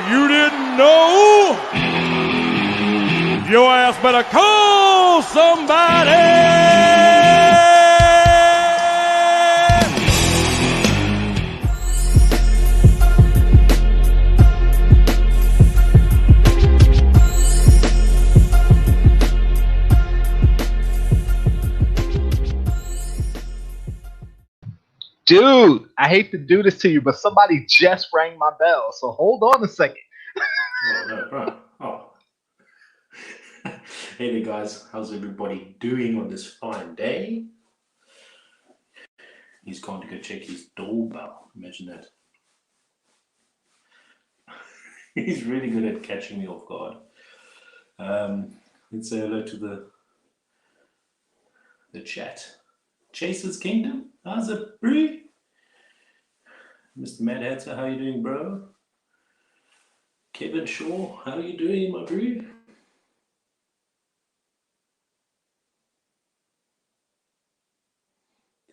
you didn't know? Your ass better call somebody. Dude, I hate to do this to you, but somebody just rang my bell, so hold on a second. Oh, no, bro. Oh. Hey there, guys. How's everybody doing on this fine day? He's gone to go check his doorbell. Imagine that. He's really good at catching me off guard. Let's say hello to the chat. Chaser's Kingdom, how's it, bro? Mr. Mad Hatter, how you doing, bro? Kevin Shaw, how you doing, my bro?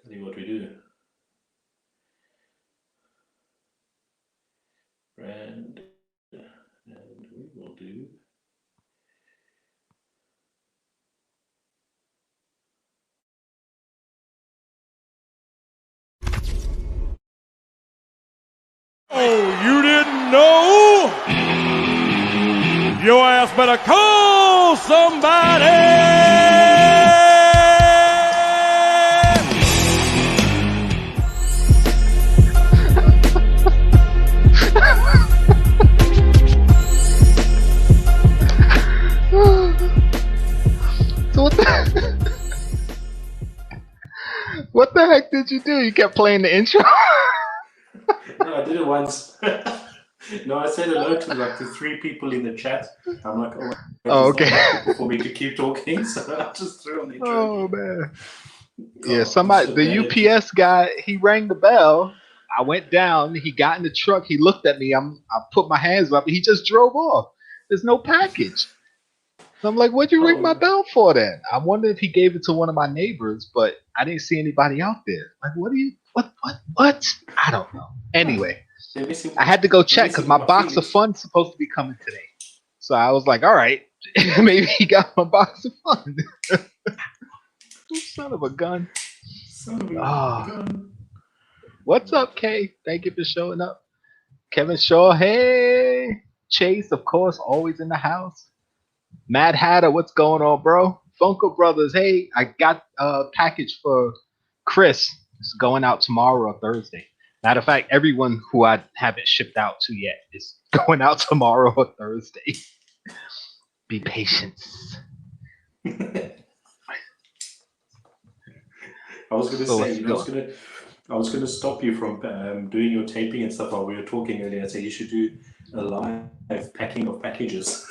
Tell you what we do. Brand, and we will do. Oh, you didn't know? Your ass better call somebody. What the heck did you do? You kept playing the intro? No, I did it once. No, I said hello to like the 3 people in the chat. I'm like, oh okay. For me to keep talking, so I just threw on the intro. Oh man. Yeah, somebody, the UPS guy, he rang the bell. I went down. He got in the truck. He looked at me. I put my hands up. And he just drove off. There's no package. So I'm like, what'd you ring my bell for then? I wonder if he gave it to one of my neighbors, but I didn't see anybody out there. Like, what? I don't know. Anyway, I had to go check because my box of fun's supposed to be coming today. So I was like, all right, maybe he got my box of fun. Son of a gun. What's up, Kay? Thank you for showing up. Kevin Shaw, hey. Chase, of course, always in the house. Mad Hatter, what's going on, bro? Funko Brothers, hey, I got a package for Chris. It's going out tomorrow or Thursday. Matter of fact, everyone who I haven't shipped out to yet is going out tomorrow or Thursday. Be patient. I was going to say, I was going to stop you from doing your taping and stuff while we were talking earlier. I said you should do a live packing of packages.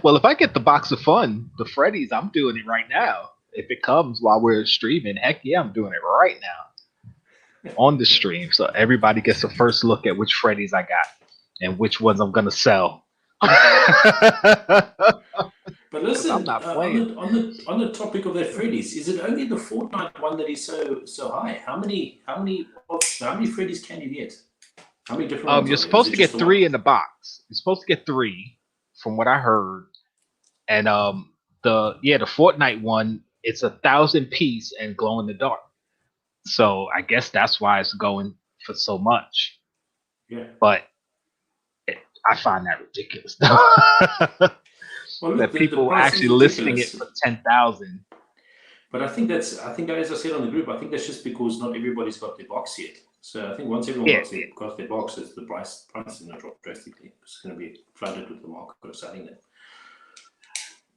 Well, if I get the box of fun, the Freddy's, I'm doing it right now. If it comes while we're streaming, heck yeah, I'm doing it right now on the stream. So everybody gets a first look at which Freddy's I got and which ones I'm going to sell. But listen, I'm not playing. On the topic of that Freddy's, is it only the Fortnite one that is so high? How many Freddy's can you get? How many different ones? You're supposed to get 3 in the box. You're supposed to get 3, from what I heard. And the Fortnite one, it's 1,000 piece and glow in the dark. So I guess that's why it's going for so much. Yeah. But I find that ridiculous. Well, look, that people are actually listing it for 10,000. But I think as I said on the group, I think that's just because not everybody's got their box yet. So I think once everyone got their boxes, the price is going to drop drastically. It's going to be flooded with the market of selling them.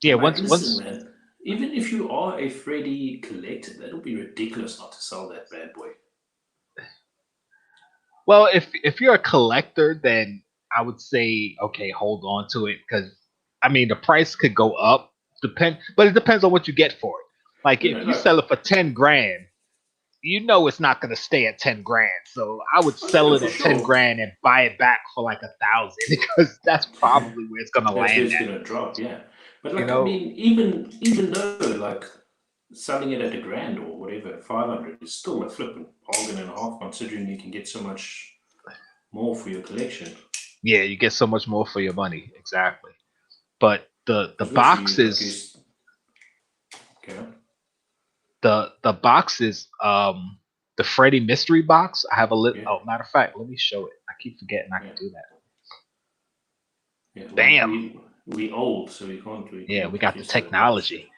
Yeah, once man, even if you are a Freddy collector, that'll be ridiculous not to sell that bad boy. Well, if you're a collector, then I would say okay, hold on to it because I mean the price could go up, but it depends on what you get for it. Like if you sell it for 10 grand, you know it's not going to stay at 10 grand. So I would sell it at 10 grand and buy it back for like 1,000 because that's probably where it's going to land. It's going to drop, yeah. But like I mean, even though like selling it at $1,000 or whatever, 500 is still a flipping bargain and a half, considering you can get so much more for your collection. Yeah, you get so much more for your money. Exactly. But the Because boxes, okay. the boxes, the Freddy mystery box. I have a Yeah. Oh, matter of fact, let me show it. I keep forgetting I can do that. Yeah, well, Bam. we old, so we can't. Yeah, we got the technology.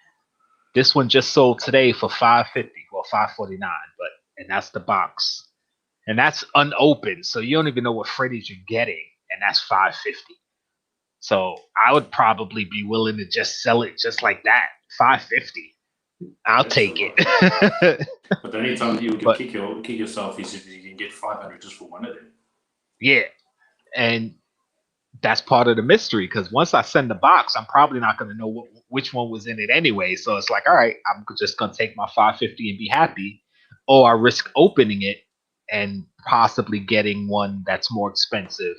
This one just sold today for $5.50, well $5.49, and that's the box, and that's unopened, so you don't even know what Freddy's you're getting, and that's $5.50. So I would probably be willing to just sell it just like that, $5.50. I'll take it. But the only time you can kick yourself is if you can get 500 just for one of them. Yeah, and that's part of the mystery, because once I send the box, I'm probably not going to know which one was in it anyway. So it's like, all right, I'm just going to take my $5.50 and be happy, or I risk opening it and possibly getting one that's more expensive,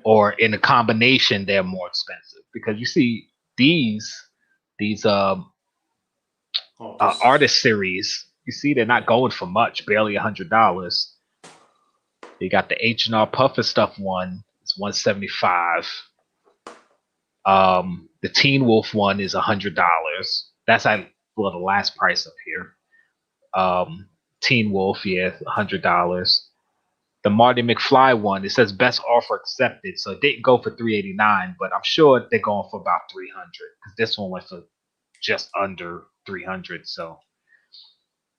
or in a combination they're more expensive, because you see these artist series, you see they're not going for much, barely $100. They got the H&R Puffer Stuff one. It's $175. The Teen Wolf one is $100. That's the last price up here. Teen Wolf, yeah, $100. The Marty McFly one, it says best offer accepted, so it didn't go for $389, but I'm sure they're going for about $300, because this one went for just under $300. So,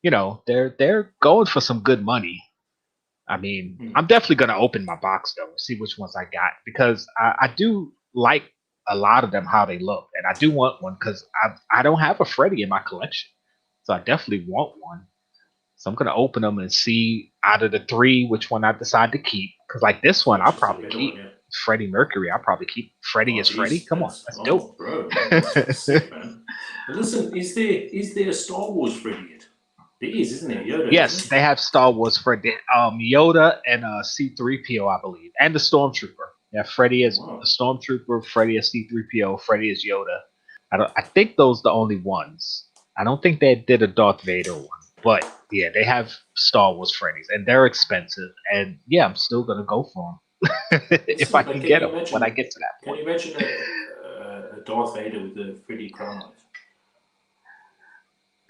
they're going for some good money. I mean, I'm definitely gonna open my box though, see which ones I got, because I do like a lot of them how they look, and I do want one because I don't have a Freddy in my collection, so I definitely want one. So I'm gonna open them and see out of the three which one I decide to keep. Because like this one, I'll probably keep Freddie Mercury. I'll probably keep Freddy as Freddy. Come on, that's dope, bro. That's sick, man. But listen, is there a Star Wars Freddy yet? There is, isn't there? Yoda. Yes, they have Star Wars Freddy, Yoda and C-3PO, I believe, and the Stormtrooper. Yeah, Freddy is a Stormtrooper, Freddy is C-3PO, Freddy is Yoda. I think those are the only ones. I don't think they did a Darth Vader one, but yeah, they have Star Wars Freddy's, and they're expensive. And yeah, I'm still gonna go for them if I can get them when I get to that point. Can you imagine a Darth Vader with the Freddy crown on it?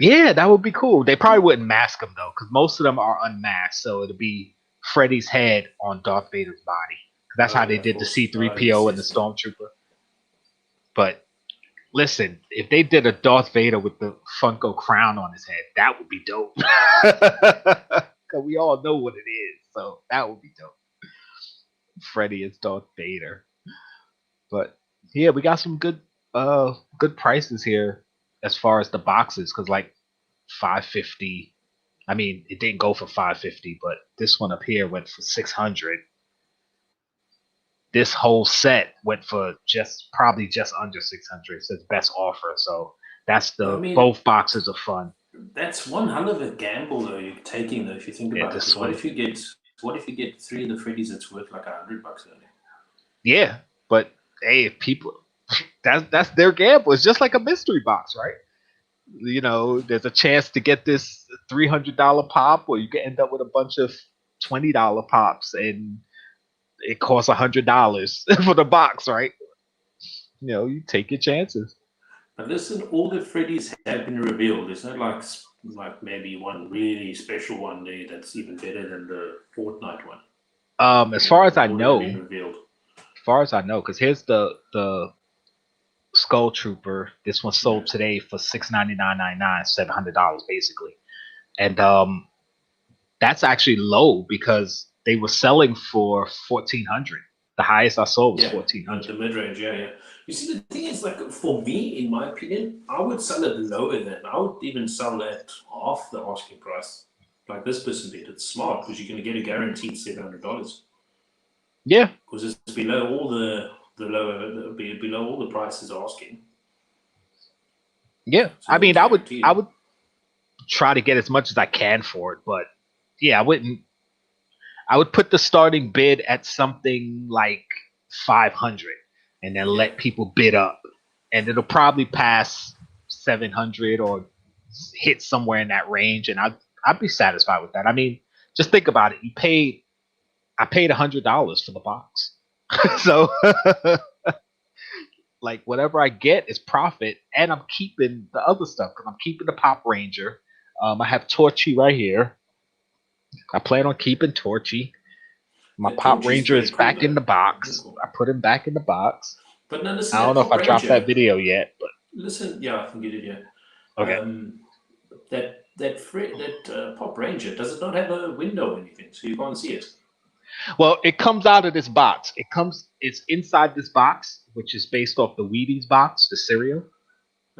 Yeah, that would be cool. They probably wouldn't mask him though, because most of them are unmasked. So it'll be Freddy's head on Darth Vader's body. That's how they did the C-3PO and the Stormtrooper. But listen, if they did a Darth Vader with the Funko crown on his head, that would be dope. Because we all know what it is, so that would be dope. Freddy is Darth Vader. But yeah, we got some good prices here as far as the boxes, because like $5.50. I mean, it didn't go for $5.50, but this one up here went for $600. This whole set went for probably just under $600. It says best offer, so that's both boxes are fun. That's one hell of a gamble though you're taking though, if you think about it. What if you get three of the Freddies that's worth like $100 only? Yeah, but hey, if people that's their gamble. It's just like a mystery box, right? There's a chance to get this $300 pop, or you can end up with a bunch of $20 pops, and it costs $100 for the box, right? You take your chances. But listen, all the Freddies have been revealed. It's not like maybe one really special one there that's even better than the Fortnite one. As far as I know, because here's the Skull Trooper. This one sold today for $699.99, $700 basically, and that's actually low because they were selling for $1,400. The highest I saw was $1,400. The mid range, yeah. You see, the thing is, like for me, in my opinion, I would sell it lower than. I would even sell at half the asking price, like this person did. It's smart because you're going to get a guaranteed $700. Yeah, because it's below all below all the prices asking. Yeah, so I mean, I would try to get as much as I can for it, but yeah, I wouldn't. I would put the starting bid at something like 500, and then let people bid up, and it'll probably pass 700 or hit somewhere in that range, and I'd be satisfied with that. I mean, just think about it. You paid I paid $100 for the box. So like whatever I get is profit, and I'm keeping the other stuff because I'm keeping the Pop Ranger. I have Torchy right here. I plan on keeping Torchy. My Pop Ranger is back in the box. I put him back in the box. But no, listen, I don't know if I dropped that video yet, but listen, yeah, I think you did, yeah. okay. That Pop Ranger, does it not have a window or anything, so you can't see it? Well, it comes out of this box. It's inside this box, which is based off the Wheaties box, the cereal.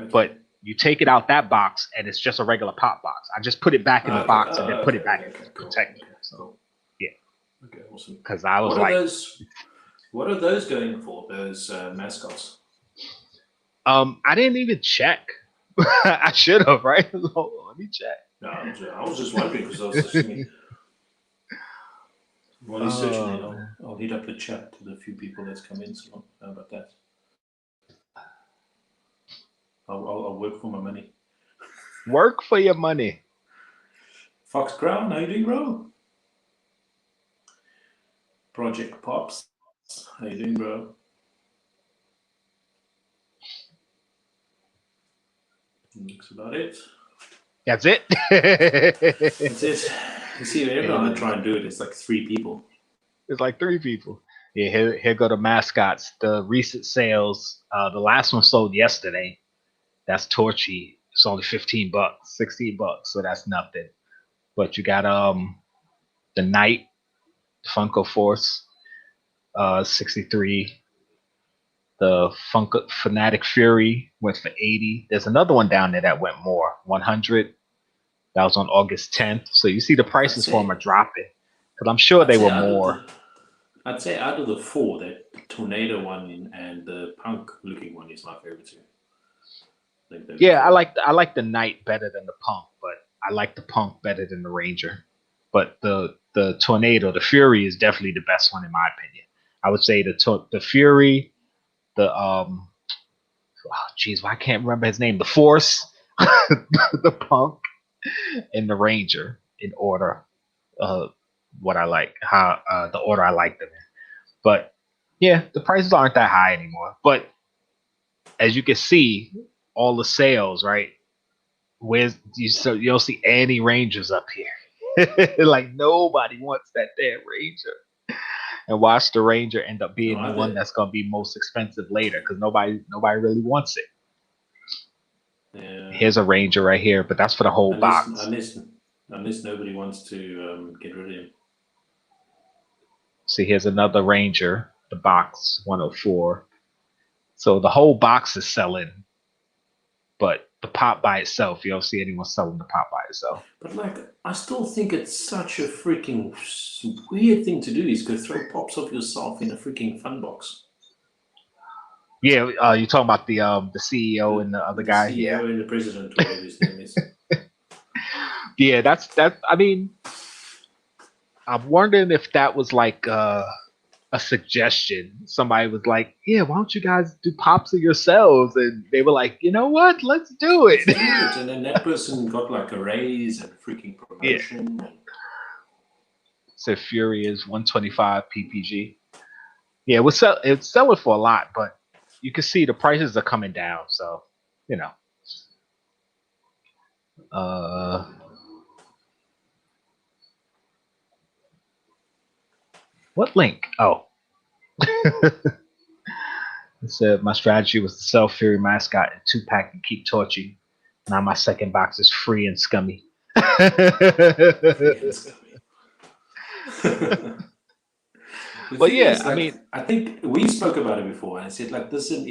Okay. But you take it out that box, and it's just a regular Pop box. I just put it back in the box and then put it back to protect it. So, yeah. Okay, awesome. Because I was what are those going for? Those mascots? I didn't even check. I should have, right? Let me check. No, I was just wondering because I was assuming. While he's searching, I'll heat up the chat to the few people that's come in. So how about that? I'll work for my money. Work for your money. Fox Crown, how you doing, bro? Project Pops, how you doing, bro? Looks about it. That's it. That's it. You see, every time I try and do it, it's like 3 people. It's like 3 people. Yeah, here go the mascots. The recent sales. The last one sold yesterday. That's Torchy. It's only $15, $16, so that's nothing. But you got the Knight, Funko Force, 63. The Funko Fanatic Fury went for 80. There's another one down there that went more, 100. That was on August 10th. So you see the prices for them are dropping. Because I'm sure they were more. I'd say out of the 4, that Tornado one and the Punk looking one is my favorite too. Yeah, I like the Knight better than the Punk, but I like the Punk better than the Ranger. But the Tornado, the Fury is definitely the best one in my opinion. I would say the Fury, the I can't remember his name. The Force, the Punk, and the Ranger in order. What I like, how the order I like them in. But yeah, the prices aren't that high anymore. But as you can see, all the sales, right? You don't see any Rangers up here. Like nobody wants that damn Ranger. And watch the Ranger end up being the one that's gonna be most expensive later because nobody really wants it. Yeah. Here's a Ranger right here, but that's for the whole box. Unless nobody wants to get rid of him. See, here's another Ranger, the box 104. So the whole box is selling, but the Pop by itself, you don't see anyone selling the Pop by itself. But like, I still think it's such a freaking weird thing to do is go throw Pops of yourself in a freaking fun box. Yeah, you talking about the CEO and the other guy? CEO and the president, whatever his name is. Yeah, that's. I mean, I'm wondering if that was like a suggestion. Somebody was like, "Yeah, why don't you guys do Pops of yourselves?" And they were like, "You know what? Let's do it." And then that person got like a raise and a freaking promotion. Yeah. So Fury is 125 PPG. Yeah, it's selling for a lot, but you can see the prices are coming down. So, you know. What link? Oh. It said my strategy was to sell Fury mascot in 2-pack and keep Torchy. Now my second box is free and scummy. But yeah, I mean, I think we spoke about it before. And I said, like, listen,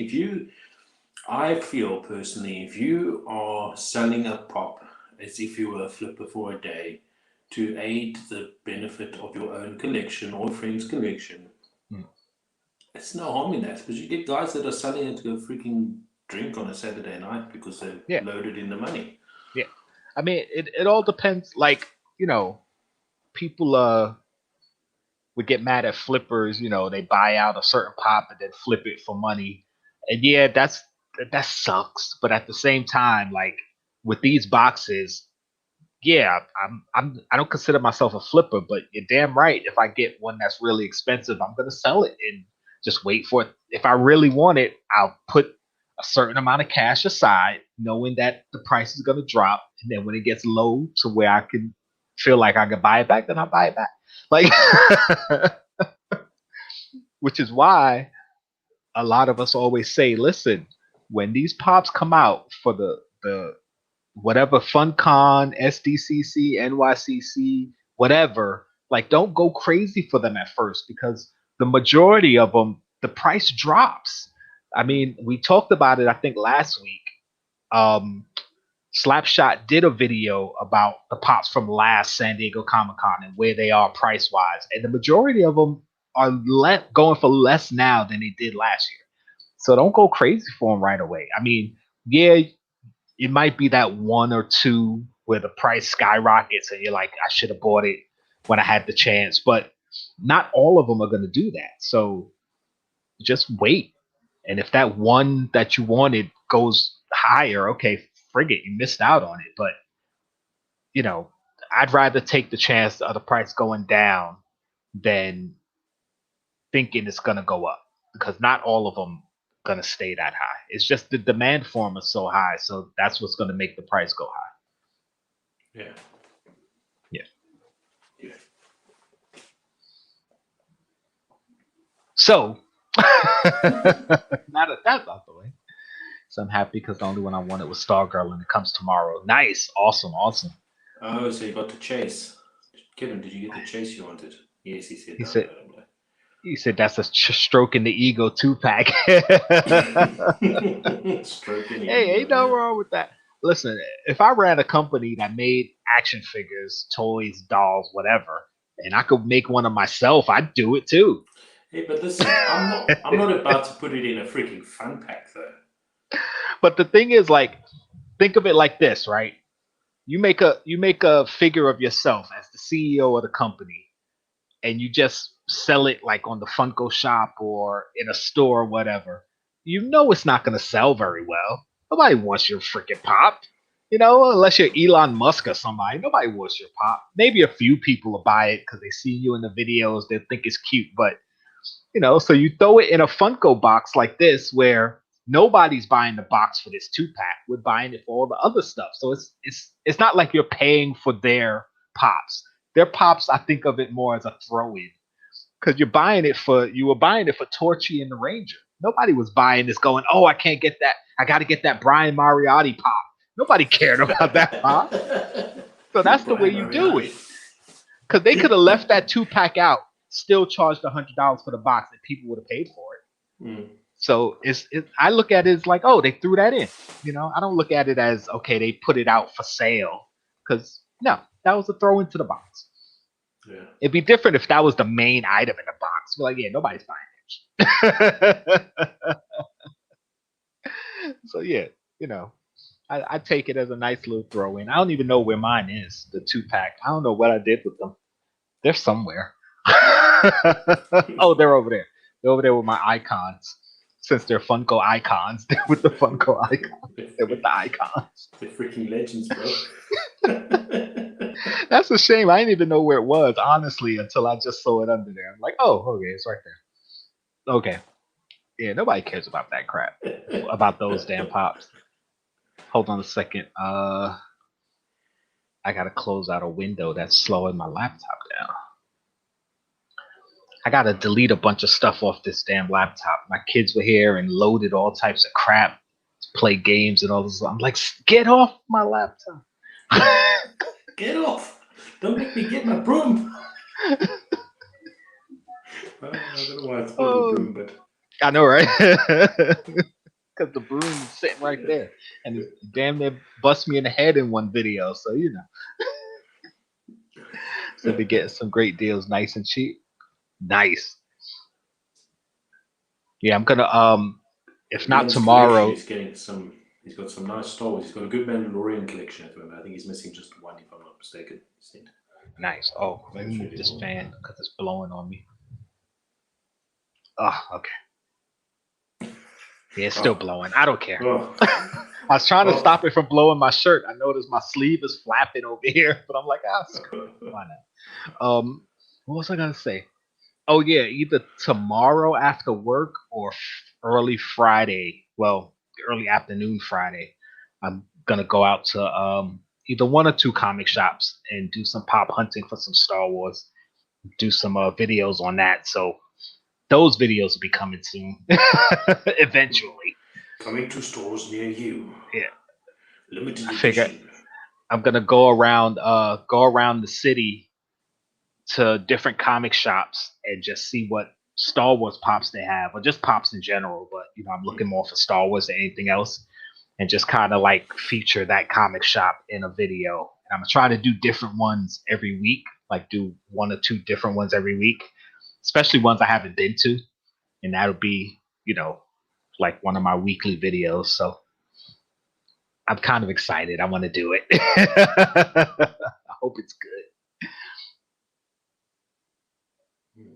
I feel personally, if you are selling a Pop as if you were a flipper for a day to aid the benefit of your own collection or a friend's collection, it's no harm in that. Because you get guys that are selling it to go freaking drink on a Saturday night because they're loaded in the money. Yeah. I mean, it all depends. Like, you know, people would get mad at flippers, you know, they buy out a certain Pop and then flip it for money. And yeah, that sucks. But at the same time, like with these boxes, yeah, I don't consider myself a flipper, but you're damn right. If I get one that's really expensive, I'm gonna sell it and just wait for it. If I really want it, I'll put a certain amount of cash aside, knowing that the price is gonna drop, and then when it gets low to where I can feel like I can buy it back, then I'll buy it back. Like, which is why a lot of us always say, listen, when these pops come out for the whatever FunCon, SDCC, NYCC, whatever, like don't go crazy for them at first because the majority of them, the price drops. I mean, we talked about it, I think last week. Um, Slapshot did a video about the pops from last San Diego Comic Con and where they are price wise, and the majority of them are going for less now than they did last year. So don't go crazy for them right away. I mean, yeah, it might be that one or two where the price skyrockets and you're like, I should have bought it when I had the chance, but not all of them are going to do that. So just wait. And if that one that you wanted goes higher, okay, frig it, you missed out on it. But you know, I'd rather take the chance of the price going down than thinking it's gonna go up because not all of them gonna stay that high. It's just the demand for them is so high, so that's what's gonna make the price go high. Yeah. Yeah. Yeah. So now that that's out the way, so I'm happy because the only one I wanted was Stargirl, and it comes tomorrow. Nice, awesome. Oh, so you got the chase. Kevin, did you get the chase you wanted? Yes, he said. He said. He said that's a stroke in the ego 2-pack. Stroking the Hey, ego, ain't no yeah. wrong with that. Listen, if I ran a company that made action figures, toys, dolls, whatever, and I could make one of myself, I'd do it too. Hey, but listen, I'm not about to put it in a freaking fun pack though. But the thing is, like, think of it like this, right? You make a figure of yourself as the CEO of the company, and you just sell it like on the Funko shop or in a store or whatever. You know it's not going to sell very well. Nobody wants your freaking pop. You know, unless you're Elon Musk or somebody, nobody wants your pop. Maybe a few people will buy it because they see you in the videos, they think it's cute, but you know, so you throw it in a Funko box like this where nobody's buying the box for this 2-pack. We're buying it for all the other stuff. So it's not like you're paying for their pops. Their pops, I think of it more as a throw-in. Because you were buying it for Torchy and the Ranger. Nobody was buying this going, oh, I can't get that. I gotta get that Brian Mariotti pop. Nobody cared about that pop. So that's the way you do it. Because they could have left that 2-pack out, still charged $100 for the box, and people would have paid for it. Mm. So I look at it as like, oh, they threw that in. You know, I don't look at it as okay, they put it out for sale. Because no, that was a throw into the box. Yeah. It'd be different if that was the main item in the box. We're like, yeah, nobody's buying it. So yeah, you know, I take it as a nice little throw in. I don't even know where mine is, the 2-pack. I don't know what I did with them. They're somewhere. Oh, they're over there. They're over there with my icons. Since they're Funko icons, they're with the Funko icons. They're with the icons. They're freaking legends, bro. That's a shame. I didn't even know where it was, honestly, until I just saw it under there. I'm like, oh, okay, it's right there. Okay. Yeah, nobody cares about that crap. About those damn pops. Hold on a second. I gotta close out a window that's slowing my laptop down. I gotta delete a bunch of stuff off this damn laptop. My kids were here and loaded all types of crap to play games and all this. I'm like, get off my laptop. Get off! Don't make me get my broom. I don't know why it's called a broom, but I know, right? Because the broom's sitting right there, and it damn near bust me in the head in one video. So you know, so they get some great deals, nice and cheap. Nice. Yeah, I'm gonna if not tomorrow. He's getting some. He's got some nice Star Wars. He's got a good Mandalorian collection at the moment. I think he's missing just one, if I'm not mistaken. Nice. Oh, let me move this fan because it's blowing on me. Oh, okay. Yeah, it's still blowing. I don't care. Oh. I was trying to stop it from blowing my shirt. I noticed my sleeve is flapping over here, but I'm like, screw it. Why not? What was I gonna say? Oh yeah, either tomorrow after work or early Friday. Well, early afternoon Friday. I'm gonna go out to either one or two comic shops and do some pop hunting for some Star Wars. Do some videos on that. So those videos will be coming soon, eventually. Coming to stores near you. Yeah. Limited I figure edition. I'm gonna go around the city to different comic shops and just see what Star Wars pops they have, or just pops in general. But I'm looking more for Star Wars than anything else, and just kind of like feature that comic shop in a video. And I'm gonna try to do different ones every week, like do one or two different ones every week, especially ones I haven't been to, and that'll be like one of my weekly videos. So I'm kind of excited. I want to do it. I hope it's good.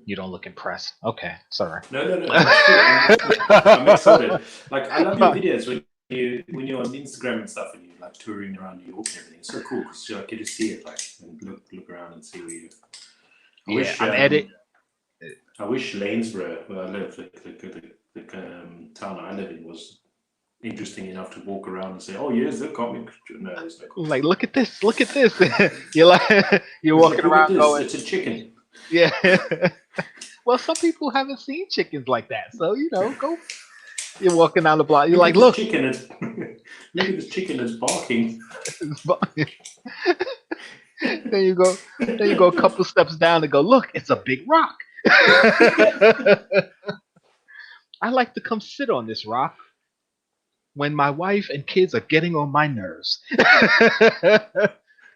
You don't look impressed. Okay, sorry. No. I'm excited. Like, I love your videos when you're on Instagram and stuff, and you're like touring around New York and everything. It's so cool because you get to see it, like, and look around and see where you. I wish Lanesborough, where I live, the town I live in, was interesting enough to walk around and say, "Oh, here's the comic." No, there's no comic. Like, look at this. You're like, you're walking around going, "It's a chicken." Yeah. Well, some people haven't seen chickens like that, so go. You're walking down the block. You're like, look, chicken is look at this chicken that's barking. Then you go a couple steps down and go, look, it's a big rock. I like to come sit on this rock when my wife and kids are getting on my nerves.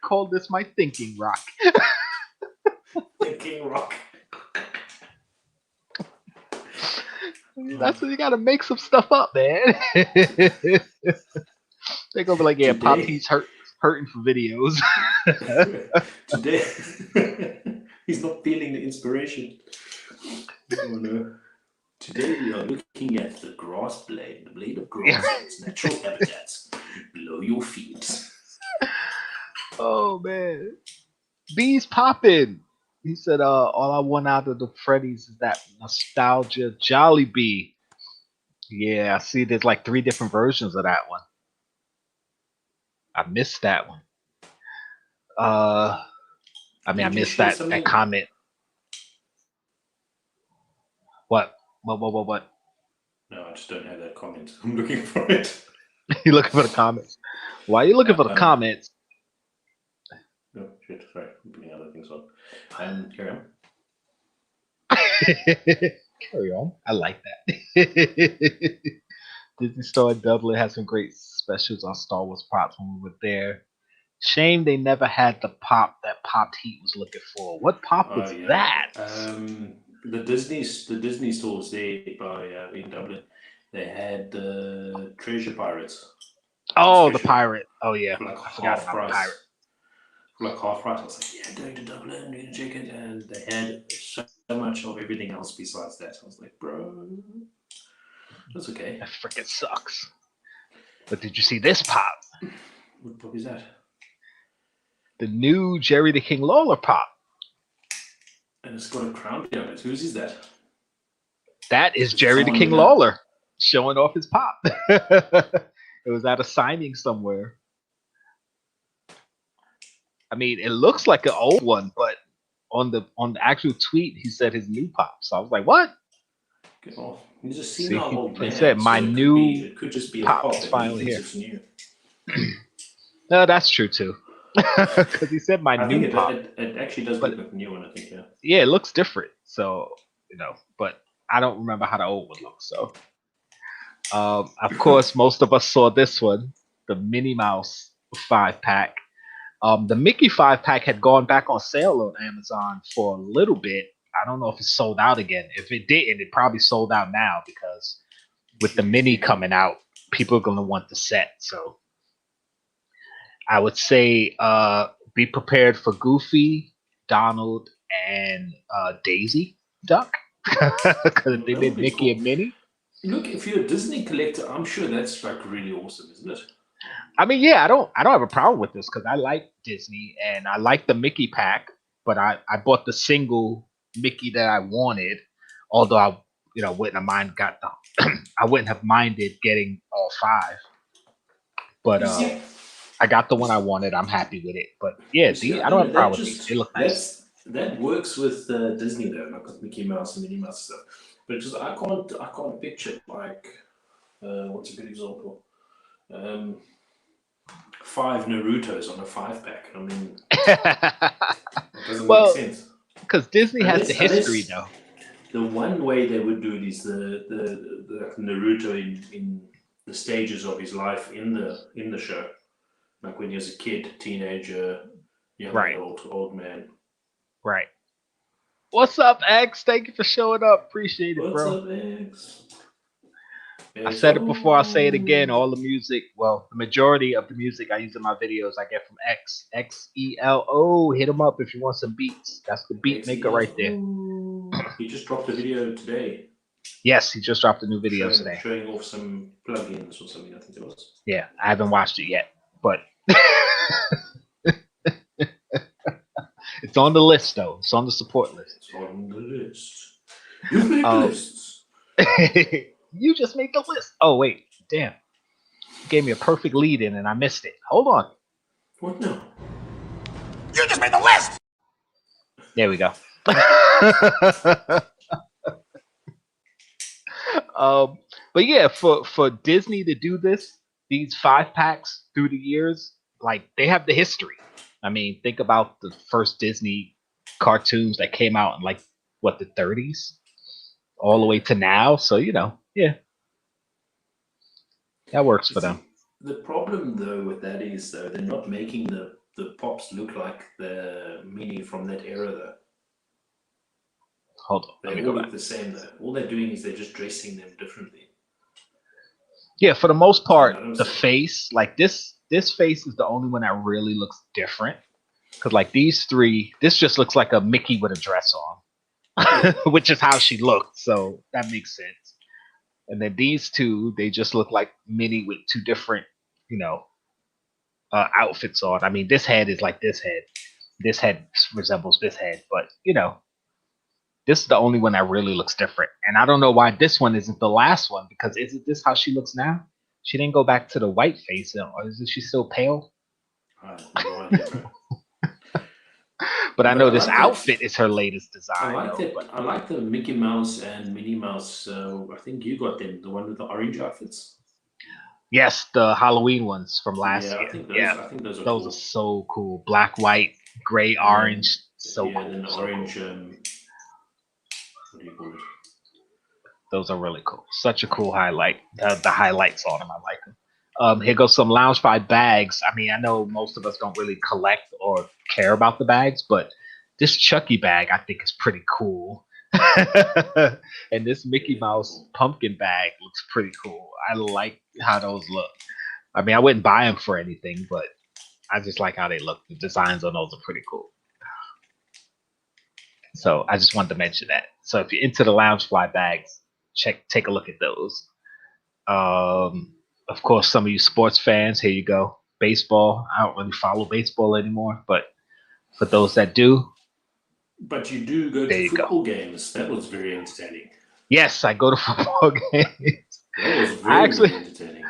Call this my thinking rock. Thinking rock. That's when you gotta make some stuff up, man. They're gonna be like, yeah, Pop He's hurting for videos. Today he's not feeling the inspiration. Oh no. Today we are looking at the grass blade, the blade of grass in its natural habitats below your feet. Oh man. Bees popping. He said, all I want out of the Freddy's is that nostalgia Jolly Bee. Yeah, I see there's like 3 different versions of that one. I missed that one. I missed that comment. What? No, I just don't have that comment. I'm looking for it. You looking for the comments? Why are you looking for the comments? No, shit, sorry. I'm putting other things on. Carry on. Carry on. I like that. Disney Store in Dublin has some great specials on Star Wars props when we were there. Shame they never had the pop that Popped Heat was looking for. What pop was that? The Disney stores there in Dublin, they had the Treasure Pirates. Oh, the pirate. Oh yeah, like I forgot about the pirate. Like half price. I was like, yeah, I'm going to Dublin, I'm going to check it, and they had so much of everything else besides that. I was like, bro, that's okay. That freaking sucks. But did you see this pop? What pop is that? The new Jerry the King Lawler pop. And it's got a crown behind it. Whose is that? That is Jerry the King Lawler showing off his pop. It was at a signing somewhere. I mean, it looks like an old one, but on the actual tweet, he said his new pop. So I was like, what? Oh, he's just seen our old He said my new it could just be pop is finally here. No, that's true too. Because he said my new pop. It actually does look like a new one, I think, yeah. Yeah, it looks different. So, but I don't remember how the old one looks. So, of course, most of us saw this one, the Minnie Mouse 5-pack. The Mickey 5-pack had gone back on sale on Amazon for a little bit. I don't know if it's sold out again. If it didn't, it probably sold out now because with the Minnie coming out, people are going to want the set. So I would say be prepared for Goofy, Donald, and Daisy Duck because they did Mickey and Minnie. Look, if you're a Disney collector, I'm sure that's like really awesome, isn't it? I mean, yeah, I don't have a problem with this because I like Disney and I like the Mickey pack, but I bought the single Mickey that I wanted, although I wouldn't have minded getting all 5. But I got the one I wanted. I'm happy with it. But yeah, I don't have a problem with these. They look nice. That works with Disney though, like with Mickey Mouse and Minnie Mouse stuff. But just I can't picture like what's a good example? 5 Narutos on a 5-pack. I mean, it doesn't make sense. Because Disney has the history though. The one way they would do it is the Naruto in the stages of his life in the show, like when he was a kid, teenager, young adult, old man. Right. What's up, X? Thank you for showing up. Appreciate it, bro. What's up, X? I said it before, I'll say it again. All the music, well, the majority of the music I use in my videos, I get from X. Xelo. Hit him up if you want some beats. That's the beat maker right there. He just dropped a video today. Yes, he just dropped a new video today. Showing off some plugins or something, I think it was. Yeah, I haven't watched it yet, but it's on the list, though. It's on the support list. It's on the list. You make lists. You just make the list. Oh, wait. Damn. You gave me a perfect lead in and I missed it. Hold on. What now? You just made the list! There we go. But yeah, for Disney to do these 5-packs through the years, like they have the history. I mean, think about the first Disney cartoons that came out in like the 30s, all the way to now. So yeah, that works for them. The problem though with that is though they're not making the pops look like the mini from that era though. Hold on. They all look the same though. All they're doing is they're just dressing them differently. Yeah, for the most part, the face, like this face is the only one that really looks different. Because like these 3, this just looks like a Mickey with a dress on, which is how she looked. So that makes sense. And then these 2, they just look like Minnie with 2 different, outfits on. I mean, this head is like this head. This head resembles this head, but this is the only one that really looks different. And I don't know why this one isn't the last one, because isn't this how she looks now? She didn't go back to the white face, or isn't she still pale? No idea. But I know this outfit is her latest design. I like the Mickey Mouse and Minnie Mouse. I think you got them, the one with the orange outfits. Yes, the Halloween ones from last year. I think those are those cool. are so cool. Black, white, gray, orange. So cool. And then the orange. What do you call it? Those are really cool. Such a cool highlight. The highlights on them, I like them. Here goes some Loungefly bags. I mean, I know most of us don't really collect or care about the bags, but this Chucky bag I think is pretty cool. And this Mickey Mouse pumpkin bag looks pretty cool. I like how those look. I mean, I wouldn't buy them for anything, but I just like how they look. The designs on those are pretty cool. So I just wanted to mention that. So if you're into the Loungefly bags, take a look at those. Of course, some of you sports fans, here you go. Baseball. I don't really follow baseball anymore, but for those that do. But you do go to football games. That was very entertaining. Yes, I go to football games. That was very entertaining.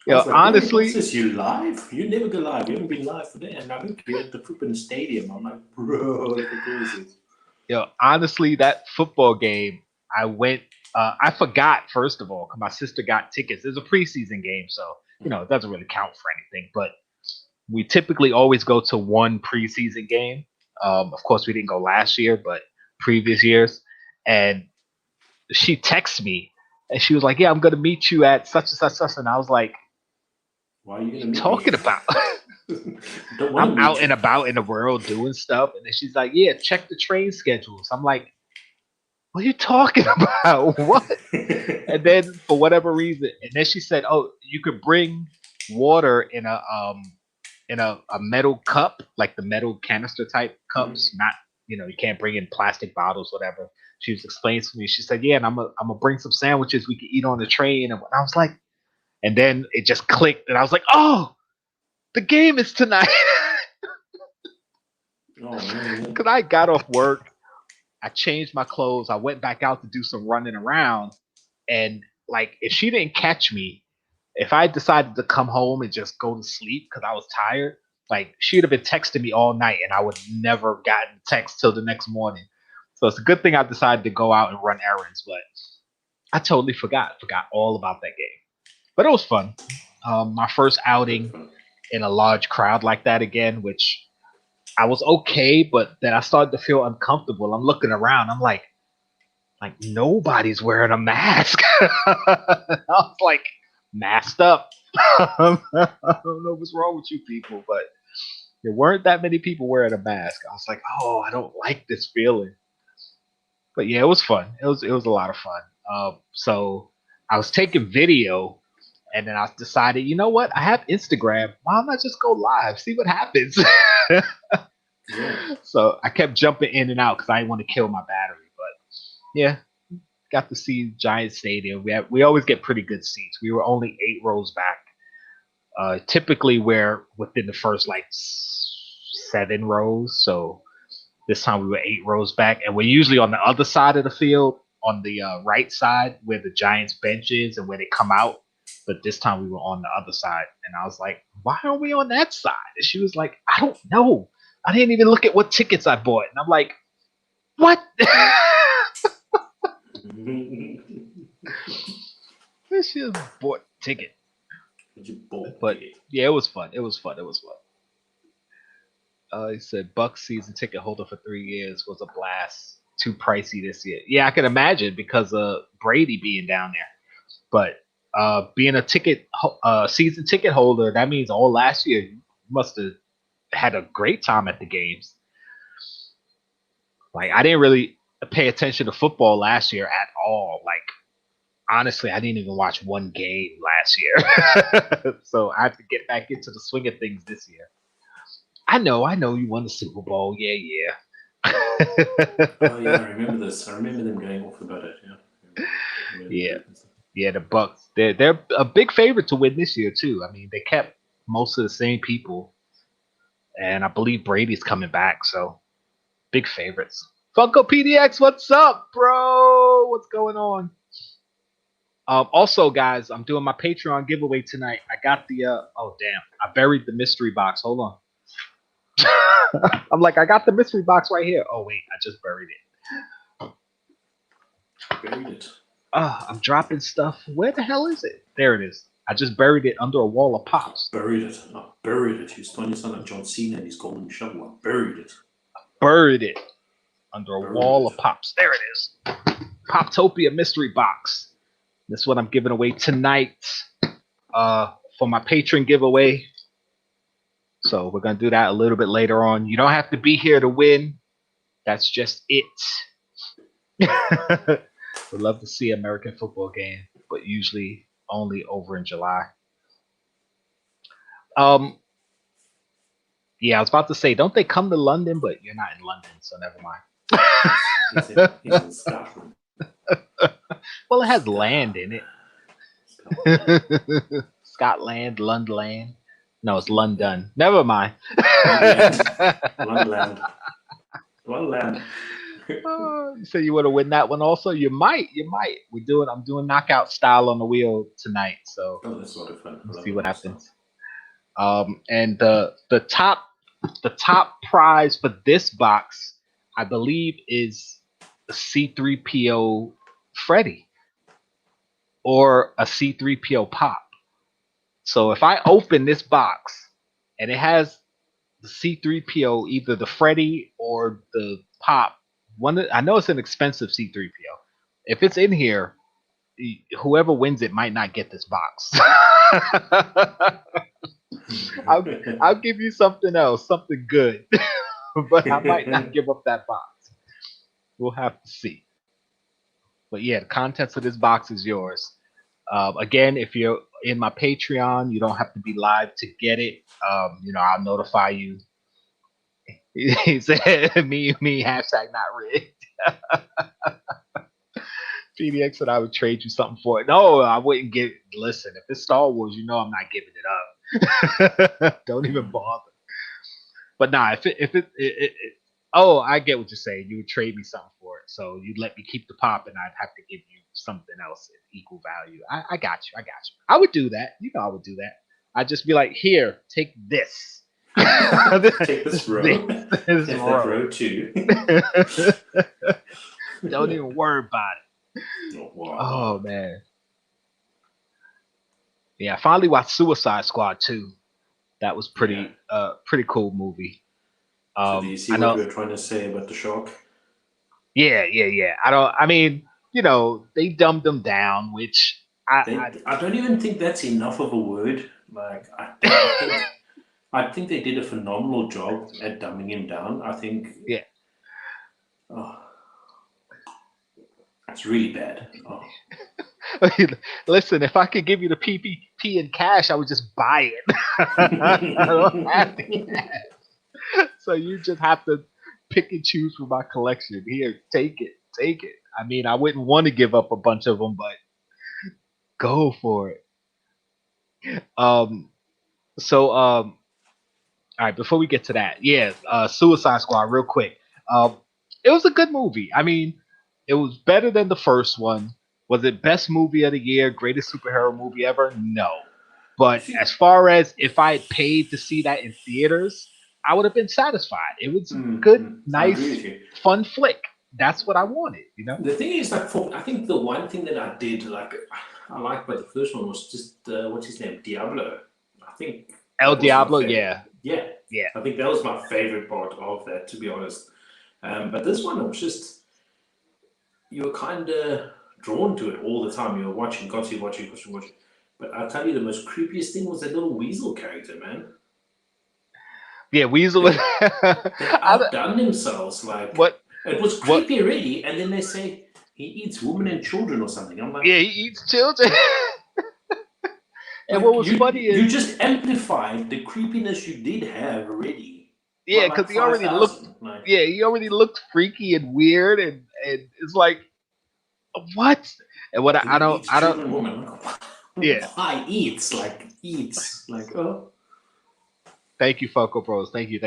Honestly, what's this, you live? You never go live. You haven't been live for that. And I think you're at the flipping stadium. I'm like, bro, what is it? Honestly, that football game, I went. I forgot, first of all, because my sister got tickets. It's a preseason game, so it doesn't really count for anything. But we typically always go to one preseason game. Of course, we didn't go last year, but previous years. And she texted me, and she was like, "Yeah, I'm going to meet you at such and such, such." And I was like, "Why are you going to talking about?" I'm out and about in the world doing stuff, and then she's like, "Yeah, check the train schedules." I'm like, "What are you talking about? What?" And then for whatever reason, and then she said, "Oh, you could bring water in a metal cup, like the metal canister type cups, you can't bring in plastic bottles, whatever. She was explaining to me. She said, "Yeah, and I'm gonna bring some sandwiches we can eat on the train." And I was like, and then it just clicked, and I was like, "Oh, the game is tonight." Oh man. Because I got off work, I changed my clothes, I went back out to do some running around, and like if she didn't catch me, if I decided to come home and just go to sleep because I was tired, like she'd have been texting me all night, and I would never gotten a text till the next morning. So it's a good thing I decided to go out and run errands, but I totally forgot all about that game. But it was fun. My first outing in a large crowd like that again, which I was okay, but then I started to feel uncomfortable. I'm looking around. I'm like nobody's wearing a mask. I was like masked up. I don't know what's wrong with you people, but there weren't that many people wearing a mask. I was like, oh, I don't like this feeling. But yeah, it was fun. It was a lot of fun. So I was taking video, and then I decided, you know what? I have Instagram. Why don't I just go live, see what happens? Yeah. So I kept jumping in and out because I didn't want to kill my battery. But yeah, got to see Giant Stadium. We always get pretty good seats. We were only 8 rows back. Typically, we're within the first like 7 rows. So this time we were 8 rows back, and we're usually on the other side of the field, on the right side where the Giants bench is and where they come out. But this time we were on the other side, and I was like, "Why are we on that side?" And she was like, "I don't know. I didn't even look at what tickets I bought." And I'm like, "What?" This just bought ticket. But yeah, it was fun. It was fun. He said Bucks season ticket holder for 3 years was a blast. Too pricey this year. Yeah, I can imagine because of Brady being down there. But being a season ticket holder, that means all last year you must have had a great time at the games. Like I didn't really pay attention to football last year at all. Like honestly, I didn't even watch one game last year. So I have to get back into the swing of things this year. I know you won the Super Bowl. Yeah. Oh yeah, I remember this. I remember them going off about it. Yeah. Yeah. The Bucks. They're a big favorite to win this year too. I mean, they kept most of the same people, and I believe Brady's coming back. So big favorites. Funko PDX, what's up, bro? What's going on? Also, guys, I'm doing my Patreon giveaway tonight. I got the oh damn, I buried the mystery box. Hold on. I'm like, I got the mystery box right here. Oh wait, I just buried it. Buried it. I'm dropping stuff. Where the hell is it? There it is. I just buried it under a wall of pops. Buried it. I buried it. He's trying to sound like John Cena and his golden shovel. I buried it. Buried it under a wall of pops. There it is. Poptopia mystery box. This is what I'm giving away tonight for my patron giveaway. So we're going to do that a little bit later on. You don't have to be here to win. That's just it. Would love to see an American football game, but usually only over in July. Yeah, I was about to say, don't they come to London? But you're not in London, so never mind. He's in Scotland. Well, it has land in it. Scotland, London. No, it's London. Never mind. London. You said you want to win that one also? You might. I'm doing knockout style on the wheel tonight. So that's a lot of fun. We'll see what happens. And the top prize for this box, I believe, is a C3PO Freddy or a C3PO Pop. So if I open this box and it has the C3PO, either the Freddy or the Pop, I know it's an expensive C3PO. If it's in here, whoever wins it might not get this box. I'll give you something else, something good, but I might not give up that box. We'll have to see. But yeah, the contents of this box is yours. Again, if you're in my Patreon, you don't have to be live to get it. I'll notify you He said, me, hashtag not rigged. PDX said I would trade you something for it. No, I wouldn't give. Listen, if it's Star Wars, you know I'm not giving it up. Don't even bother. But nah, if it oh, I get what you're saying. You would trade me something for it, so you'd let me keep the pop, and I'd have to give you something else at equal value. I got you. I would do that. You know, I would do that. I'd just be like, here, take this. Take this row. This Take row. that row too. Don't even worry about it. Oh, wow. Oh man. Yeah, I finally watched Suicide Squad 2. That was pretty cool movie. So do you see what we were trying to say about the shark? Yeah. I mean, you know, they dumbed them down, which I don't even think that's enough of a word. Like I think they did a phenomenal job at dumbing him down. I think it's really bad. Oh. Listen, if I could give you the PPP in cash, I would just buy it. I don't have the cash. So you just have to pick and choose from my collection. Here, take it. I mean, I wouldn't want to give up a bunch of them, but go for it. All right, before we get to that, Suicide Squad, real quick. It was a good movie. I mean, it was better than the first one. Was it best movie of the year, greatest superhero movie ever? No. But as far as if I had paid to see that in theaters, I would have been satisfied. It was a good, nice, fun flick. That's what I wanted, you know? The thing is, like, I think the one thing that I did, like, I liked about the first one was just, what's his name? Diablo. I think. El Diablo, yeah. Yeah. I think that was my favorite part of that, to be honest. But this one was just, you were kind of drawn to it all the time. You were watching. But I'll tell you, the most creepiest thing was that little weasel character, man. Yeah, Weasel. They outdone themselves. Like, what? It was creepy already, and then they say he eats women and children or something. I'm like, yeah, he eats children. And what was funny is you just amplified the creepiness you did have already. Yeah, because he already looked. He already looked freaky and weird, and it's like, what? And what I don't. Woman. Yeah. Why eats like oh. Thank you, Funko Bros. Thank you.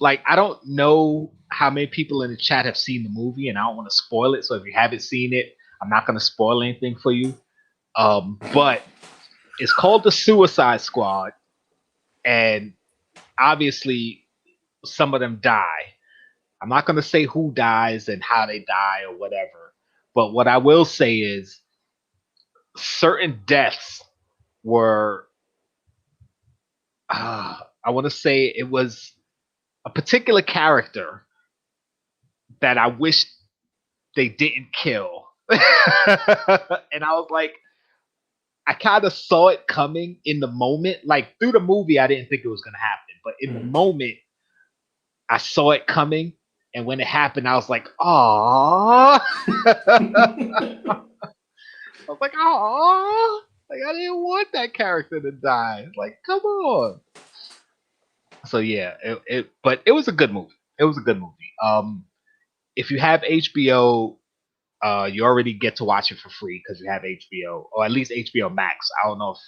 Like, I don't know how many people in the chat have seen the movie, and I don't want to spoil it. So if you haven't seen it, I'm not going to spoil anything for you. But it's called The Suicide Squad, and obviously some of them die. I'm not going to say who dies and how they die or whatever. But what I will say is certain deaths were, I want to say it was a particular character that I wish they didn't kill. And I was like, I kind of saw it coming in the moment. Like, through the movie, I didn't think it was going to happen. But in the moment, I saw it coming. And when it happened, I was like, "Aww!" I was like, "Aww!" Like, I didn't want that character to die. It's like, come on. So yeah, but it was a good movie. If you have HBO, you already get to watch it for free because you have HBO, or at least HBO Max. I don't know if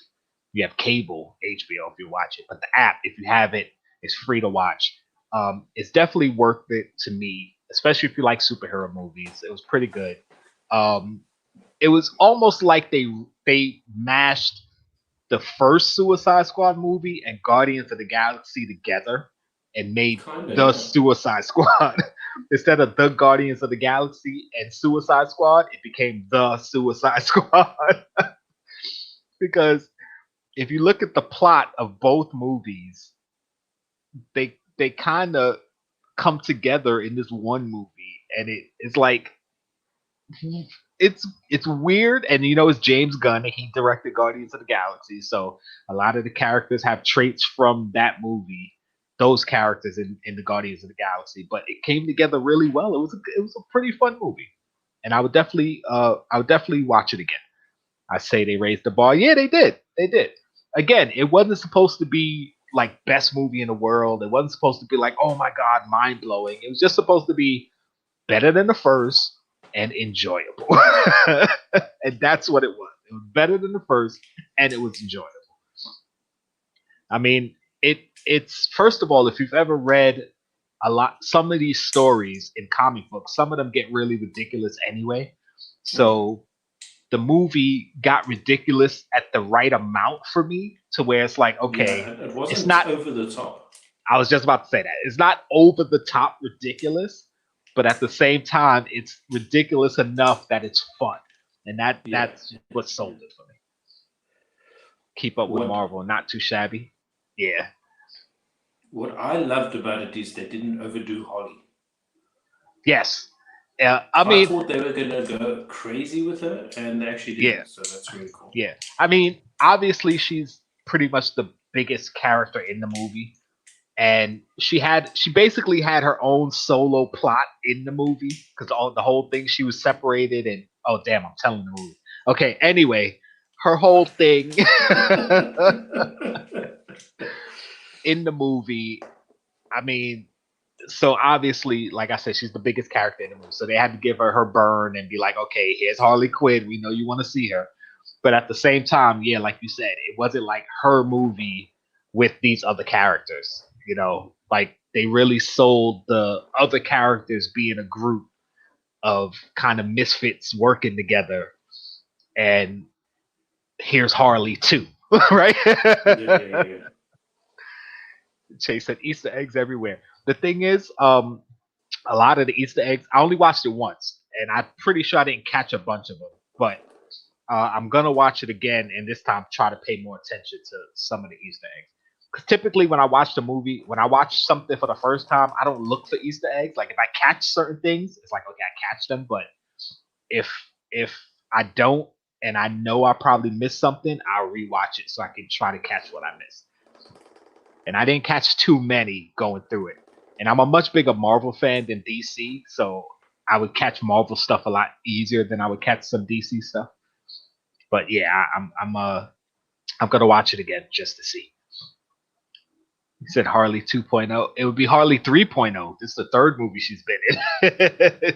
you have cable HBO if you watch it, but the app, if you have it, is free to watch. It's definitely worth it to me, especially if you like superhero movies. It was pretty good. It was almost like they mashed the first Suicide Squad movie and Guardians of the Galaxy together and made the Suicide Squad. Instead of the Guardians of the Galaxy and Suicide Squad, it became the Suicide Squad. Because if you look at the plot of both movies, they kind of come together in this one movie, and it's like it's weird. And you know, it's James Gunn, and he directed Guardians of the Galaxy, so a lot of the characters have traits from that movie, those characters in the Guardians of the Galaxy. But it came together really well. It was a pretty fun movie, and I would definitely watch it again. I say they raised the bar. Yeah, they did. Again, it wasn't supposed to be like best movie in the world. It wasn't supposed to be like, oh my god, mind blowing. It was just supposed to be better than the first and enjoyable. And that's what it was. It was better than the first and it was enjoyable. I mean, it's first of all, if you've ever read some of these stories in comic books, some of them get really ridiculous anyway. So the movie got ridiculous at the right amount for me to where it's like, okay, it wasn't it's not over the top. I was just about to say that. It's not over the top ridiculous, but at the same time, it's ridiculous enough that it's fun. And that's what sold it for me. Keep up with Marvel, not too shabby. Yeah. What I loved about it is they didn't overdo Holly. Yes. I mean, I thought they were going to go crazy with her, and they actually didn't. Yeah. So that's really cool. Yeah. I mean, obviously, she's pretty much the biggest character in the movie. And she basically had her own solo plot in the movie because the whole thing, she was separated and oh damn, I'm telling the movie. Okay, anyway, her whole thing in the movie, I mean, so obviously, like I said, she's the biggest character in the movie. So they had to give her burn and be like, okay, here's Harley Quinn. We know you want to see her. But at the same time, yeah, like you said, it wasn't like her movie with these other characters. You know, like they really sold the other characters being a group of kind of misfits working together. And here's Harley too, right? Yeah. Chase said Easter eggs everywhere. The thing is, a lot of the Easter eggs, I only watched it once, and I'm pretty sure I didn't catch a bunch of them. But I'm gonna watch it again, and this time try to pay more attention to some of the Easter eggs. Because typically, when I watch when I watch something for the first time, I don't look for Easter eggs. Like if I catch certain things, it's like okay, I catch them. But if I don't, and I know I probably missed something, I'll rewatch it so I can try to catch what I missed. And I didn't catch too many going through it. And I'm a much bigger Marvel fan than DC, so I would catch Marvel stuff a lot easier than I would catch some DC stuff. But yeah, I'm gonna watch it again just to see. He said Harley 2.0. It would be Harley 3.0. This is the third movie she's been in.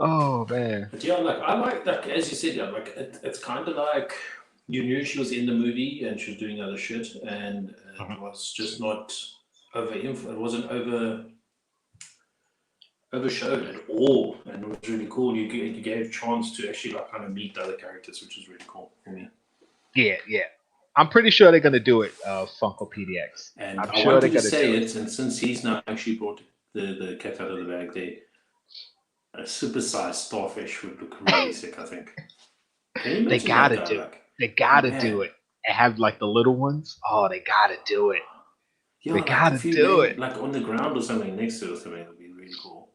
Oh man. But yeah, like I like that. As you said, like it's kind of like you knew she was in the movie and she was doing other shit, and it was just not it wasn't overshadowed at all, and it was really cool. You gave a chance to actually like kind of meet the other characters, which was really cool for me. Yeah. I'm pretty sure they're gonna do it, Funko PDX. And I'm I sure wanted to say it, and since he's now actually brought the cat out of the bag, a supersized starfish would look really sick. I think they gotta do it. They gotta do it. And have like the little ones. Oh, they gotta do it. Yeah, they gotta do it. Like on the ground or something next to it or something. It would be really cool.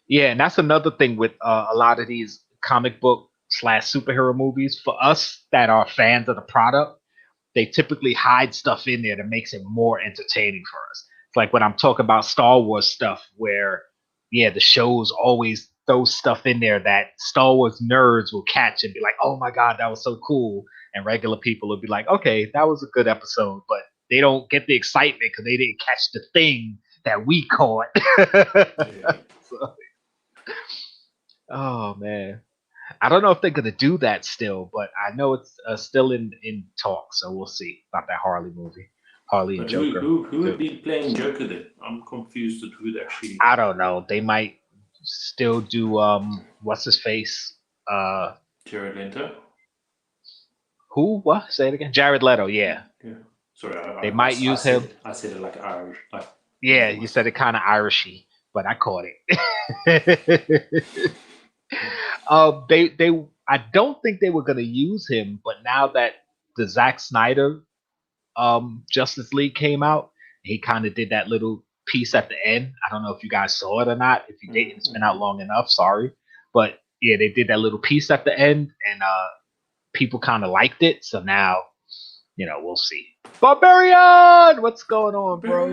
Yeah, and that's another thing with a lot of these comic book / superhero movies. For us that are fans of the product, they typically hide stuff in there that makes it more entertaining for us. It's like when I'm talking about Star Wars stuff where, yeah, the shows always throw stuff in there that Star Wars nerds will catch and be like, oh my God, that was so cool. And regular people will be like, okay, that was a good episode. But they don't get the excitement because they didn't catch the thing that we caught. So, oh, man. I don't know if they're going to do that still, but I know it's still in talk. So we'll see about that Harley movie. Harley and Joker. Who would be playing Joker then? I'm confused at who'd actually. I don't know. They might still do what's his face? Jared Leto. Who? What? Say it again. Jared Leto. Yeah. Sorry. They might use him. I said it like Irish. Yeah, you said it kind of Irishy, but I caught it. I don't think they were gonna use him, but now that the Zack Snyder Justice League came out, he kind of did that little piece at the end. I don't know if you guys saw it or not. If you didn't, it's been out long enough. Sorry, but yeah, they did that little piece at the end, and people kind of liked it. So now, we'll see. Barbarian, what's going on, bro?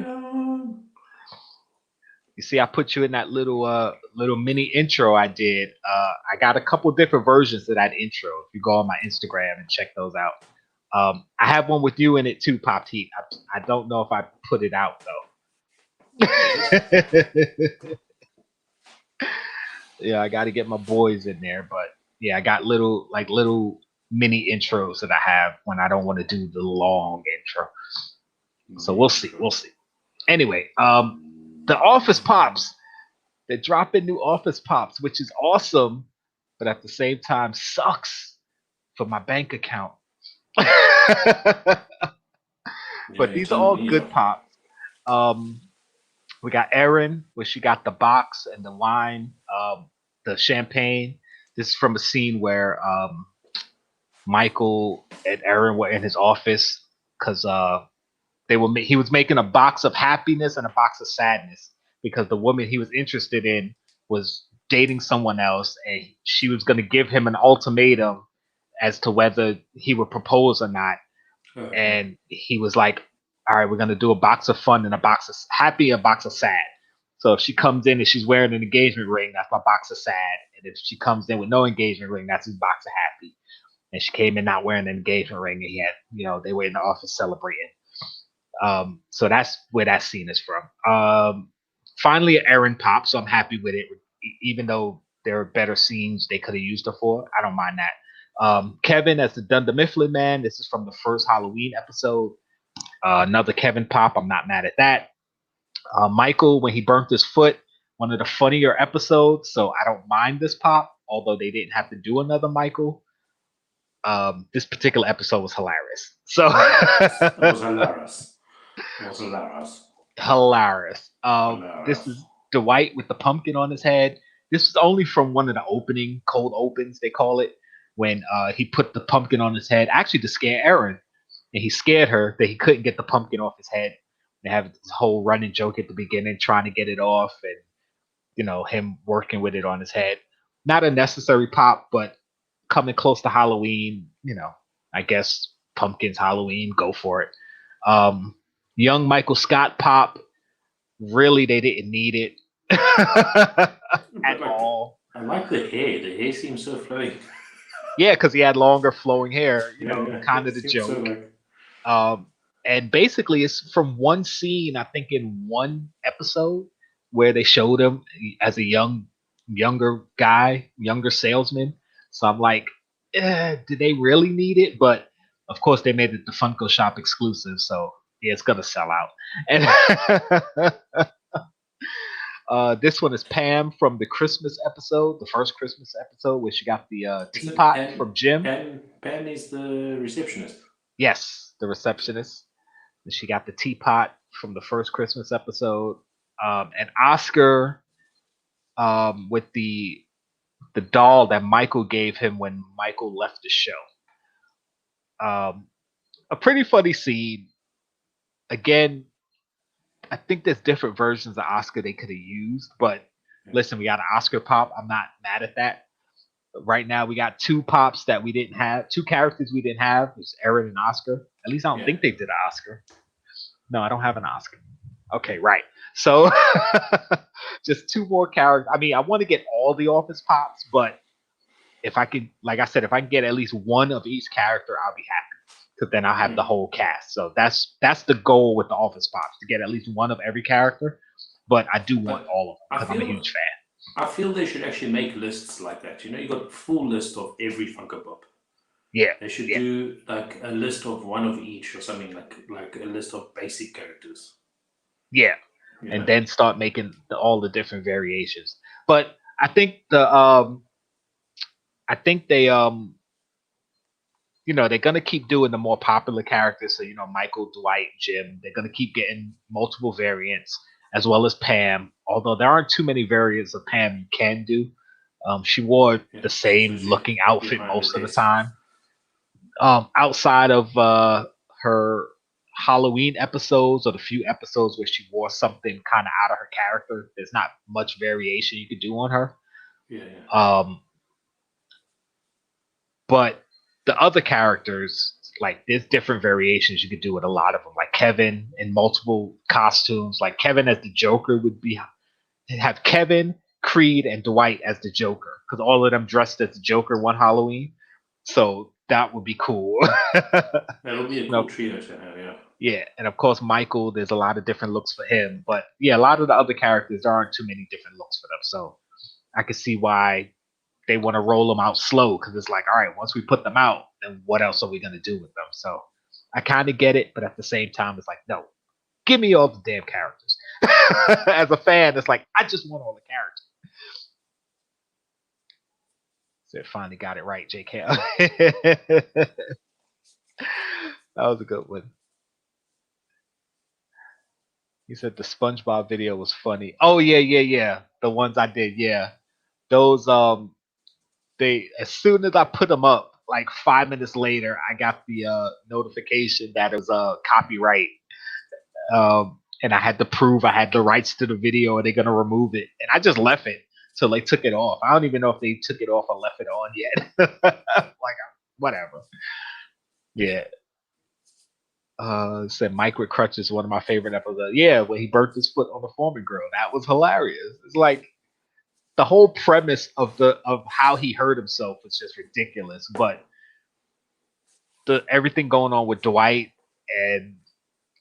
You see, I put you in that little mini intro I did. I got a couple different versions of that intro. If you go on my Instagram and check those out, I have one with you in it too, Pop Heat. I don't know if I put it out though. Yeah, I got to get my boys in there, but yeah, I got little mini intros that I have when I don't want to do the long intro. So we'll see. Anyway, the Office Pops. They're dropping new Office Pops, which is awesome, but at the same time sucks for my bank account. But these are all good pops. We got Erin, where she got the box and the wine, the champagne. This is from a scene where Michael and Erin were in his office because he was making a box of happiness and a box of sadness because the woman he was interested in was dating someone else, and she was going to give him an ultimatum as to whether he would propose or not. And he was like, all right, we're going to do a box of fun and a box of happy, a box of sad. So if she comes in and she's wearing an engagement ring, that's my box of sad. And if she comes in with no engagement ring, that's his box of happy. And she came in not wearing an engagement ring, and he had, they were in the office celebrating. So that's where that scene is from. Finally, Erin pops, so I'm happy with it. Even though there are better scenes they could have used her for, I don't mind that. Kevin as the Dunder Mifflin Man. This is from the first Halloween episode. Another Kevin pop. I'm not mad at that. Michael, when he burnt his foot, one of the funnier episodes, so I don't mind this pop, although they didn't have to do another Michael. This particular episode was hilarious. So it was hilarious. Hilarious. This is Dwight with the pumpkin on his head. This is only from one of the cold opens, they call it, when he put the pumpkin on his head, actually to scare Erin. And he scared her that he couldn't get the pumpkin off his head. They have this whole running joke at the beginning, trying to get it off, and him working with it on his head. Not a necessary pop, but coming close to Halloween, I guess pumpkins, Halloween, go for it. Young Michael Scott pop, really they didn't need it at all. I like the hair. The hair seems so flowing. Yeah, because he had longer flowing hair, kind of the joke. So and basically it's from one scene, I think in one episode, where they showed him as a younger salesman. So I'm like, do they really need it? But of course they made it the Funko Shop exclusive, so yeah, it's gonna sell out. And this one is Pam from the Christmas episode, the first Christmas episode, where she got the teapot from Jim. Pam is the receptionist. Yes, the receptionist. And she got the teapot from the first Christmas episode. And Oscar with the doll that Michael gave him when Michael left the show. A pretty funny scene. Again, I think there's different versions of Oscar they could have used, but listen, we got an Oscar pop. I'm not mad at that. Right now, we got two pops that we didn't have, two characters we didn't have. It's Erin and Oscar. At least I don't think they did an Oscar. No, I don't have an Oscar. Okay, right. So just two more characters. I mean, I want to get all the Office pops, but if I could, like I said, if I can get at least one of each character, I'll be happy. Because then I'll have the whole cast. So that's the goal with the Office pops, to get at least one of every character. But I do want all of them because I'm a huge fan. I feel they should actually make lists like that. You got a full list of every Funko Pop. Yeah. They should do like a list of one of each or something, like a list of basic characters. Yeah. And then start making all the different variations. But I think they they're gonna keep doing the more popular characters. So Michael, Dwight, Jim. They're gonna keep getting multiple variants, as well as Pam. Although there aren't too many variants of Pam you can do. She wore the same looking outfit most of the time. Outside of her Halloween episodes, or the few episodes where she wore something kind of out of her character, there's not much variation you could do on her. But the other characters, like, there's different variations you could do with a lot of them. Like Kevin in multiple costumes. Like Kevin as the Joker would have Kevin, Creed, and Dwight as the Joker, because all of them dressed as the Joker one Halloween. So That would be cool. That'll be a cool trio to have, yeah. Yeah, and of course Michael, there's a lot of different looks for him. But yeah, a lot of the other characters, there aren't too many different looks for them. So I can see why they want to roll them out slow, because it's like, all right, once we put them out, then what else are we going to do with them? So I kind of get it, but at the same time, it's like, no, give me all the damn characters. As a fan, it's like, I just want all the characters. So it finally got it right, Jkl. That was a good one. He said the SpongeBob video was funny. Oh yeah. The ones I did, yeah. Those they, as soon as I put them up, like 5 minutes later, I got the notification that it was copyright. And I had to prove I had the rights to the video, and they're gonna remove it. And I just left it till they took it off. I don't even know if they took it off or left it on yet. Like, whatever. Yeah. Said Mike with crutches, one of my favorite episodes. Yeah, when he burnt his foot on the Foreman grill, that was hilarious. It's like the whole premise of how he hurt himself was just ridiculous. But everything going on with Dwight and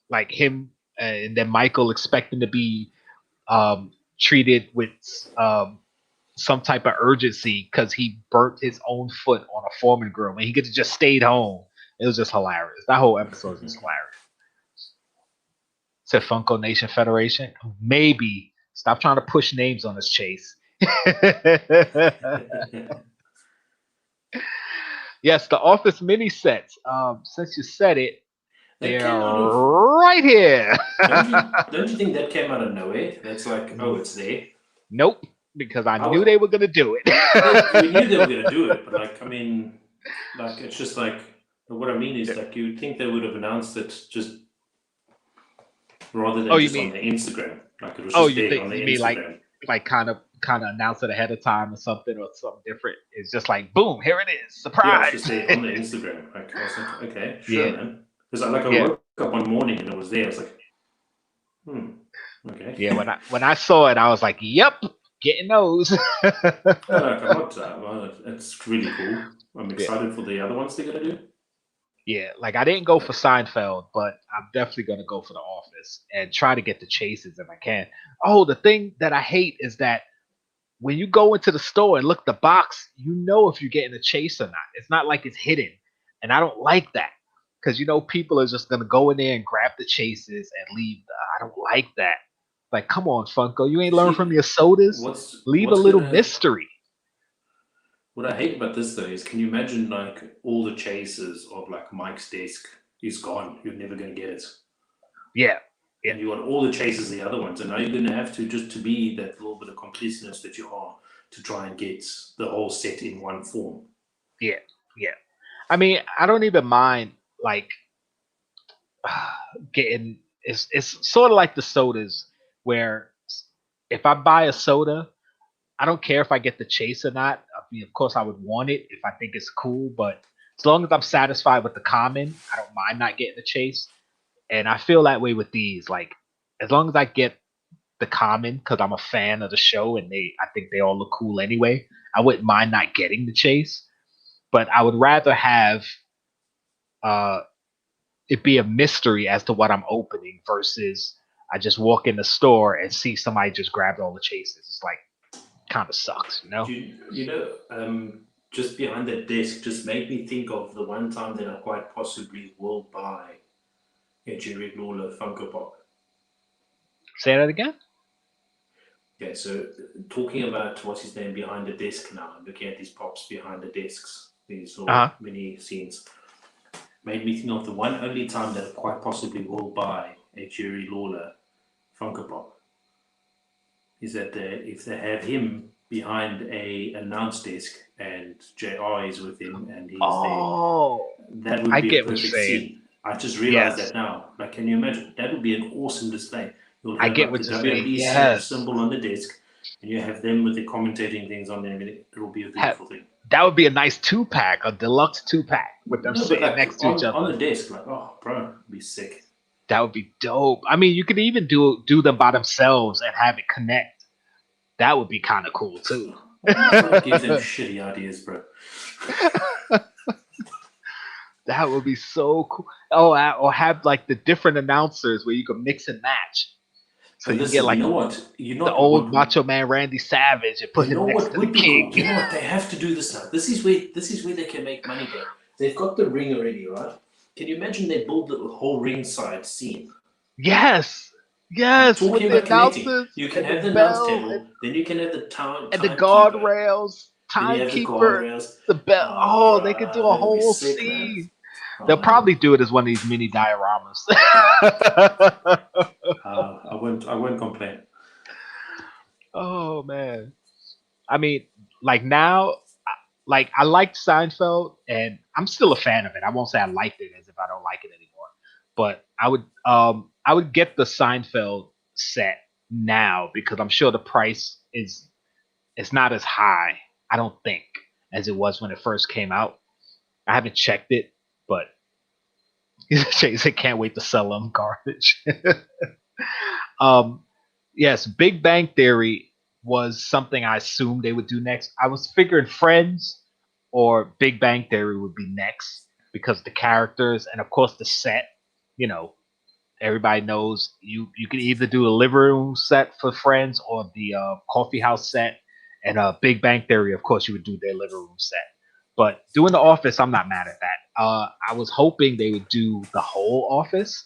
like him, and then Michael expecting to be treated with some type of urgency because he burnt his own foot on a Foreman grill when he could have just stayed home. It was just hilarious. That whole episode was just hilarious. Said Funko Nation Federation. Maybe. Stop trying to push names on us, Chase. Yes, the Office mini sets. Since you said it, they're right here. Don't you think that came out of nowhere? That's like, oh, it's there. Nope, because I knew they were gonna do it. We knew they were gonna do it, but like, I mean, like, it's just like, what I mean is, like, you'd think they would have announced it just rather than just on the Instagram. Like, it was just big on the Instagram. Like kind of announce it ahead of time or something different. It's just like, boom, here it is, surprise. Yeah, just on the Instagram. Like, I was like, okay, sure, man. Because I woke up one morning and it was there. I was like, okay. Yeah, when I saw it, I was like, yep, getting those. It's really cool. I'm excited for the other ones they're gonna do. Yeah, like I didn't go for Seinfeld, but I'm definitely gonna go for The Office and try to get the chases if I can. Oh, the thing that I hate is that when you go into the store and look at the box, you know if you're getting a chase or not. It's not like it's hidden, and I don't like that because people are just gonna go in there and grab the chases and leave. I don't like that. Like, come on, Funko, you ain't learned from your sodas. Leave a little mystery. What I hate about this though is, can you imagine like all the chases of like Mike's desk is gone? You're never going to get it. Yeah. And you want all the chases, the other ones, and now you're going to have to, just to be that little bit of completeness that you are, to try and get the whole set in one form. Yeah. I mean, I don't even mind like getting. It's sort of like the sodas where if I buy a soda, I don't care if I get the chase or not. I mean, of course, I would want it if I think it's cool, but as long as I'm satisfied with the common, I don't mind not getting the chase. And I feel that way with these. Like, as long as I get the common, because I'm a fan of the show and I think they all look cool anyway, I wouldn't mind not getting the chase. But I would rather have it be a mystery as to what I'm opening versus I just walk in the store and see somebody just grabbed all the chases. It's like, kind of sucks, just behind that desk just made me think of the one time that I quite possibly will buy a Jkl Awesome Funko Pop. Say that again? Okay, so talking about what's his name behind the desk now, looking at these pops behind the desks, these little mini scenes, made me think of the one only time that I quite possibly will buy a Jkl Awesome Funko Pop. Is that if they have him behind a announce desk and JR is with him and he's there, that would be a perfect scene. I just realized that now. Like, can you imagine? That would be an awesome display. You'll have the WWE symbol on the desk, and you have them with the commentating things on there. It will be a beautiful thing. That would be a nice 2-pack, a deluxe 2-pack with them sitting next to each other on the desk. Like, oh, bro, it'd be sick. That would be dope. I mean, you could even do them by themselves and have it connect. That would be kind of cool too. Give them shitty ideas, bro. That would be so cool. Oh, or have like the different announcers where you can mix and match. So But you listen, get like you know what? You know the old what? Macho Man Randy Savage and put You know him next what to the would be cool? King. You know what? They have to do this now. This is where they can make money there. They've got the ring already, right? Can you imagine they build the whole ringside scene? Yes, I'm yes, with talking the about connecting. announcers You can and the have the announce bell table, then you can have the and the timekeeper, guardrails, then you have the timekeeper, guardrails. the bell. Oh, Oh, they could do bro, a that would be whole sick, man. scene. They'll Oh, probably do it as one of these mini dioramas. I won't complain. Oh man. I mean, like now, like I liked Seinfeld, and I'm still a fan of it. I won't say I liked it as if I don't like it anymore, but I would get the Seinfeld set now because I'm sure the price is it's not as high. I don't think as it was when it first came out. I haven't checked it, but Chase can't wait to sell them garbage. um, yes, Big Bang Theory was something I assumed they would do next. I was figuring Friends or Big Bang Theory would be next because the characters and of course the set. You know, everybody knows you can either do a living room set for Friends or the coffee house set, and Big Bang Theory, of course, you would do their living room set. But doing the Office, I'm not mad at that. I was hoping they would do the whole Office.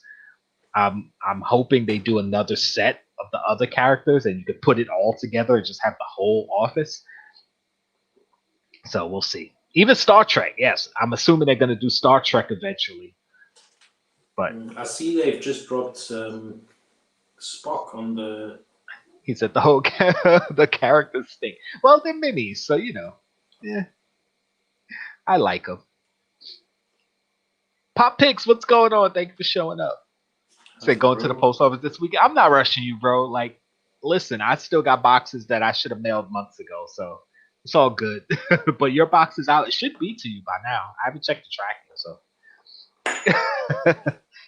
I'm hoping they do another set of the other characters, and you could put it all together and just have the whole Office. So we'll see. Even Star Trek, yes, I'm assuming they're going to do Star Trek eventually. But I see they've just dropped Spock on the. he said the whole the characters stink. Well, they're minis, so you know. Yeah, I like them. Pop Picks, what's going on? Thank you for showing up. Said going to the post office this week. I'm not rushing you, bro. Like, listen, I still got boxes that I should have mailed months ago, so it's all good. But your box is out. It should be to you by now. I haven't checked the tracking, so.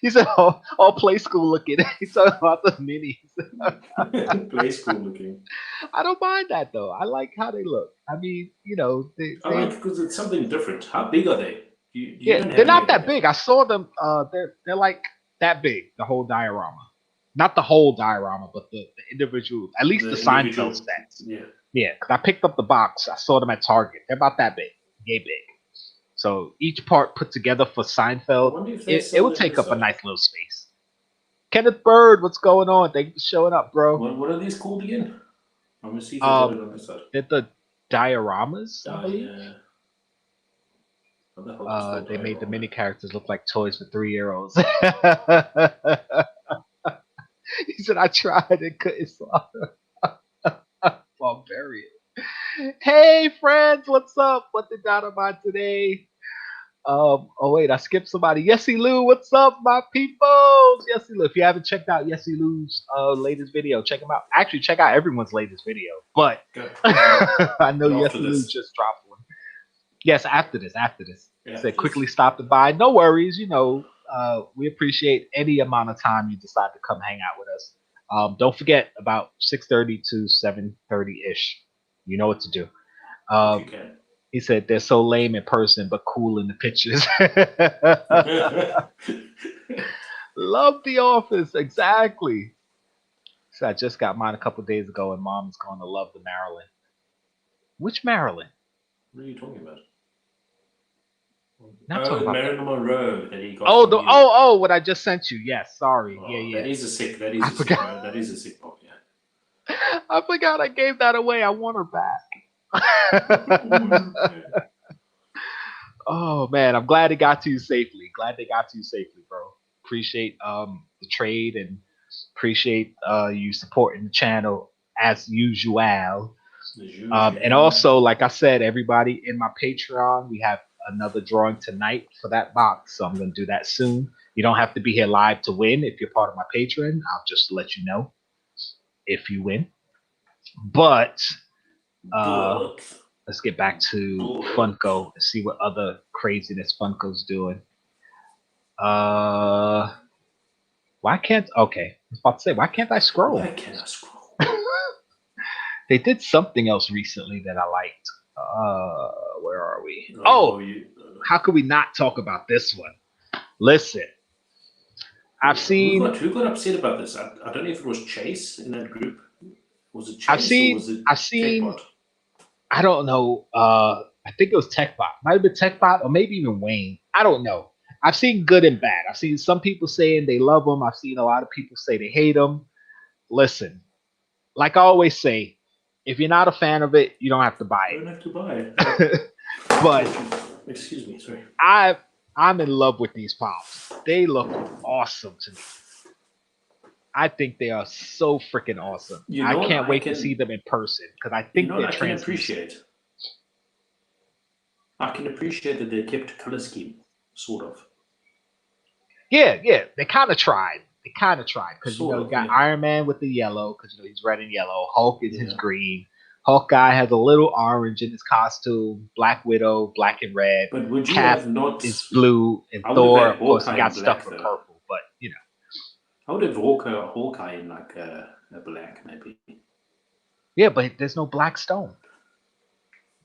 He said all play school looking. He's talking about the minis. Play school looking. I don't mind that though. I like how they look. I mean, you know, I like because it's something different. How big are they? You don't they're have not any that big. I saw them. They're like that big. The whole diorama, not the whole diorama, but the individual. At least the Seinfeld sets. Yeah. Yeah, because I picked up the box. I saw them at Target. They're about that big, yay big. So each part put together for Seinfeld, it will take up a nice little space. Kenneth Bird, what's going on? Thank you for showing up, bro. What are these called again? I'm gonna see if I got it on this side. They're the dioramas, I believe. Yeah. They made the mini characters look like toys for 3-year-olds. He said, I tried and couldn't swallow. Barbarian. Hey, friends, what's up? What did Dynamite today? Oh wait, I skipped somebody. Yesy Lou, what's up, my peoples? Yesy Lou, if you haven't checked out Yesy Lou's latest video, check him out. Actually, check out everyone's latest video. But I know Yesy Lou just dropped one. Yes, after this. Yeah, said quickly stopped by. No worries, you know, we appreciate any amount of time you decide to come hang out with us. Don't forget about 6:30 to 7:30 ish. You know what to do. If you can. He said they're so lame in person, but cool in the pictures. Love The Office, exactly. So I just got mine a couple days ago, and Mom's going to love the Maryland. Which Maryland? What are you talking about? Not talking about Marilyn Monroe that he got. What I just sent you. Yes, sorry. Yeah. That is a sick. That is a sick pop. Yeah. I forgot I gave that away. I want her back. Oh man, I'm glad it got to you safely. Glad they got to you safely, bro. Appreciate the trade and appreciate you supporting the channel as usual. And also, like I said, everybody in my Patreon, we have another drawing tonight for that box. So I'm gonna do that soon. You don't have to be here live to win if you're part of my Patreon. I'll just let you know if you win. But let's get back to Funko and see what other craziness Funko's doing. Why can't I was about to say, why can't I scroll? Why can't I scroll? They did something else recently that I liked. Where are we? how could we not talk about this one? Listen, I've seen. Who got upset about this? I don't know if it was Chase in that group. Was it Chase I've or was it seen. TechBot? I don't know. I think it was TechBot. Might have been TechBot or maybe even Wayne. I don't know. I've seen good and bad. I've seen some people saying they love them. I've seen a lot of people say they hate them. Listen, like I always say, if you're not a fan of it, you don't have to buy You it. don't have to buy it. But excuse me, sorry. I'm in love with these pops. They look awesome to me. I think they are so freaking awesome. I can't wait to see them in person because I think they're translucent. I can appreciate that they kept color scheme, sort of. Yeah, they kind of tried. They kind of tried because you got Iron Man with the yellow because he's red and yellow. Hulk is his green. Hawkeye has a little orange in his costume. Black Widow, black and red. But would you Cap have not? Is blue, and Thor, of course, he got stuck with purple. But I would have Hawkeye in like a black maybe. Yeah, but there's no black stone,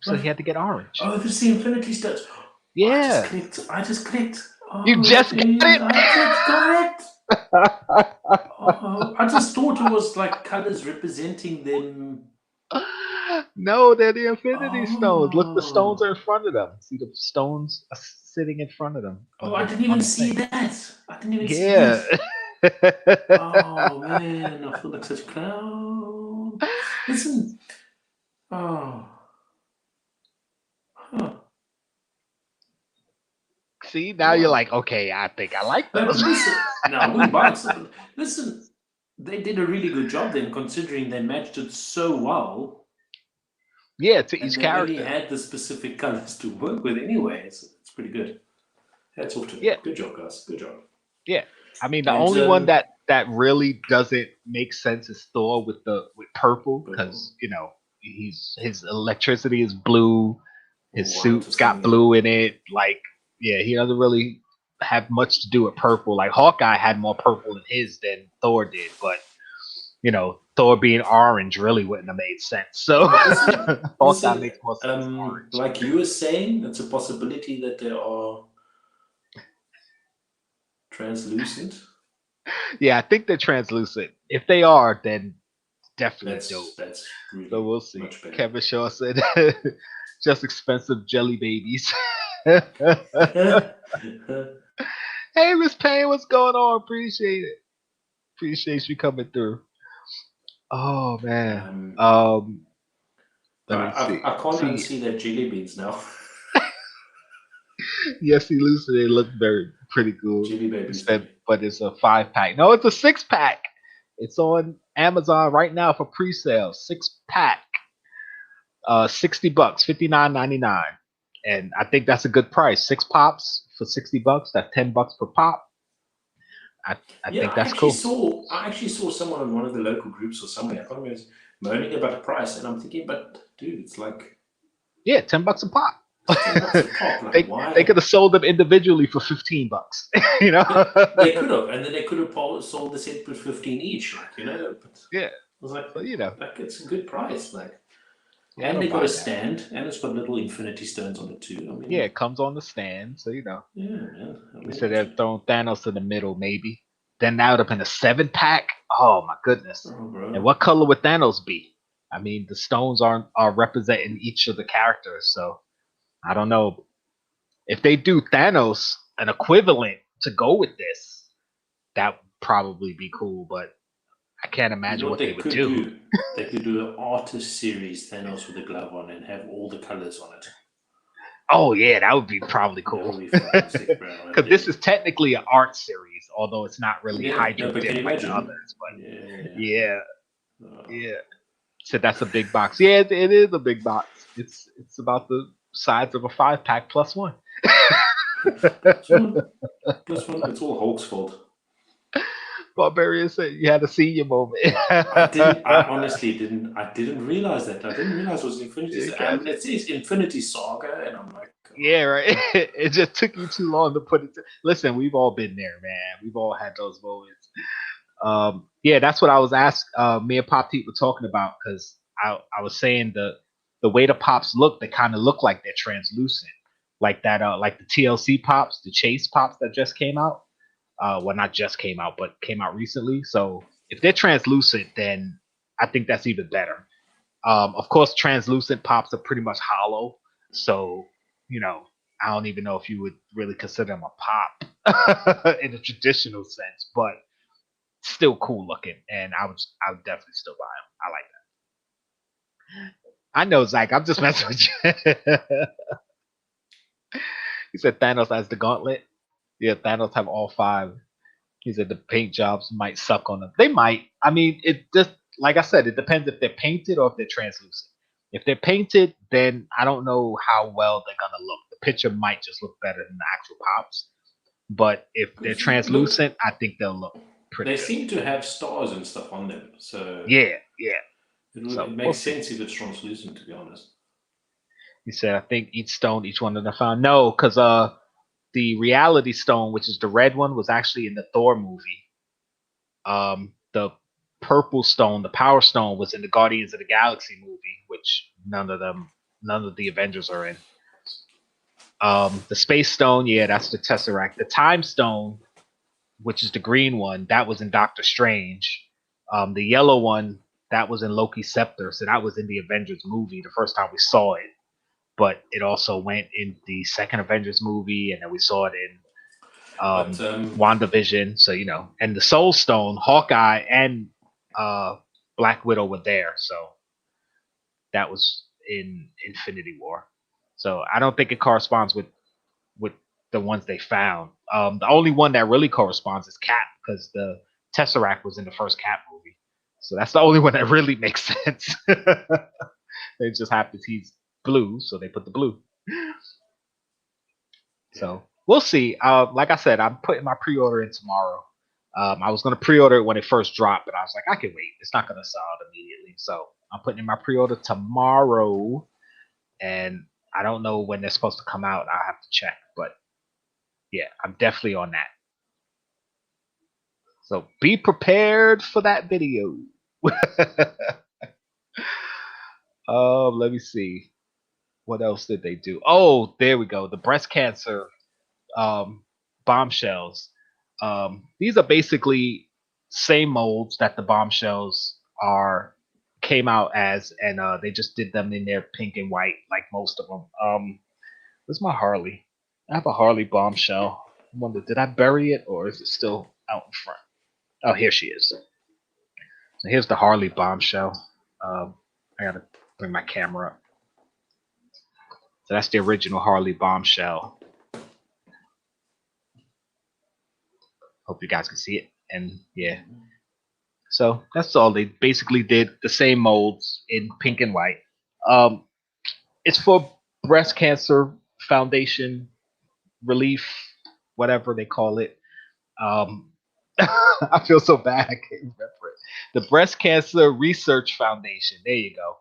so he had to get orange. Oh, this is the Infinity Stones. Yeah, I just clicked. Oh, you just got it. I just got it. I just thought it was like colors representing them. No, they're the Infinity Stones. Look, the stones are in front of them. See the stones are sitting in front of them. Oh, I didn't even see that. I didn't even see that. Oh man, I feel like such a clown. Listen. Oh. Huh. See, now you're like, okay, I think I like those. Listen, I wouldn't buy it. Listen, they did a really good job then, considering they matched it so well. Yeah, to each character. They only had the specific colors to work with anyway. It's pretty good. That's off to Good job, guys. Good job. Yeah. I mean, the only one that really doesn't make sense is Thor with purple because his electricity is blue. His suit's got blue in it. Like, yeah, he doesn't really have much to do with purple. Like Hawkeye had more purple in his than Thor did, but Thor being orange really wouldn't have made sense. So Hawkeye makes more sense. Orange. Like you were saying, it's a possibility that they are translucent. Yeah, I think they're translucent. If they are, then definitely dope. That's really so we'll see. Much better. Kevin Shaw said, "Just expensive jelly babies." Hey, Miss Payne, what's going on? Appreciate it. Appreciate you coming through. Oh man. Let me see. I can't unsee that jelly beans now. Yes, he Lucid. They look pretty cool. Jelly babies. But it's a 5-pack. No, it's a 6-pack. It's on Amazon right now for pre-sale. 6-pack. $60, $59.99. And I think that's a good price. 6 pops for $60. That's $10 per pop. I think that's cool. I actually saw someone on one of the local groups or somewhere. I can't remember, moaning about the price, and I'm thinking, but dude, it's like $10 a pop. Like, they could have sold them individually for $15. They could have, and then they could have sold the set for 15 each. Like but yeah, I was like, like it's a good price. Like, and they got a stand, and it's got little Infinity Stones on it too. I mean, it comes on the stand, so Yeah, man. Instead of throwing Thanos in the middle, maybe. Then that would have been a 7-pack. Oh my goodness! And what color would Thanos be? I mean, the stones are representing each of the characters, so I don't know if they do Thanos an equivalent to go with this. That would probably be cool, but I can't imagine what they would do. They could do an artist series Thanos with a glove on and have all the colors on it. Oh yeah, that would be probably cool. Because this is technically an art series, although it's not really Hydro Dip like the others. But yeah. So that's a big box. Yeah, it is a big box. It's about the size of a 5-pack plus one. It's all Hulk's fault. Barbarian said you had a senior moment. I honestly didn't. I didn't realize that. I didn't realize it was Infinity. It says Infinity Saga, and I'm like, yeah, right. It just took you too long to put it. Listen, we've all been there, man. We've all had those moments. Yeah, that's what I was asked. Me and Pop Teeth were talking about because I was saying the way the pops look, they kind of look like they're translucent. like that, like the TLC pops, the Chase pops that just came out. Well, not just came out, but came out recently. So if they're translucent, then I think that's even better. Of course, translucent pops are pretty much hollow, so I don't even know if you would really consider them a pop in a traditional sense, but still cool looking, and I would definitely still buy them. I like that. I know, Zach. I'm just messing with you. He said Thanos has the gauntlet. Yeah, Thanos have all 5. He said the paint jobs might suck on them. They might. I mean, it just like I said, it depends if they're painted or if they're translucent. If they're painted, then I don't know how well they're gonna look. The picture might just look better than the actual pops. But if they're translucent, I think they'll look pretty They good. seem to have stars and stuff on them, so Yeah. It makes sense if it's translucent, to be honest. He said, I think each stone, each one of them found. No, because the reality stone, which is the red one, was actually in the Thor movie. The purple stone, the power stone, was in the Guardians of the Galaxy movie, which none of the Avengers are in. The space stone, yeah, that's the Tesseract. The time stone, which is the green one, that was in Doctor Strange. The yellow one, that was in Loki's Scepter, so that was in the Avengers movie the first time we saw it. But it also went in the second Avengers movie, and then we saw it in WandaVision. So and the Soul Stone, Hawkeye and Black Widow were there, so that was in Infinity War. So I don't think it corresponds with the ones they found. The only one that really corresponds is Cap, because the Tesseract was in the first Cap movie. So that's the only one that really makes sense. They just happen he's blue, so they put the blue. So we'll see. Like I said, I'm putting my pre-order in tomorrow. I was going to pre-order it when it first dropped, but I was like, I can wait. It's not going to sell out immediately. So I'm putting in my pre-order tomorrow, and I don't know when they're supposed to come out. I'll have to check, but yeah, I'm definitely on that. So be prepared for that video. Let me see. What else did they do? Oh, there we go. The breast cancer bombshells. These are basically same molds that the bombshells came out as, and they just did them in their pink and white, like most of them. Where's my Harley? I have a Harley bombshell. I wonder, did I bury it or is it still out in front? Oh, here she is. So here's the Harley bombshell. I gotta bring my camera up. So that's the original Harley bombshell. Hope you guys can see it. And yeah. So that's all. They basically did the same molds in pink and white. It's for breast cancer foundation relief, whatever they call it. I feel so bad. I can't remember it. The Breast Cancer Research Foundation. There you go.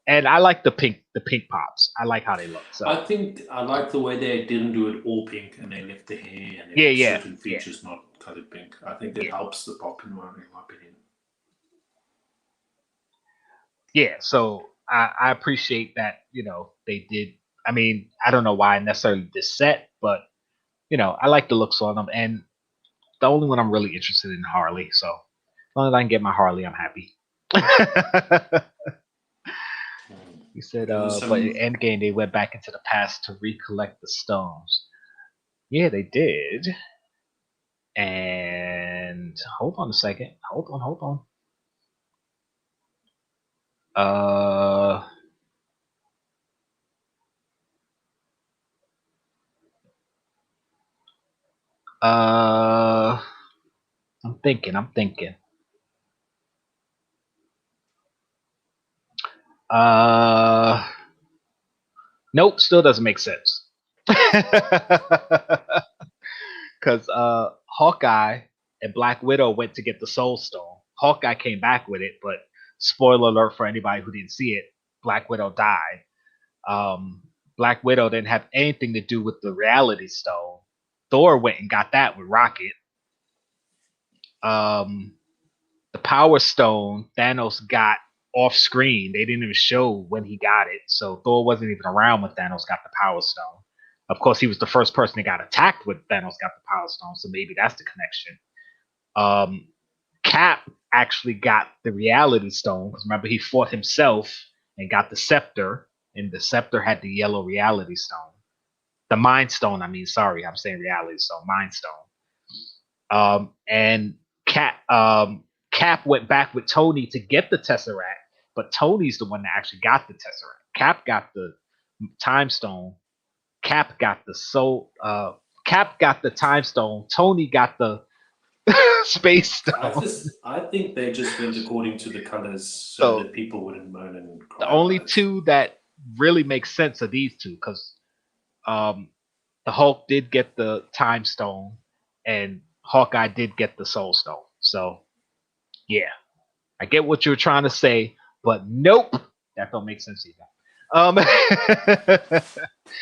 And I like the pink pops. I like how they look. So I think I like the way they didn't do it all pink and they left the hair and certain features not colored pink. I think that helps the pop in my opinion. Yeah, so I appreciate that, they did. I mean, I don't know why necessarily this set, but I like the looks on them, and the only one I'm really interested in Harley. So as long as I can get my Harley, I'm happy. He said, but in Endgame, they went back into the past to recollect the stones. Yeah, they did. And hold on a second. Hold on. I'm thinking. Nope, still doesn't make sense. Because Hawkeye and Black Widow went to get the Soul Stone. Hawkeye came back with it, but spoiler alert for anybody who didn't see it, Black Widow died. Black Widow didn't have anything to do with the Reality Stone. Thor went and got that with Rocket. The Power Stone, Thanos got off screen. They didn't even show when he got it. So Thor wasn't even around when Thanos got the Power Stone. Of course, he was the first person that got attacked when Thanos got the Power Stone. So maybe that's the connection. Cap actually got the Reality Stone because remember he fought himself and got the scepter, and the scepter had the yellow Reality Stone. The Mind Stone, I mean, sorry, I'm saying Reality Stone, Mind Stone. And Cap went back with Tony to get the Tesseract, but Tony's the one that actually got the Tesseract. Cap got the Time Stone. Cap got the Soul. Cap got the Time Stone. Tony got the Space Stone. I think they just went according to the colors so that people wouldn't moan and cry. The only two that really make sense are these two because the Hulk did get the Time Stone and Hawkeye did get the Soul Stone. So, yeah. I get what you're trying to say, but nope. That don't make sense either.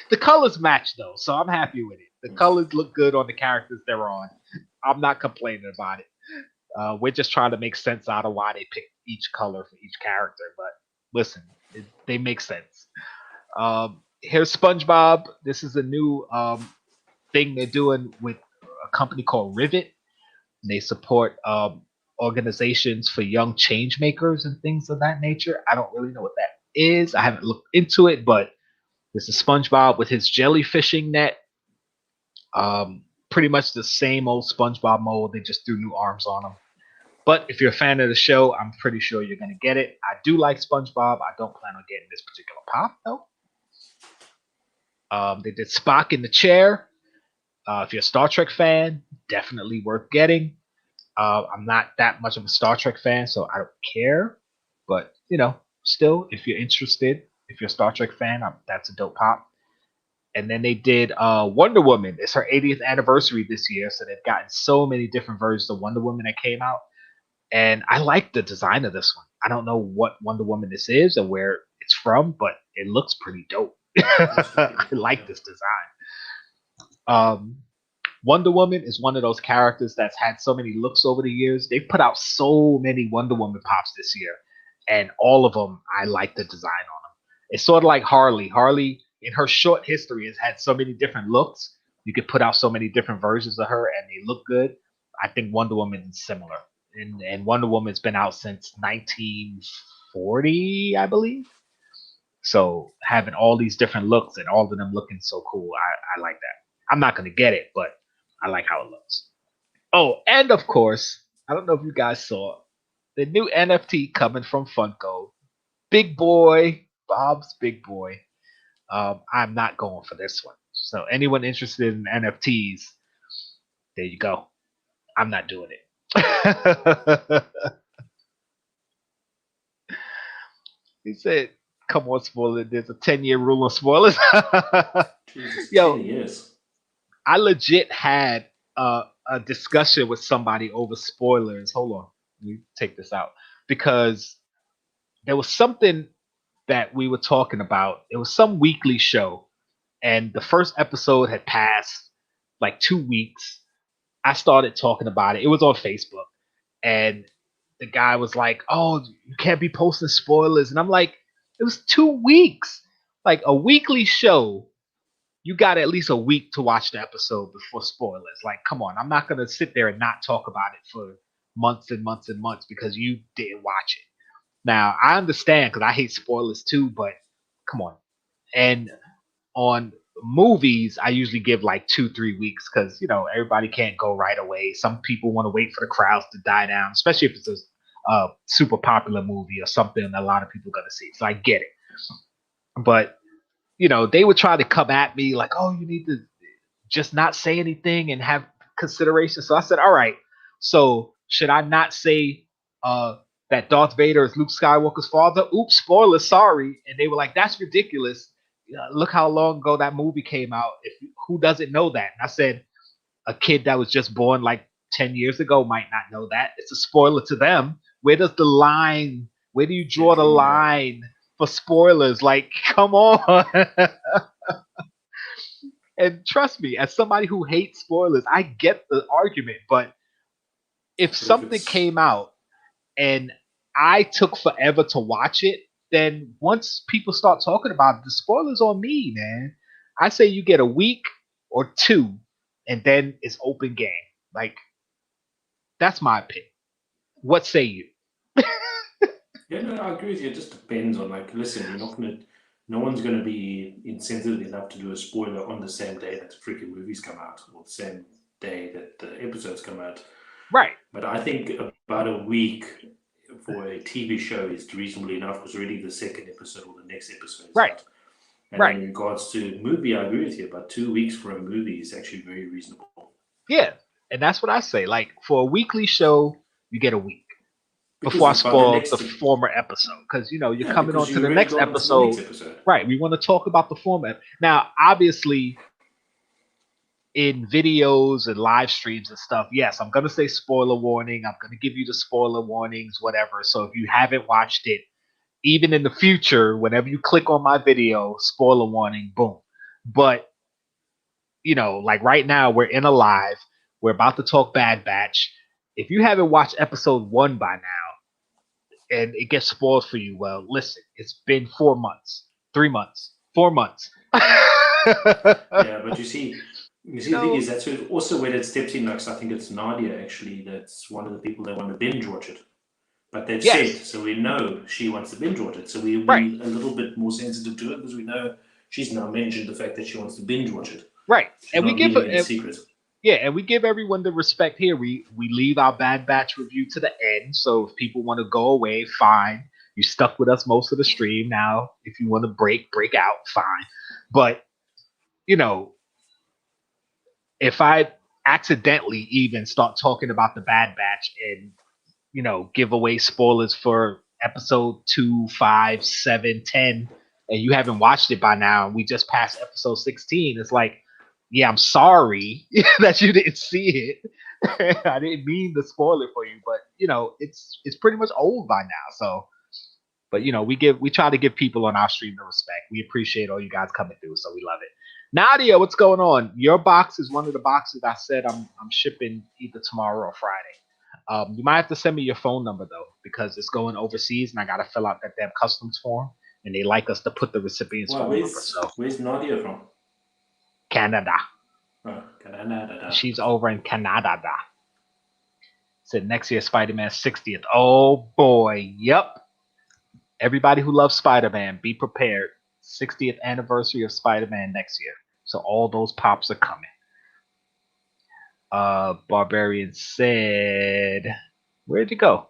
The colors match, though, so I'm happy with it. The colors look good on the characters they're on. I'm not complaining about it. We're just trying to make sense out of why they picked each color for each character. But listen, they make sense. Here's SpongeBob. This is a new thing they're doing with a company called Rivet. They support organizations for young change makers and things of that nature. I don't really know what that is. I haven't looked into it, but this is SpongeBob with his jellyfishing net. Pretty much the same old SpongeBob mold. They just threw new arms on him. But if you're a fan of the show, I'm pretty sure you're going to get it. I do like SpongeBob. I don't plan on getting this particular pop, though. They did Spock in the chair. If you're a Star Trek fan, definitely worth getting. I'm not that much of a Star Trek fan, so I don't care. But, still, if you're interested, if you're a Star Trek fan, that's a dope pop. And then they did Wonder Woman. It's her 80th anniversary this year, so they've gotten so many different versions of Wonder Woman that came out. And I like the design of this one. I don't know what Wonder Woman this is or where it's from, but it looks pretty dope. I like this design. Wonder Woman is one of those characters that's had so many looks over the years. They put out so many Wonder Woman pops this year, and all of them, I like the design on them. It's sort of like Harley. Harley, in her short history, has had so many different looks. You could put out so many different versions of her, and they look good. I think Wonder Woman is similar. And Wonder Woman's been out since 1940, I believe. So having all these different looks and all of them looking so cool, I like that. I'm not going to get it, but I like how it looks. Oh, and of course, I don't know if you guys saw the new NFT coming from Funko. Big Boy, Bob's Big Boy. I'm not going for this one. So anyone interested in NFTs, there you go. I'm not doing it. He said, come on, spoiler. There's a 10-year rule of spoilers. Jesus, Yo, 10 years. I legit had a discussion with somebody over spoilers. Hold on. Let me take this out. Because there was something that we were talking about. It was some weekly show. And the first episode had passed like 2 weeks. I started talking about it. It was on Facebook. And the guy was like, oh, you can't be posting spoilers. And I'm like, it was 2 weeks. Like a weekly show, you got at least a week to watch the episode before spoilers. Like, come on. I'm not going to sit there and not talk about it for months and months and months because you didn't watch it. Now, I understand because I hate spoilers too, but come on. And on movies, I usually give like 2-3 weeks because everybody can't go right away. Some people want to wait for the crowds to die down, especially if it's a super popular movie or something that a lot of people are going to see. So I get it. But they would try to come at me like, oh, you need to just not say anything and have consideration. So I said, all right. So should I not say that Darth Vader is Luke Skywalker's father? Oops, spoiler, sorry. And they were like, that's ridiculous. Look how long ago that movie came out. Who doesn't know that? And I said, a kid that was just born like 10 years ago might not know that. It's a spoiler to them. Where do you draw the line for spoilers? Like, come on. And trust me, as somebody who hates spoilers, I get the argument. But if something came out and I took forever to watch it, then once people start talking about it, the spoilers on me, man. I say you get a week or two, and then it's open game. Like that's my opinion. What say you? Yeah, no, I agree with you. It just depends on like, listen, you're not gonna, no one's gonna be insensitive enough to do a spoiler on the same day that the freaking movies come out, or the same day that the episodes come out. Right. But I think about a week for a TV show is reasonably enough because already the second episode or the next episode is Right. out. And Right. in regards to movie, I agree with you. But 2 weeks for a movie is actually very reasonable. Yeah. And that's what I say. Like for a weekly show, you get a week. Because Before I it's about the spoil next the former episode, because you know you're coming because on to you the already next gone on to the next episode, episode. right? We want to talk about the format now. Obviously, in videos and live streams and stuff, yes, I'm gonna say spoiler warning. I'm gonna give you the spoiler warnings, whatever. So if you haven't watched it, even in the future, whenever you click on my video, spoiler warning, boom. But you know, like right now, we're in a live. We're about to talk Bad Batch. If you haven't watched episode 1 by now, and it gets spoiled for you, well, listen, it's been 4 months, 3 months, 4 months. Yeah, but you see, the thing is that's also where it steps in. Like I think it's Nadia actually. That's one of the people that want to binge watch it. But they've said, so we know she wants to binge watch it. So we're Right. a little bit more sensitive to it because we know she's now mentioned the fact that she wants to binge watch it. Right. She's And we not give leaving it her, secret. yeah, and we give everyone the respect here. We leave our Bad Batch review to the end. So if people want to go away, fine. You stuck with us most of the stream. Now, if you want to break out, fine. But you know, if I accidentally even start talking about the Bad Batch and you know give away spoilers for episode 2, 5, 7, 10, and you haven't watched it by now, and we just passed episode 16, it's like, yeah, I'm sorry that you didn't see it. I didn't mean to spoil it for you, but you know, it's pretty much old by now. So, but you know, we try to give people on our stream the respect. We appreciate all you guys coming through, so we love it. Nadia, what's going on? Your box is one of the boxes I said I'm shipping either tomorrow or Friday. You might have to send me your phone number though, because it's going overseas and I gotta fill out that damn customs form, and they like us to put the recipient's phone number. So where's Nadia from? Canada. Oh, Canada. She's over in Canada. Said next year Spider-Man 60th. Oh boy, yep. Everybody who loves Spider-Man, be prepared. 60th anniversary of Spider-Man next year. So all those pops are coming. Barbarian said, where'd you go?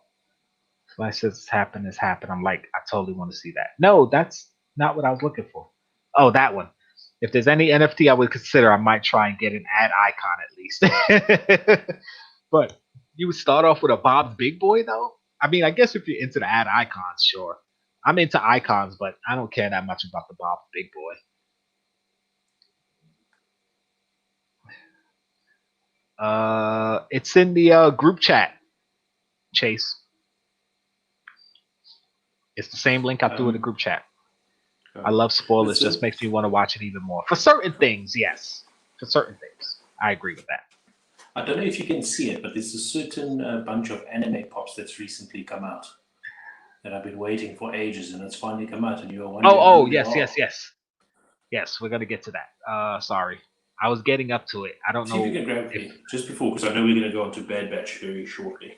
Somebody says it's happened. I'm like, I totally want to see that. No, that's not what I was looking for. Oh, that one. If there's any NFT I would consider, I might try and get an ad icon at least. But you would start off with a Bob's Big Boy, though? I mean, I guess if you're into the ad icons, sure. I'm into icons, but I don't care that much about the Bob's Big Boy. It's in the group chat, Chase. It's the same link I threw in the group chat. I love spoilers. Just makes me want to watch it even more. For certain things, yes. For certain things, I agree with that. I don't know if you can see it, but there's a certain bunch of anime pops that's recently come out that I've been waiting for ages, and it's finally come out, and you are wondering. Oh, yes. Yes, we're gonna get to that. Sorry, I was getting up to it. I don't know. See if you can grab me just before, because I know we're gonna go on to Bad Batch very shortly.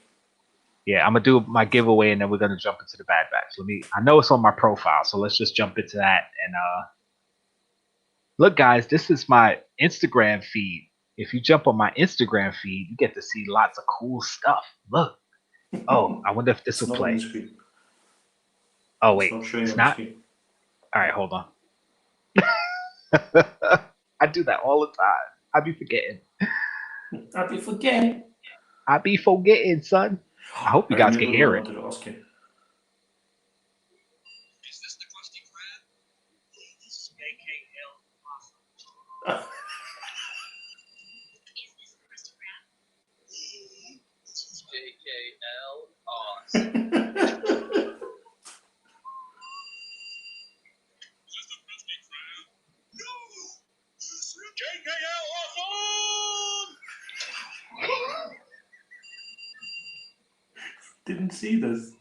Yeah, I'm gonna do my giveaway, and then we're gonna jump into the Bad Batch. I know it's on my profile, so let's just jump into that. And look, guys, this is my Instagram feed. If you jump on my Instagram feed, you get to see lots of cool stuff. Look. Oh, I wonder if this will play. Oh wait, it's not. All right, hold on. I do that all the time. I be forgetting. I be forgetting, son. I hope you guys can hear it. Is this the Krusty Krab? This is Jkl Awesome. Is this the Krusty Krab? This is Jkl Awesome. Is this the Krusty Krab? No! This is Jkl Awesome! Didn't see this.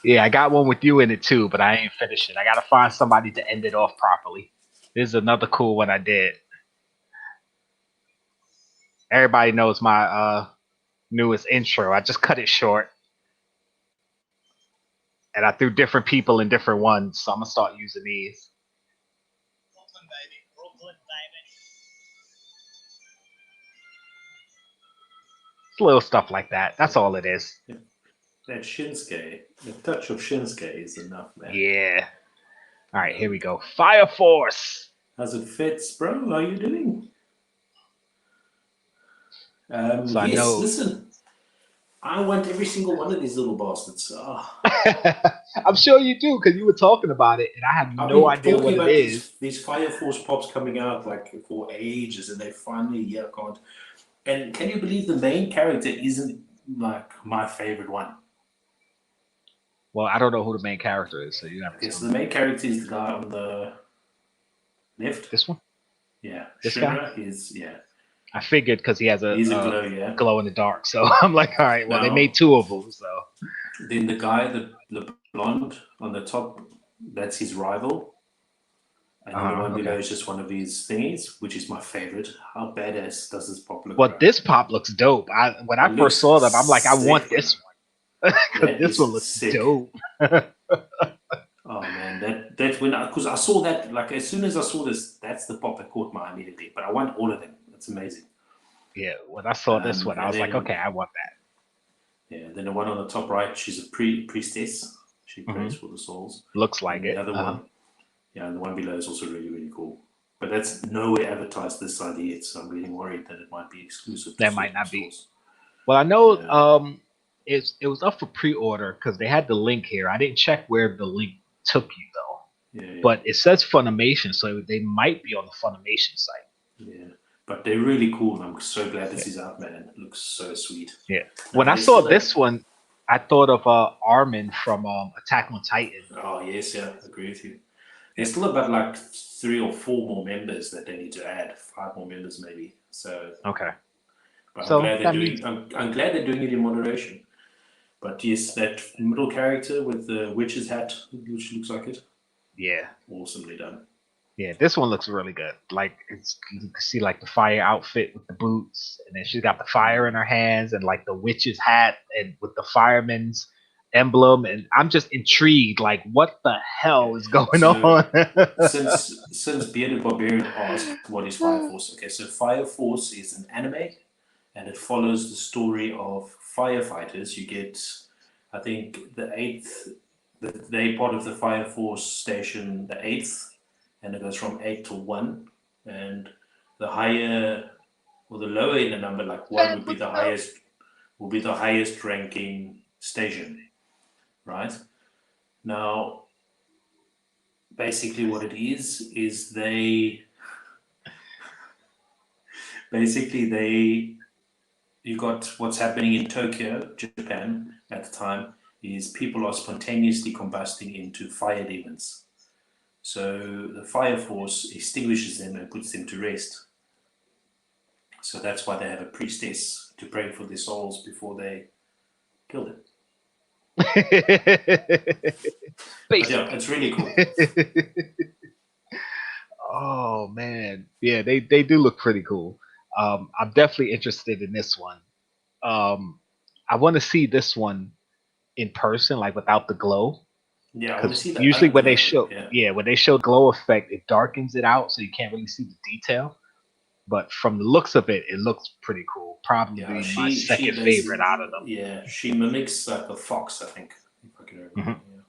Yeah, I got one with you in it too, but I ain't finished it. I gotta find somebody to end it off properly. This is another cool one I did. Everybody knows my newest intro. I just cut it short. And I threw different people in different ones, so I'm gonna start using these. Brooklyn, baby. Brooklyn, baby. It's little stuff like that. That's all it is. That Shinsuke, the touch of Shinsuke is enough, man. Yeah. All right, here we go. Fire Force. How's it fits, bro? How are you doing? So I yes, know. listen. I want every single one of these little bastards. I'm sure you do, because you were talking about it, and I have I've no been idea what talking it about is. these Fire Force pops coming out like for ages, and they finally can't. And can you believe the main character isn't like my favorite one? Well, I don't know who the main character is, so you have to Okay, so tell the me. main character is the guy on the left. This one? Yeah, This Shinra is I figured because he has he's a a glow, yeah. glow in the dark. So I'm like, all right, well, they Now- made two of them. So Then the guy, the blonde on the top, that's his rival. And then the one below is just one of his thingies, which is my favorite. How badass does this pop look? Well, bro? this pop looks dope. When I It first saw them, I'm like, I looks want sick, this man. one. 'Cause That this is one looks sick. dope. Oh man, that when because I saw that, like as soon as I saw this, that's the pop that caught my eye immediately. But I want all of them. That's amazing. Yeah, when I saw this one, I and was like, then- okay, I want that. Yeah. Then the one on the top right, she's a priestess. She prays for the souls. Looks like And it. the other one, and the one below is also really, really cool. But that's nowhere advertised this side yet, so I'm getting worried that it might be exclusive. That might not be. Well, I know it was up for pre-order because they had the link here. I didn't check where the link took you though. Yeah, But it says Funimation, so they might be on the Funimation site. yeah. But they're really cool. I'm so glad this is out, man. It looks so sweet. Yeah. Now, When I there's saw still this one, I thought of Armin from Attack on Titan. Oh yes, yeah, I agree with you. There's still about like 3 or 4 more members that they need to add. 5 more members maybe. So, Okay. but So I'm glad they're that doing. means- I'm glad they're doing it in moderation. But yes, that middle character with the witch's hat, which looks like it, Yeah. awesomely done. Yeah, this one looks really good. Like you can see like the fire outfit with the boots, and then she's got the fire in her hands, and like the witch's hat, and with the fireman's emblem. And I'm just intrigued. Like, what the hell is going So, on? Since Bearded Barbarian asked what is Fire Force, okay, so Fire Force is an anime, and it follows the story of firefighters. You get, I think, they're part of the Fire Force station, the 8th, and it goes from 8 to 1, and the higher or the lower in the number, like 1 would be the highest ranking station, right? Now, basically what it is you got what's happening in Tokyo, Japan at the time, is people are spontaneously combusting into fire demons. So the fire force extinguishes them and puts them to rest. So that's why they have a priestess to pray for their souls before they kill them. But yeah, it's really cool. Oh man, yeah, they do look pretty cool. I'm definitely interested in this one. I want to see this one in person, like without the glow. Yeah, I want to see that. Usually when they show, yeah. when they show glow effect, it darkens it out, so you can't really see the detail. But from the looks of it, it looks pretty cool. Probably my second favorite out of them. Yeah, she mimics like a fox, I think. If I can remember. Yeah.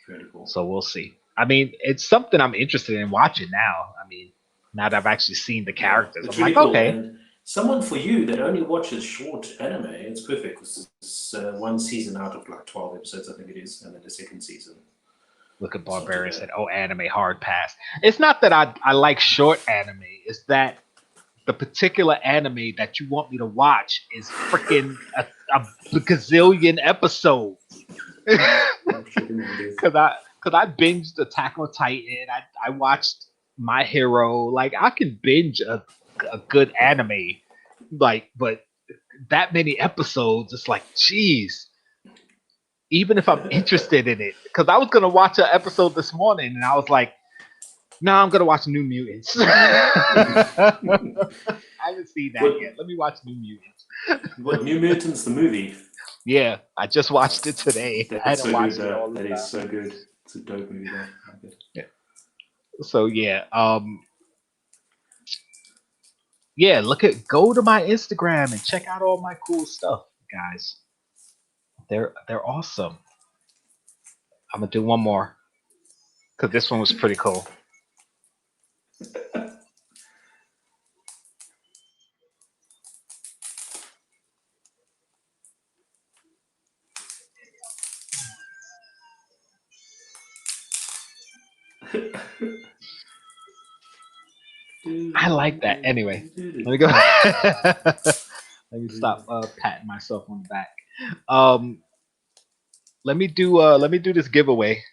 Very cool. So we'll see. I mean, it's something I'm interested in watching now. I mean, now that I've actually seen the characters, It's I'm really like, cool. okay. And someone for you that only watches short anime, it's perfect because it's 1 season out of like 12 episodes, I think it is, and then the second season. Look at Barbarian said, "Oh, anime hard pass." It's not that I like short anime. It's that the particular anime that you want me to watch is freaking a gazillion episodes. Because I binged Attack on Titan. I watched My Hero. Like I can binge a good anime, like, but that many episodes, it's like, geez. even if I'm interested in it. Because I was gonna watch an episode this morning, and I was like, "No, I'm gonna watch New Mutants." I haven't seen that What- yet. Let me watch New Mutants. What, New Mutants, the movie? Yeah, I just watched it today. I That's hadn't so watched good, it all though. the That time. is so good. It's a dope movie, though. I like it. So yeah, go to my Instagram and check out all my cool stuff, guys. They're awesome. I'm gonna do one more because this one was pretty cool. I like that. Anyway, let me go. Let me stop patting myself on the back. Let me do this giveaway,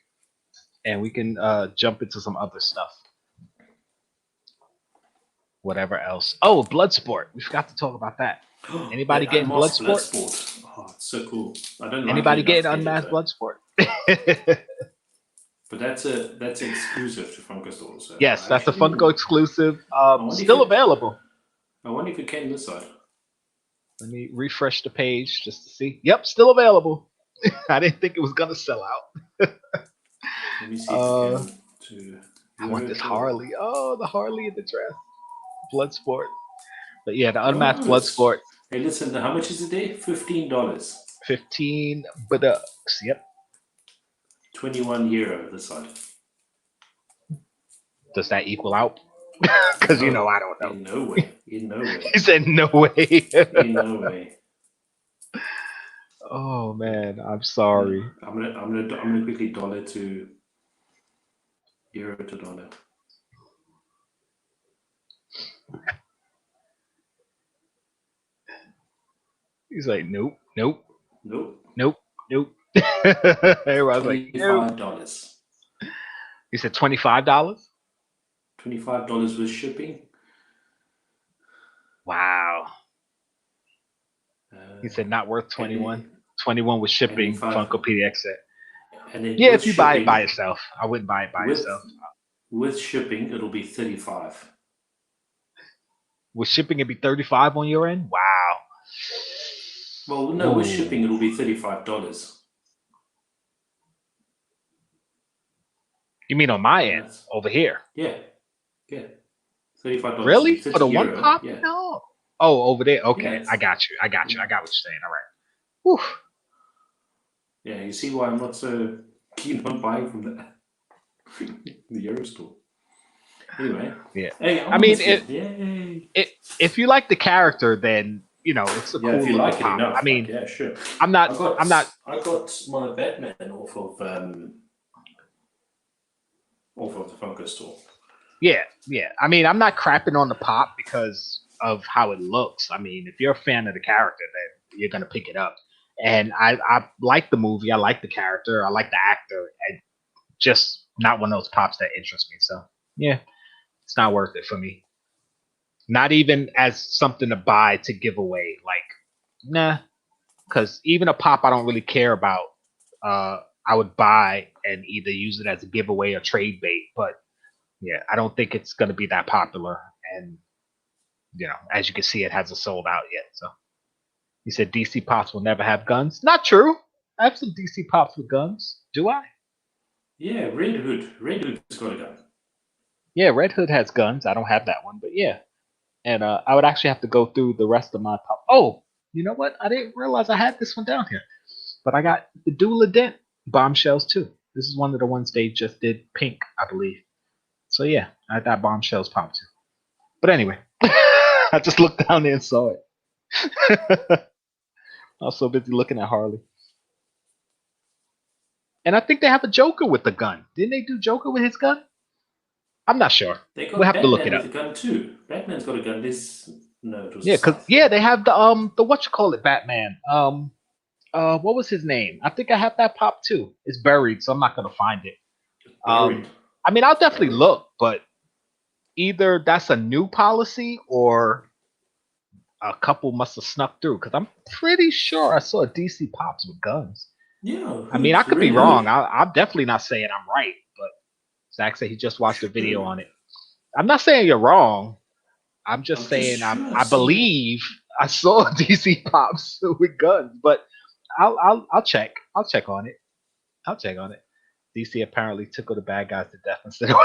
and we can jump into some other stuff. Whatever else. Oh, Bloodsport. We forgot to talk about that. Anybody That getting unmasked Bloodsport? Oh, it's so cool. I don't like Anybody it enough getting to get it, unmasked though. Bloodsport? But that's exclusive to Funko Store. So Yes, I that's a actually- Funko exclusive. wonder Still if it- available. I wonder if it came this side. Let me refresh the page just to see. Yep, still available. I didn't think it was gonna sell out. Let me see if it came to. I want this Europe or- Harley. Oh, the Harley in the dress. Bloodsport. But yeah, the unmatched Oh, it's- Bloodsport. Hey, listen, how much is it there? $15. 15 bucks. Yep. €21 this side. Does that equal out? Because you know I don't know. In no way. In no way. He said no way. In no way. Oh man, I'm sorry. I'm gonna quickly dollar to euro to dollar. He's like, nope, nope, Nope. nope, nope. Everyone's like, nope. $25. He said $25. $25 with shipping. Wow. He said not worth 21. 21 with shipping. 25. Funko PDX set. And then Yeah, with if you buy it shipping- by itself, I wouldn't buy it by with, itself. With shipping, it'll be 35. With shipping, it'd be 35 on your end. Wow. Well, no, with Ooh. shipping, it'll be $35. You mean on my end, Yes. over here? Yeah. $35. Really? For the €30, one pop? Yeah. No. Oh, over there. Okay, Yes. I got you. I got what you're saying. All right. Whew. Yeah, you see why I'm not so keen on buying from the Euro store. Anyway. Yeah. Hey, I mean, yay. if you like the character, then you know it's a cool if you looking like it pop. enough, I mean, yeah, sure. I'm not. I got my Batman off of the Funko store. Yeah. I mean, I'm not crapping on the pop because of how it looks. I mean, if you're a fan of the character, then you're gonna pick it up. And I like the movie. I like the character. I like the actor. And just not one of those pops that interest me. So yeah, it's not worth it for me. Not even as something to buy to give away. Like, nah. Because even a pop I don't really care about, I would buy and either use it as a giveaway or trade bait. But yeah, I don't think it's going to be that popular. And, you know, as you can see, it hasn't sold out yet. So he said DC pops will never have guns. Not true. I have some DC pops with guns. Do I? Yeah, Red Hood. Red Hood's got a gun. Yeah, Red Hood has guns. I don't have that one, but yeah. And I would actually have to go through the rest of my pop. Oh, you know what? I didn't realize I had this one down here. But I got the Dual Dent bombshells too. This is one of the ones they just did pink, I believe. So yeah, I had that bombshells pop too. But anyway, I just looked down there and saw it. I was so busy looking at Harley. And I think they have a Joker with the gun. Didn't they do Joker with his gun? I'm not sure. They got We'll have to Batman look it with up. a gun too. Batman's got a gun. No, it was Yeah, a because Scythe. they have the what you call it Batman. What was his name? I think I have that pop too. It's buried, so I'm not gonna find it. Buried. I mean, I'll definitely Buried. look, but either that's a new policy or a couple must have snuck through. Because I'm pretty sure I saw DC pops with guns. Yeah. I mean, I could be really? wrong. I'm definitely not saying I'm right, but Zach said he just watched a video on it. I'm not saying you're wrong. I'm just saying sure I believe I saw DC Pops with guns, but I'll check. I'll check on it. I'll check on it. DC apparently tickled the bad guys to death instead of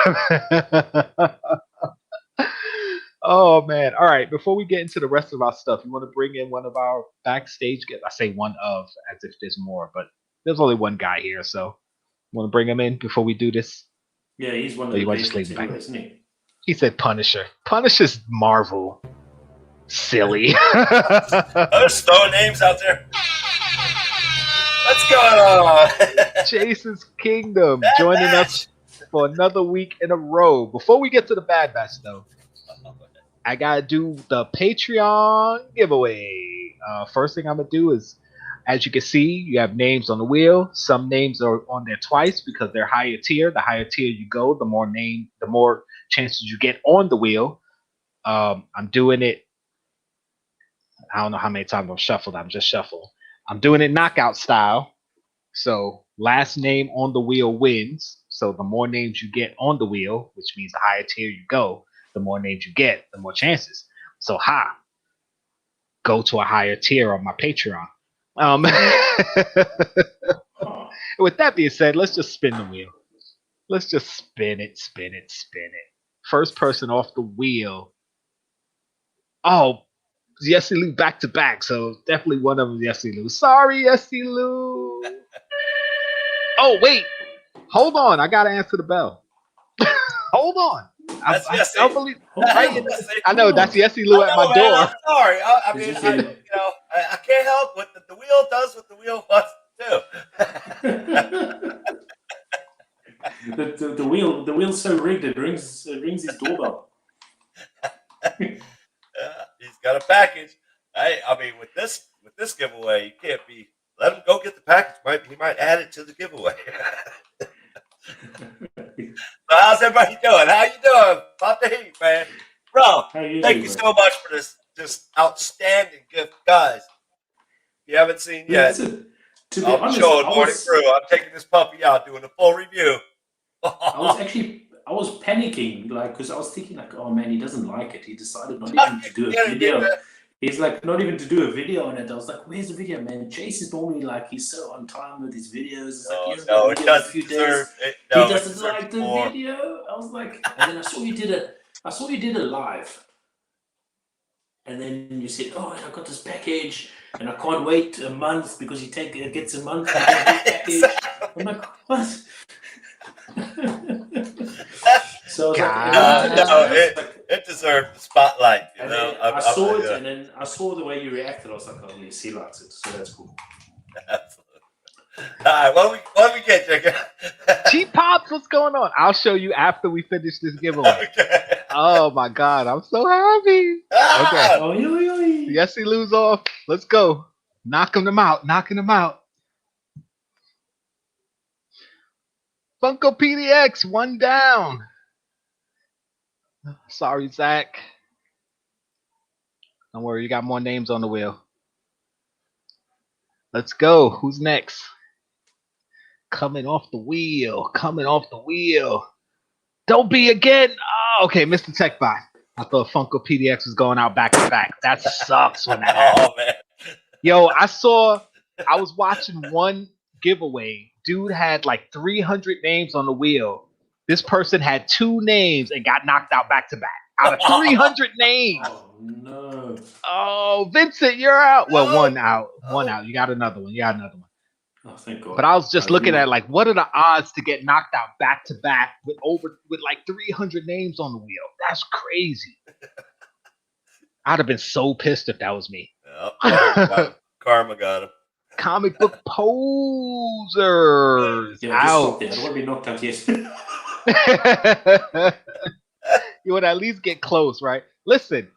Oh man! All right. Before we get into the rest of our stuff, you want to bring in one of our backstage guests? I say one of, as if there's more, but there's only one guy here, so want to bring him in before we do this? Yeah, he's one of Or the you want to just best leave him back? isn't he? He said Punisher. Punisher's Marvel. Silly. There's throwing names out there. What's going on? Jason's Kingdom joining us for another week in a row. Before we get to the Bad Batch, though, I gotta do the Patreon giveaway. First thing I'm gonna do is, as you can see, you have names on the wheel. Some names are on there twice because they're higher tier. The higher tier you go, the more chances you get on the wheel. I'm doing it. I don't know how many times I've shuffled. I'm just shuffle. I'm doing it knockout style. So last name on the wheel wins. So the more names you get on the wheel, which means the higher tier you go, the more names you get, the more chances. So go to a higher tier on my Patreon. With that being said, let's just spin the wheel. Let's just spin it. First person off the wheel. Oh, Yessie Lou back to back, so definitely one of them Yessie Lou. Sorry, Yessie Lou. Oh, wait. Hold on. I got to answer the bell. Hold on. That's I Yessie. don't believe. That's I know that's Yessie Lou at my man, door. I'm sorry. I can't help what the wheel does what the wheel wants to do. the wheel's so rigged it rings his doorbell. He's got a package. I mean, with this giveaway, you can't be. Let him go get the package. He might add it to the giveaway. So how's everybody doing? How you doing? Pop the heat, man. Bro, thank you so much for this outstanding gift, guys. If you haven't seen yet, To be I'm honest, showing morning through. I'm taking this puppy out, doing a full review. I was panicking, like, because I was thinking, like, oh man, he doesn't like it. He decided not even to do a video. He's like, not even to do a video on it. I was like, where's the video, man? Chase is normally like, he's so on time with his videos. It's like, it doesn't deserve it. He doesn't like the video. I was like, and then I saw you did a live. And then you said, oh, I got this package and I can't wait a month because it gets a month to get the package. I'm like, what? So it deserved the spotlight. You know, I saw it, and then I saw the way you reacted. I was like, "Oh, yes, he likes it." So that's cool. Absolutely. All right, what we get, Jkl? Cheap Pops, what's going on? I'll show you after we finish this giveaway. Okay. Oh my God, I'm so happy. Okay, Oh, yo. Yessie Lou's off. Let's go. Knocking them out. Funko PDX, one down. Sorry, Zach. Don't worry, you got more names on the wheel. Let's go. Who's next? Coming off the wheel. Don't be again. Oh, okay, Mr. TechBot. I thought Funko PDX was going out back to back. That sucks when that happens. Oh man. Yo, I was watching one giveaway. Dude had like 300 names on the wheel. This person had 2 names and got knocked out back to back. Out of 300 names. Oh no. Oh, Vincent, you're out. Well, one out. You got another one. Oh, thank God. But I was just looking at like, what are the odds to get knocked out back to back with like 300 names on the wheel? That's crazy. I'd have been so pissed if that was me. Yep. Karma got him. Comic book posers out. I don't want to be knocked out yet. You would at least get close, right? Listen,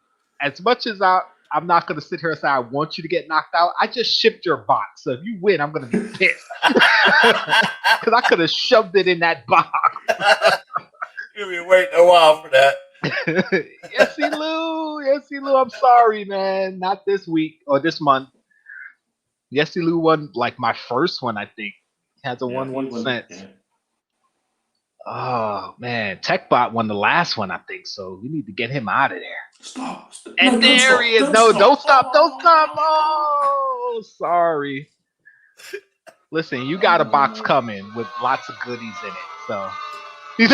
as much as I'm not going to sit here and say I want you to get knocked out, I just shipped your box. So if you win, I'm going to be pissed. Because I could have shoved it in that box. You'll be waiting a while for that. Yessie Lou, I'm sorry, man. Not this week or this month. Yesilu won like my first one, I think. Has a Yeah, 1 cent. yeah. Oh man, TechBot won the last one, I think. So we need to get him out of there. Stop. And No, there stop. he is. No, don't stop. Don't stop. Oh, sorry. Listen, you got a box coming with lots of goodies in it. So. I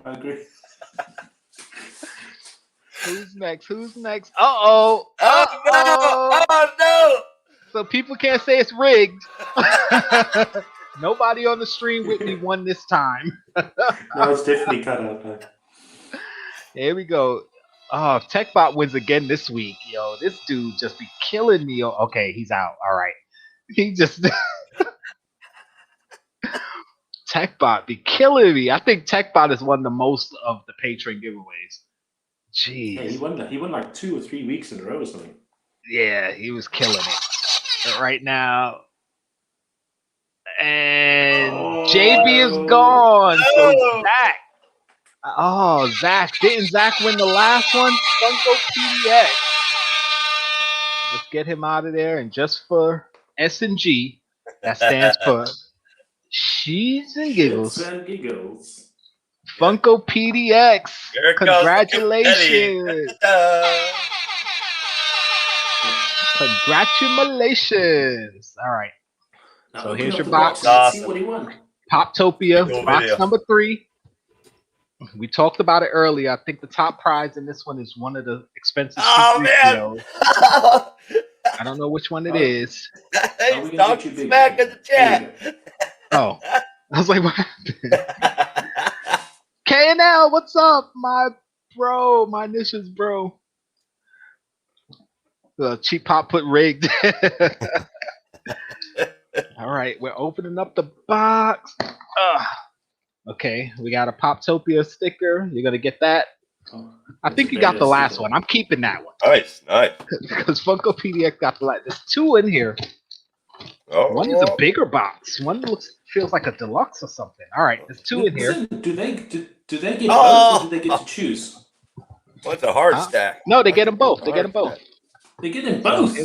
agree. Who's next? Who's next? Uh-oh. Oh no! So people can't say it's rigged. Nobody on the stream with me won this time. No, it's definitely cut out. Here we go. Oh, if TechBot wins again this week, yo, this dude just be killing me. Okay, he's out. All right. He just TechBot be killing me. I think TechBot has won the most of the patron giveaways. Jeez. Yeah, he won like 2 or 3 weeks in a row or something. Yeah, he was killing it. But right now. And JB is gone. So Zach. Oh, Zach. Didn't Zach win the last one? Funko PDX. Let's get him out of there. And just for S&G, that stands for Sheets and Giggles. Shits and giggles. Funko PDX. Here comes Congratulations. Congratulations. All right. Now So open here's up your the box. Let's see what he won. Poptopia, Cool box video. number 3. We talked about it earlier. I think the top prize in this one is one of the expensive Oh man! CPOs. I don't know which one it is. He's talking smack in the chat. Oh, I was like, what happened? K&L, what's up, my bro? My initials, bro. Cheap Pop put rigged. All right, we're opening up the box. Okay, we got a Poptopia sticker. You're gonna get that. I think you got the last one. I'm keeping that one. Nice. Because Funko PDX got the last. There's 2 in here. Oh. One is a bigger box. One feels like a deluxe or something. All right, there's 2 in here. Do they get both, or do they get to choose? What's a hard stack? No, they get them both. They get them both. They get them both.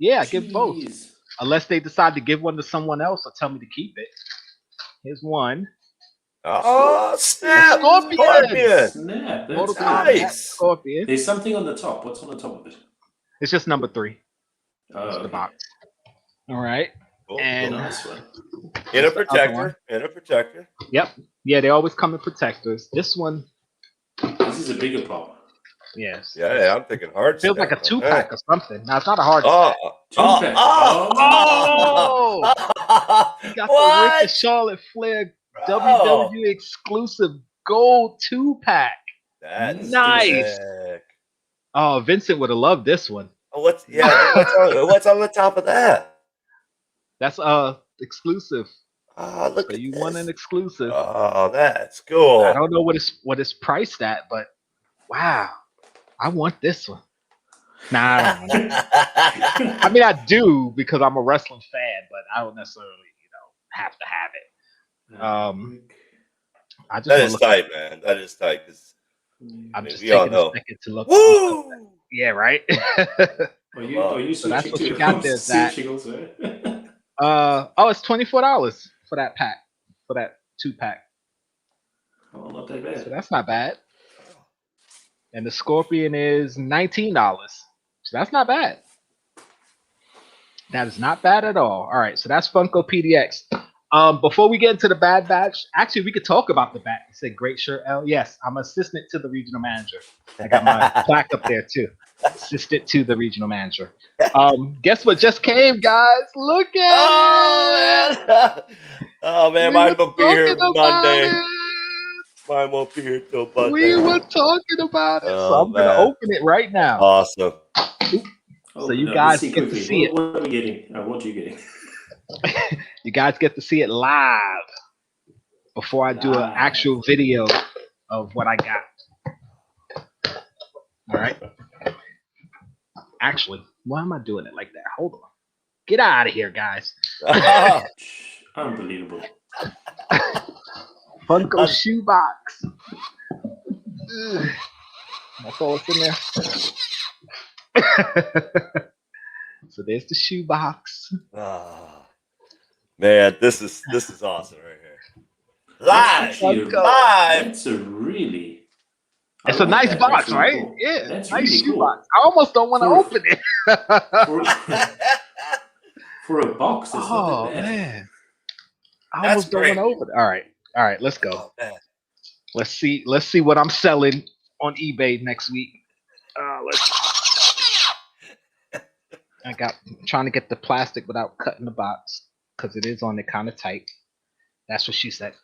Yeah, give both. Jeez. Unless they decide to give one to someone else or tell me to keep it. Here's one. Oh, snap! Scorpion! Snap, Mortal that's Kombat nice. Scorpion. There's something on the top. What's on the top of it? It's just number 3. That's the Okay. box. All right. Cool. And Nice one. In a That's the other one. protector. Yep. Yeah, they always come in protectors. This one, This is a bigger pop. yes. Yeah, I'm thinking hard Feels stack. like a 2-pack or something. No, it's not a hard Oh, Two-pack. Oh! You got the What? Rick Charlotte Flair WWE exclusive gold 2-pack. That's Nice. sick. Oh, Vincent would have loved this one. What's on the top of that? That's exclusive. Oh, look So at you this. won an exclusive. Oh, that's cool. I don't know what it's priced at, but wow, I want this one. Nah, I don't want it. I mean, I do because I'm a wrestling fan, but I don't necessarily, have to have it. I just That wanna is look tight, man. That is tight. 'Cause, I'm just we all taking a know. second to look. Woo! Yeah, right. Are you So that's switching what to you got there, Zach. switching also? It's $24 for that pack, for that 2-pack. Oh, not that So bad. that's not bad. And the Scorpion is $19. So that's not bad. That is not bad at all. All right, so that's Funko PDX. Before we get into the Bad Batch, actually, we could talk about the bat. You said great shirt, L. Yes, I'm assistant to the regional manager. I got my plaque up there too. Assistant to the regional manager. Guess what just came, guys? Look at it. Oh man, We mine were won't be here talking about Monday. it. Mine won't be here till Monday. We were talking about it, so Oh, I'm gonna man. open it right now. Awesome. So you guys get to see it. What are we getting? What are you getting? You guys get to see it live before I do an actual video of what I got. All right. Actually, why am I doing it like that? Hold on. Get out of here, guys. Unbelievable. Funko shoebox. Ugh. That's all that's in there. So there's the shoebox. Oh, man, this is awesome right here. Live. That's a really. It's a nice box, right? Cool. Yeah, That's nice really shoebox. I almost don't want to open it. For a box, it's not that bad. Man, I almost don't want to open it. All right, let's go. Oh, Let's see what I'm selling on eBay next week. I'm trying to get the plastic without cutting the box because it is on it kind of tight. That's what she said.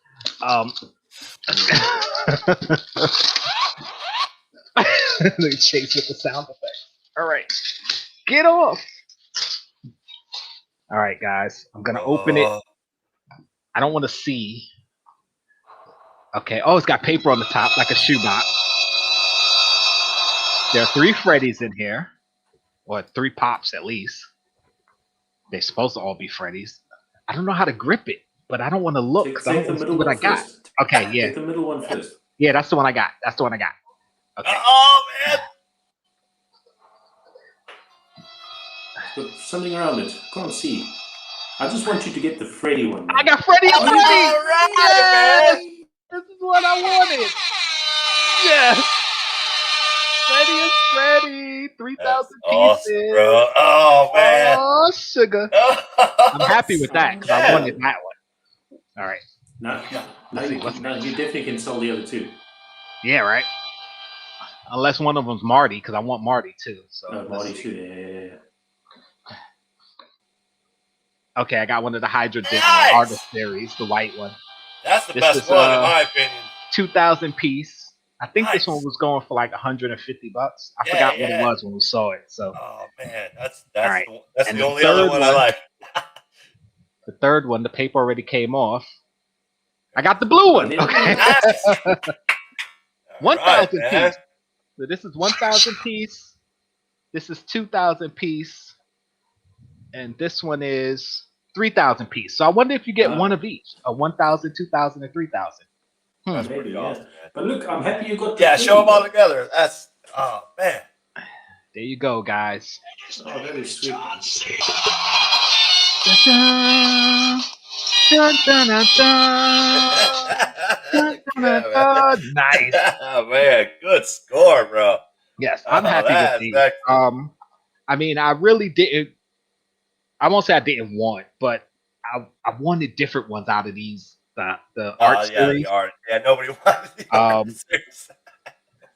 They chase with the sound effect. All right, get off. All right, guys, I'm gonna open it. I don't want to see. Okay. Oh, it's got paper on the top like a shoebox. There are 3 Freddies in here, or 3 Pops at least. They're supposed to all be Freddies. I don't know how to grip it, but I don't want to look because I don't want to see what I got. Okay, yeah. Take the middle one first. Yeah, that's the one I got. Okay. Oh, man. Put something around it. Can't see. I just want you to get the Freddy one. Man. I got Freddy already. All right, Yes! man. This is what I wanted. Yes. Freddy is Freddy. 3,000 Awesome, pieces. bro. Oh, man. Oh, sugar. I'm happy with that because I wanted that one. All right. No, you definitely can sell the other 2. Yeah, right. Unless one of them's Marty, because I want Marty too. So Marty too. Yeah. Okay, I got one of the Hydra Nice! Artist series, the white one. That's the best one, in my opinion. 2,000 piece. I think Nice. this one was going for like $150. I forgot what it was when we saw it. So. Oh man, that's right. That's the only other one I like. The third one, the paper already came off. I got the blue one. Okay. 1,000 piece. So this is 1,000 piece. This is 2,000 piece. And this one is 3,000 piece. So I wonder if you get one of each. A 1,000, 2,000, and 3,000. That's pretty awesome, man. But look, I'm happy you got. Show them all together. That's man. There you go, guys. Oh, that is sweet. Dun, dun, dun, dun. Nice. Oh man, good score, bro. Yes, I'm happy with these. I mean, I really didn't. I won't say I didn't want, but I wanted different ones out of these. The art series. The art. Yeah, nobody wanted the art series.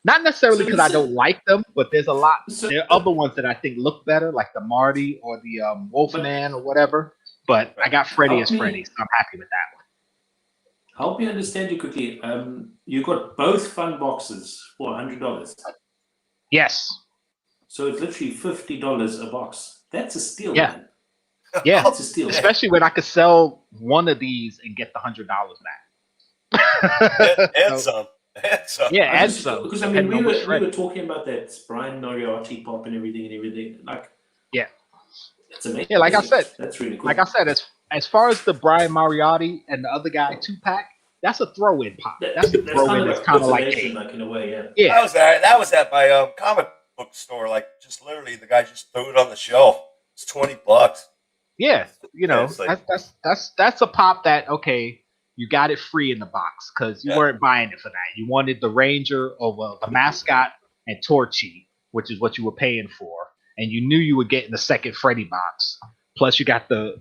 Not necessarily because I don't like them, but there's a lot. There are other ones that I think look better, like the Marty or the Wolfman or whatever. But I got Freddy as Freddy, so I'm happy with that one. Help me understand you quickly. You got both fun boxes for $100. Yes. So it's literally $50 a box. That's a steal. Yeah. Man. Yeah. That's a steal. Especially when I could sell one of these and get the $100 back. and some. Yeah, and some. Because I mean, we were talking about that Brian Moriarty pop and everything. Like, yeah, it's amazing. Yeah, like I said, that's really cool. Like I said, as far as the Brian Moriarty and the other guy 2-pack, that's a throw-in pop. That's a throw-in. That's kind of like in a way, yeah. Yeah, that was at my comic book store. Like, just literally, the guy just threw it on the shelf. It's $20. Yeah, you know, like, that's a pop that you got it free in the box because you weren't buying it for that. You wanted the Ranger or the mascot and Torchy, which is what you were paying for, and you knew you were getting the second Freddy box. Plus, you got the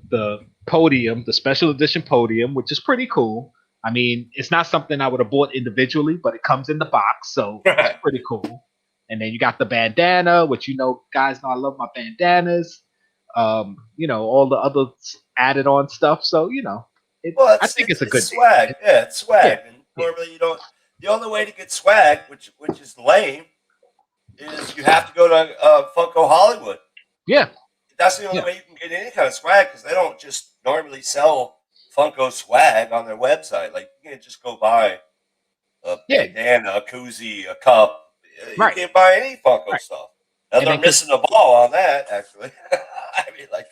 podium, the special edition podium, which is pretty cool. I mean, it's not something I would have bought individually, but it comes in the box, so it's pretty cool. And then you got the bandana, which guys know I love my bandanas. All the other added on stuff. So I think it's a good swag. Thing. Yeah, it's swag. And normally you don't. The only way to get swag, which is lame, is you have to go to Funko Hollywood. Yeah, that's the only way you can get any kind of swag because they don't just normally sell Funko swag on their website. Like you can't just go buy a bandana, a koozie, a cup. You can't buy any Funko stuff. Now they're missing the ball on that, actually. I mean, like.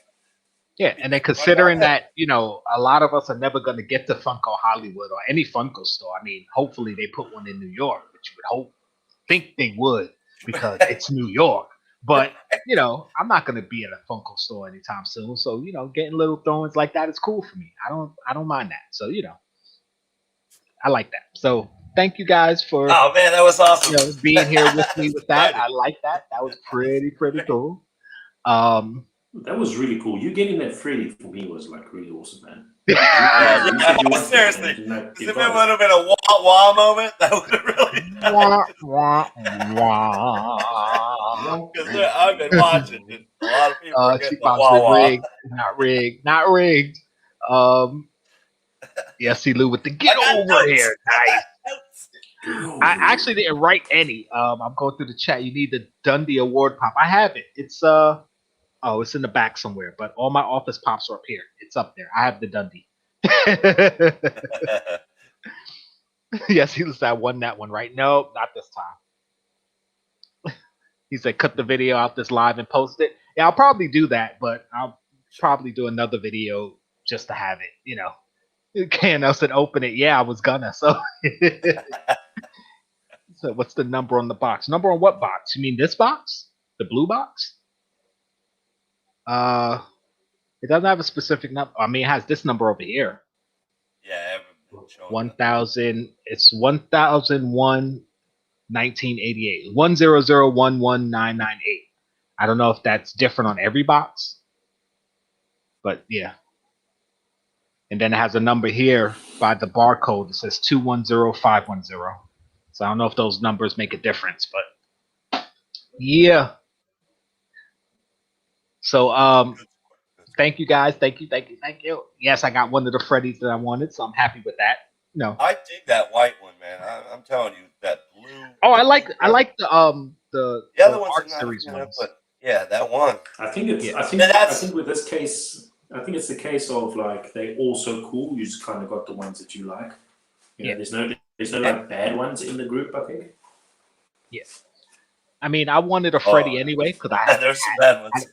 Yeah, and then considering that, a lot of us are never going to get to Funko Hollywood or any Funko store. I mean, hopefully they put one in New York, which you would think they would because it's New York. But you know, I'm not gonna be at a Funko store anytime soon. So you know, getting little throw-ins like that is cool for me. I don't mind that. So you know, I like that. So thank you guys for Oh man, that was awesome. being here with me with that. Excited. I like that. That was pretty cool. That was really cool. You getting that Freddy for me was like really awesome, man. Yeah, You said you wanted seriously. it, and like, Because you if it got would have been a wah moment, that would have really. wah, wah, wah. Because I've been watching it. A lot of people are getting Cheap the box wah with wah. rigged, not rigged. Yeah, see Lou with the get I got over notes. here. Nice. it. I actually didn't write any. I'm going through the chat. You need the Dundee Award pop. I have it. It's it's in the back somewhere. But all my office pops are up here. It's up there. I have the Dundee. Yes, he said I won that one, right? No, not this time. He said cut the video out this live and post it. Yeah, I'll probably do that, but I'll probably do another video just to have it. You know, KNL said open it. Yeah, I was gonna. So. So what's the number on the box? Number on what box? You mean this box? The blue box? It doesn't have a specific number. I mean, it has this number over here. Yeah, 1000. It's 1001 1988. 100119998. I don't know if that's different on every box, but yeah. And then it has a number here by the barcode. It says 210510. So I don't know if those numbers make a difference, but yeah. So thank you guys. Thank you. Yes, I got one of the Freddies that I wanted, so I'm happy with that. No. I dig that white one, man. I'm telling you, that blue. Oh, I like the other ones art are not, series you know, ones. but yeah, that one. I think it's. Yeah. I think with this case, I think it's the case of like they're all so cool. You just kind of got the ones that you like. You know, there's no like bad ones in the group. I think. Yes. I mean, I wanted a Freddy anyway because There's some bad ones.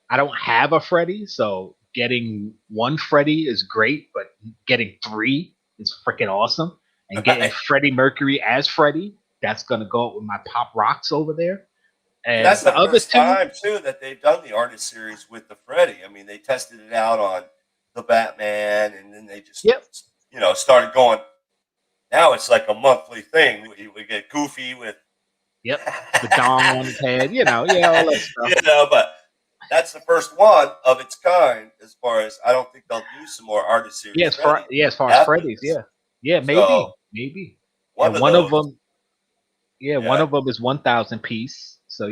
I don't have a Freddy, so getting one Freddy is great, but getting 3 is freaking awesome. And getting Freddie Mercury as Freddy, that's gonna go up with my Pop Rocks over there. And that's the other first two, time too that they've done the artist series with the Freddy. I mean, they tested it out on the Batman, and then they just started going. Now it's like a monthly thing. We get Goofy with the dong on his head, all that stuff. But that's the first one of its kind. As far as I don't think they'll do some more artist series. As far as Freddy's, maybe. One of them. Yeah, one of them is 1,000 piece. So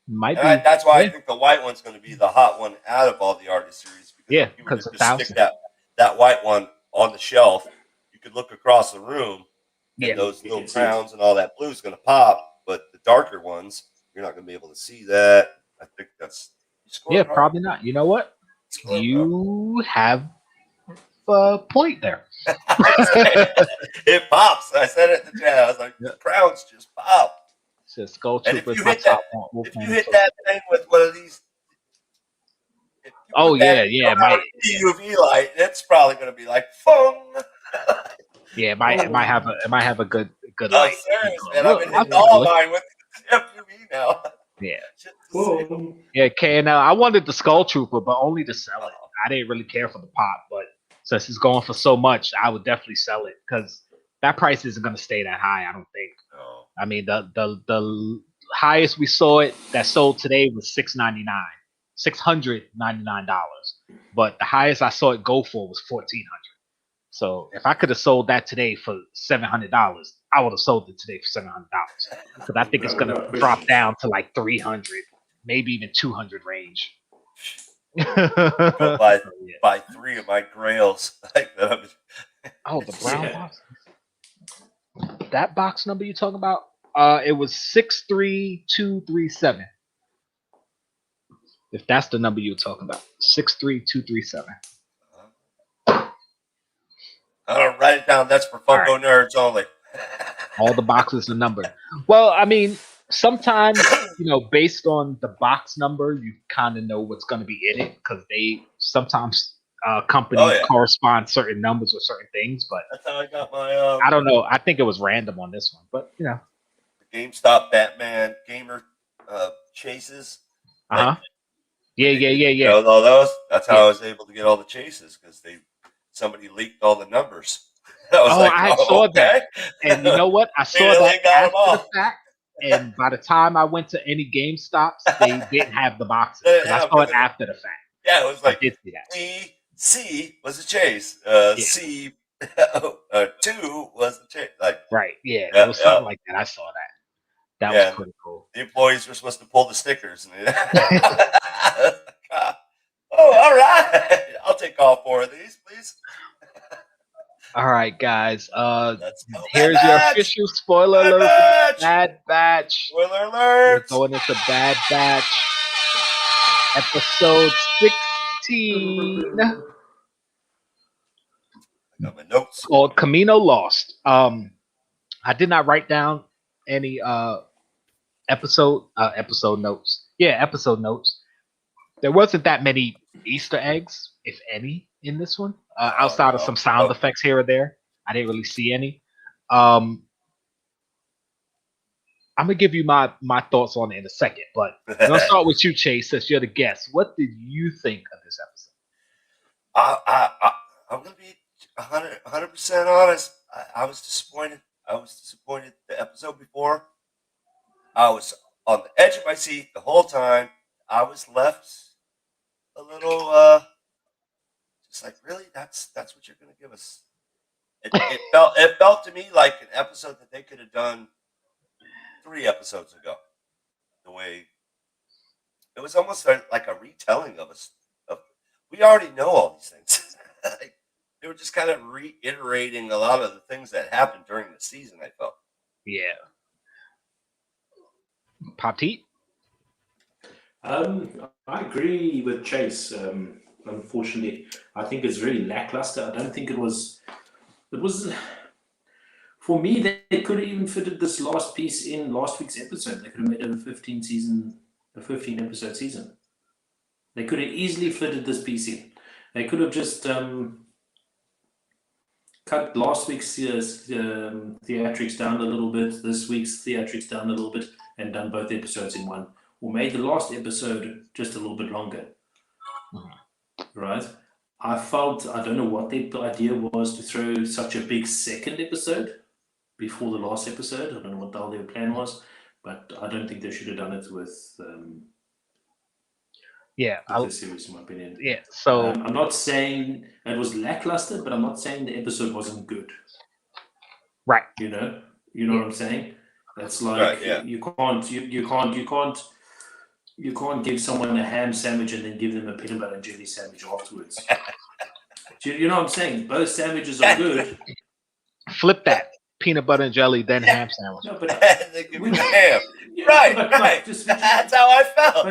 might be. That's why I think the white one's going to be the hot one out of all the artist series. Because you just stick that white one on the shelf. You could look across the room, and those little crowns and all that blue is going to pop. But the darker ones, you're not going to be able to see that. I think that's probably not. You know what? You have a point there. It pops. I said it in the chat. I was like, the crowns just pop. It's Skull And if Troopers. you hit that thing with one of these, my UV light, it's probably going to be like fung. It might have a good Oh, light. serious, man. I've been hitting all mine with FUV now. Yeah. Well, KNL. I wanted the Skull Trooper, but only to sell it. I didn't really care for the pop, but since it's going for so much, I would definitely sell it because that price isn't going to stay that high. I don't think. No. I mean, the highest we saw it that sold today was $699, $699. But the highest I saw it go for was $1,400. So if I could have sold that today for $700, I would have sold it today for $700 because I think it's going to drop down to like 300, maybe even 200 range. Go buy 3 of my grails. Oh, the brown box. That box number you talking about? It was 63237. If that's the number you're talking about, 63237. I'm gonna write it down. That's for Funko nerds only. All the boxes are numbered. Well, I mean, sometimes based on the box number, you kind of know what's going to be in it because they sometimes companies correspond certain numbers with certain things. But that's how I got my. I don't know. I think it was random on this one, but the GameStop Batman gamer chases. Uh-huh. Yeah. You know, all those. That's how I was able to get all the chases because somebody leaked all the numbers. I was I saw that. And you know what? I saw that got them after all. the fact. And by the time I went to any GameStops, they didn't have the boxes because I saw it after the fact. Yeah, it was like I did see that. C was a chase. C 2 was the chase. Like right. Yeah, it was something like that. I saw that. That was pretty cool. The employees were supposed to pull the stickers. And oh, all right. I'll take all 4 of these, please. All right, guys. Let's go. Here's your official spoiler alert for Bad Batch. Spoiler alert. We're going into Bad Batch, episode 16. I got my notes. Called Camino Lost. I did not write down any episode notes. Yeah, episode notes. There wasn't that many Easter eggs, if any, in this one. Outside of some sound effects here or there, I didn't really see any. I'm gonna give you my thoughts on it in a second, but I'm gonna start with you, Chase, since you're the guest. What did you think of this episode? I'm gonna be 100% honest. I was disappointed. The episode before. I was on the edge of my seat the whole time. I was left a little just like, really? That's what you're gonna give us? It felt to me like an episode that they could have done 3 episodes ago. The way it was almost like a retelling of us. We already know all these things. They were just kind of reiterating a lot of the things that happened during the season. I felt. Yeah. Pop Teat? I agree with Chase. Unfortunately, I think it's very lackluster. I don't think it was. For me, they could have even fitted this last piece in last week's episode. They could have made it a 15 episode season. They could have easily fitted this piece in. They could have just cut last week's theatrics down a little bit, this week's theatrics down a little bit, and done both episodes in one. Or made the last episode just a little bit longer. Right? I don't know what the idea was to throw such a big second episode before the last episode. I don't know what the hell their plan was, but I don't think they should have done it with this series, in my opinion. Yeah, so I'm not saying it was lackluster, but I'm not saying the episode wasn't good. Right. You know what I'm saying? That's like you can't give someone a ham sandwich and then give them a peanut butter and jelly sandwich afterwards. You know what I'm saying? Both sandwiches are good. Flip that. Peanut butter and jelly, then ham sandwich. No, but they give me ham. Right. That's how I felt.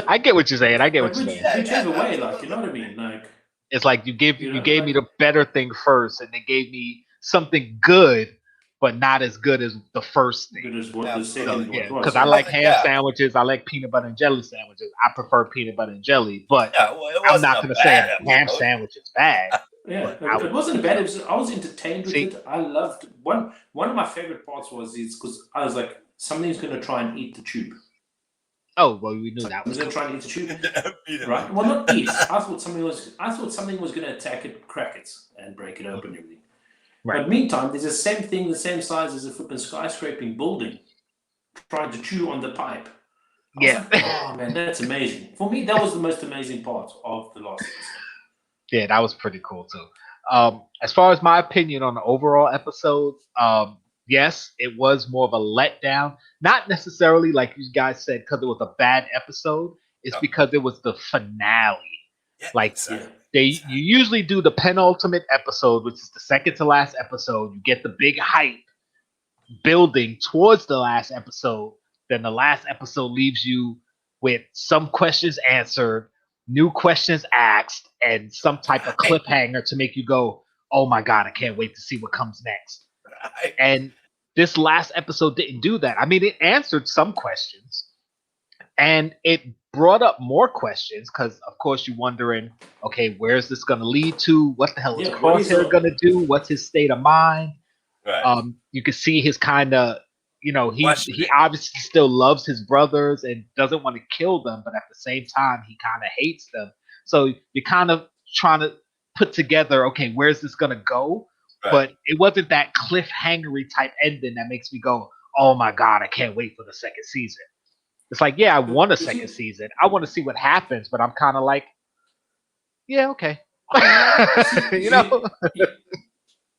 I get what you're saying. Whichever way, like, you know what I mean? Like, it's like you gave me the better thing first, and they gave me something good, but not as good as the first thing. Good as what the second one was. Because I like ham sandwiches, I like peanut butter and jelly sandwiches. I prefer peanut butter and jelly, but I'm not going to say a ham sandwich is bad. Yeah, it wasn't bad. I was entertained with it. I loved one of my favorite parts was because I was like, somebody's going to try and eat the tube. Oh well, we knew that was going to try and eat the tube, right? Well, not eat. I thought something was going to attack it, crack it, and break it open and everything. Right. But meantime, there's the same thing, the same size as a flipping skyscraping building, trying to chew on the pipe. Yeah. Like, oh man, that's amazing. For me, that was the most amazing part of the last episode. Yeah, that was pretty cool too. As far as my opinion on the overall episode, yes, it was more of a letdown. Not necessarily like you guys said because it was a bad episode. It's because it was the finale. Yeah, you usually do the penultimate episode, which is the second to last episode. You get the big hype building towards the last episode. Then the last episode leaves you with some questions answered, new questions asked, and some type of cliffhanger to make you go, oh my God, I can't wait to see what comes next. And this last episode didn't do that. I mean, it answered some questions and it brought up more questions because, of course, you're wondering, okay, where's this going to lead to? What the hell is Crosshair going to do? What's his state of mind? Right. You can see his kind of he obviously still loves his brothers and doesn't want to kill them, but at the same time, he kind of hates them. So you're kind of trying to put together, okay, where's this gonna go? Right. But it wasn't that cliffhangery type ending that makes me go, oh my god, I can't wait for the second season. It's like, yeah, I want a second season. I want to see what happens, but I'm kind of like, yeah, okay.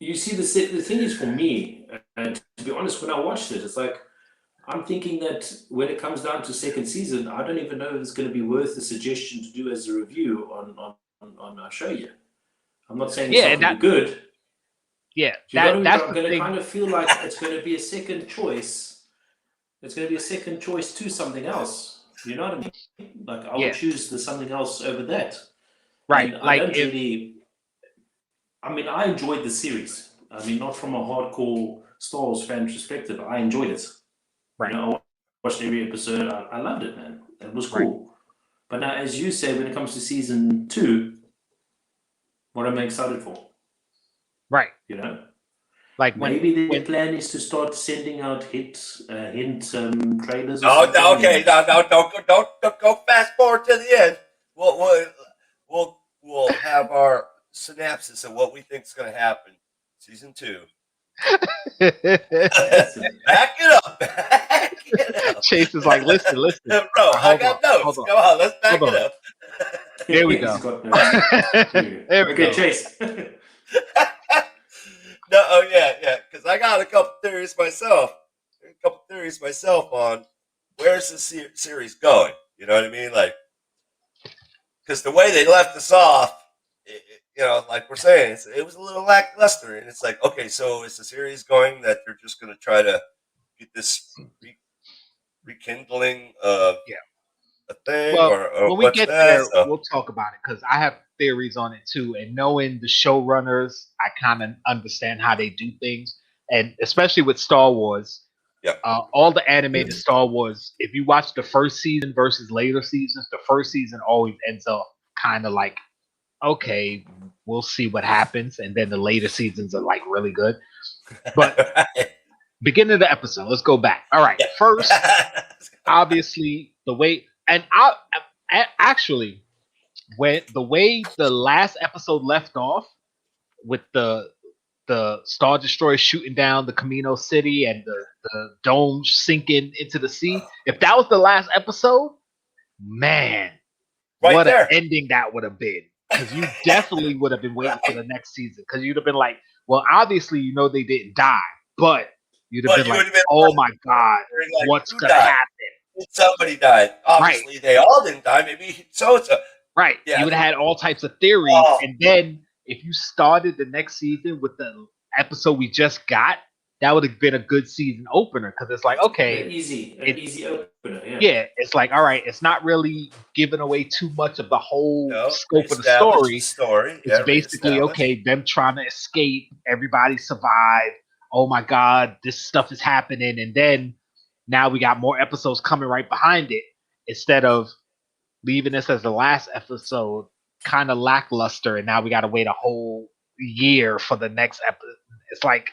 You see, the thing is for me, and to be honest, when I watched it, it's like I'm thinking that when it comes down to second season, I don't even know if it's going to be worth the suggestion to do as a review on our show yet. I'm not saying it's not going to be good. Yeah, I'm going to kind of feel like it's going to be a second choice. It's going to be a second choice to something else. You know what I mean? Like I would choose the something else over that. Right. And I enjoyed the series. I mean, not from a hardcore Star Wars fan perspective. I enjoyed it. Right. I watched every episode. I loved it, man. It was cool. Right. But now, as you say, when it comes to season 2, what am I excited for? Right. Like maybe the plan is to start sending out hint trailers. No, don't go fast forward to the end. We'll have our synopsis of what we think is going to happen. Season 2. Back it up. Chase is like, listen. Bro, I got notes. Come on, let's back it up. There we go. There we go. Chase. No, yeah, because I got a couple theories myself. On where's the series going. You know what I mean? Like, because the way they left us off, like we're saying, it was a little lackluster. And it's like, okay, so is the series going that they're just going to try to get this rekindling of a thing? Well, or when we get there, we'll talk about it because I have theories on it too. And knowing the showrunners, I kind of understand how they do things. And especially with Star Wars, all the animated Star Wars, if you watch the first season versus later seasons, the first season always ends up kind of like, okay, we'll see what happens. And then the later seasons are like really good. But beginning of the episode, let's go back. All right. First, obviously, the way, and actually, when the way the last episode left off with the Star Destroyer shooting down the Camino City and the dome sinking into the sea, if that was the last episode, man, what an ending that would have been. Because you definitely would have been waiting for the next season. Because you'd have been like, well, obviously, they didn't die, but you'd have been like, oh my God, like, what's going to happen? Somebody died. Obviously, they all didn't die. Maybe so-and-so. Right. Yeah. You would have had all types of theories. And then if you started the next season with the episode we just got, that would have been a good season opener. Because it's like, okay. An easy opener, yeah. Yeah. It's like, all right, it's not really giving away too much of the whole scope of the story. It's basically, okay, them trying to escape. Everybody survived. Oh my God, this stuff is happening. And then now we got more episodes coming right behind it. Instead of leaving this as the last episode, kind of lackluster, and now we got to wait a whole year for the next episode. It's like,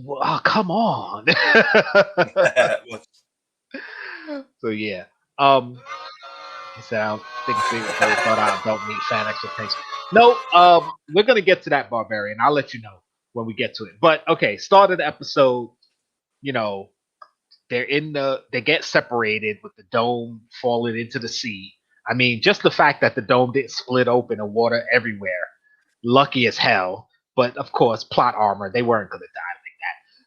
oh, come on. So yeah, he said, I don't think they thought I don't meet fan expectations. No, we're gonna get to that, Barbarian. I'll let you know when we get to it. But okay, start of the episode. They get separated with the dome falling into the sea. I mean, just the fact that the dome didn't split open and water everywhere, lucky as hell. But of course, plot armor, they weren't going to die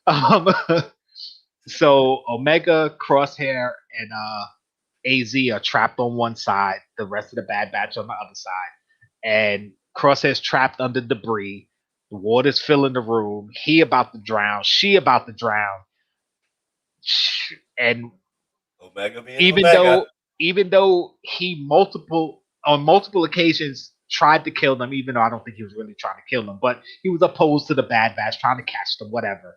like that. So Omega, Crosshair, and AZ are trapped on one side, the rest of the Bad Batch on the other side. And Crosshair's trapped under debris. The water's filling the room. He about to drown. She about to drown. And Omega being even though he on multiple occasions tried to kill them, even though I don't think he was really trying to kill them, but he was opposed to the Bad Batch, trying to catch them, whatever.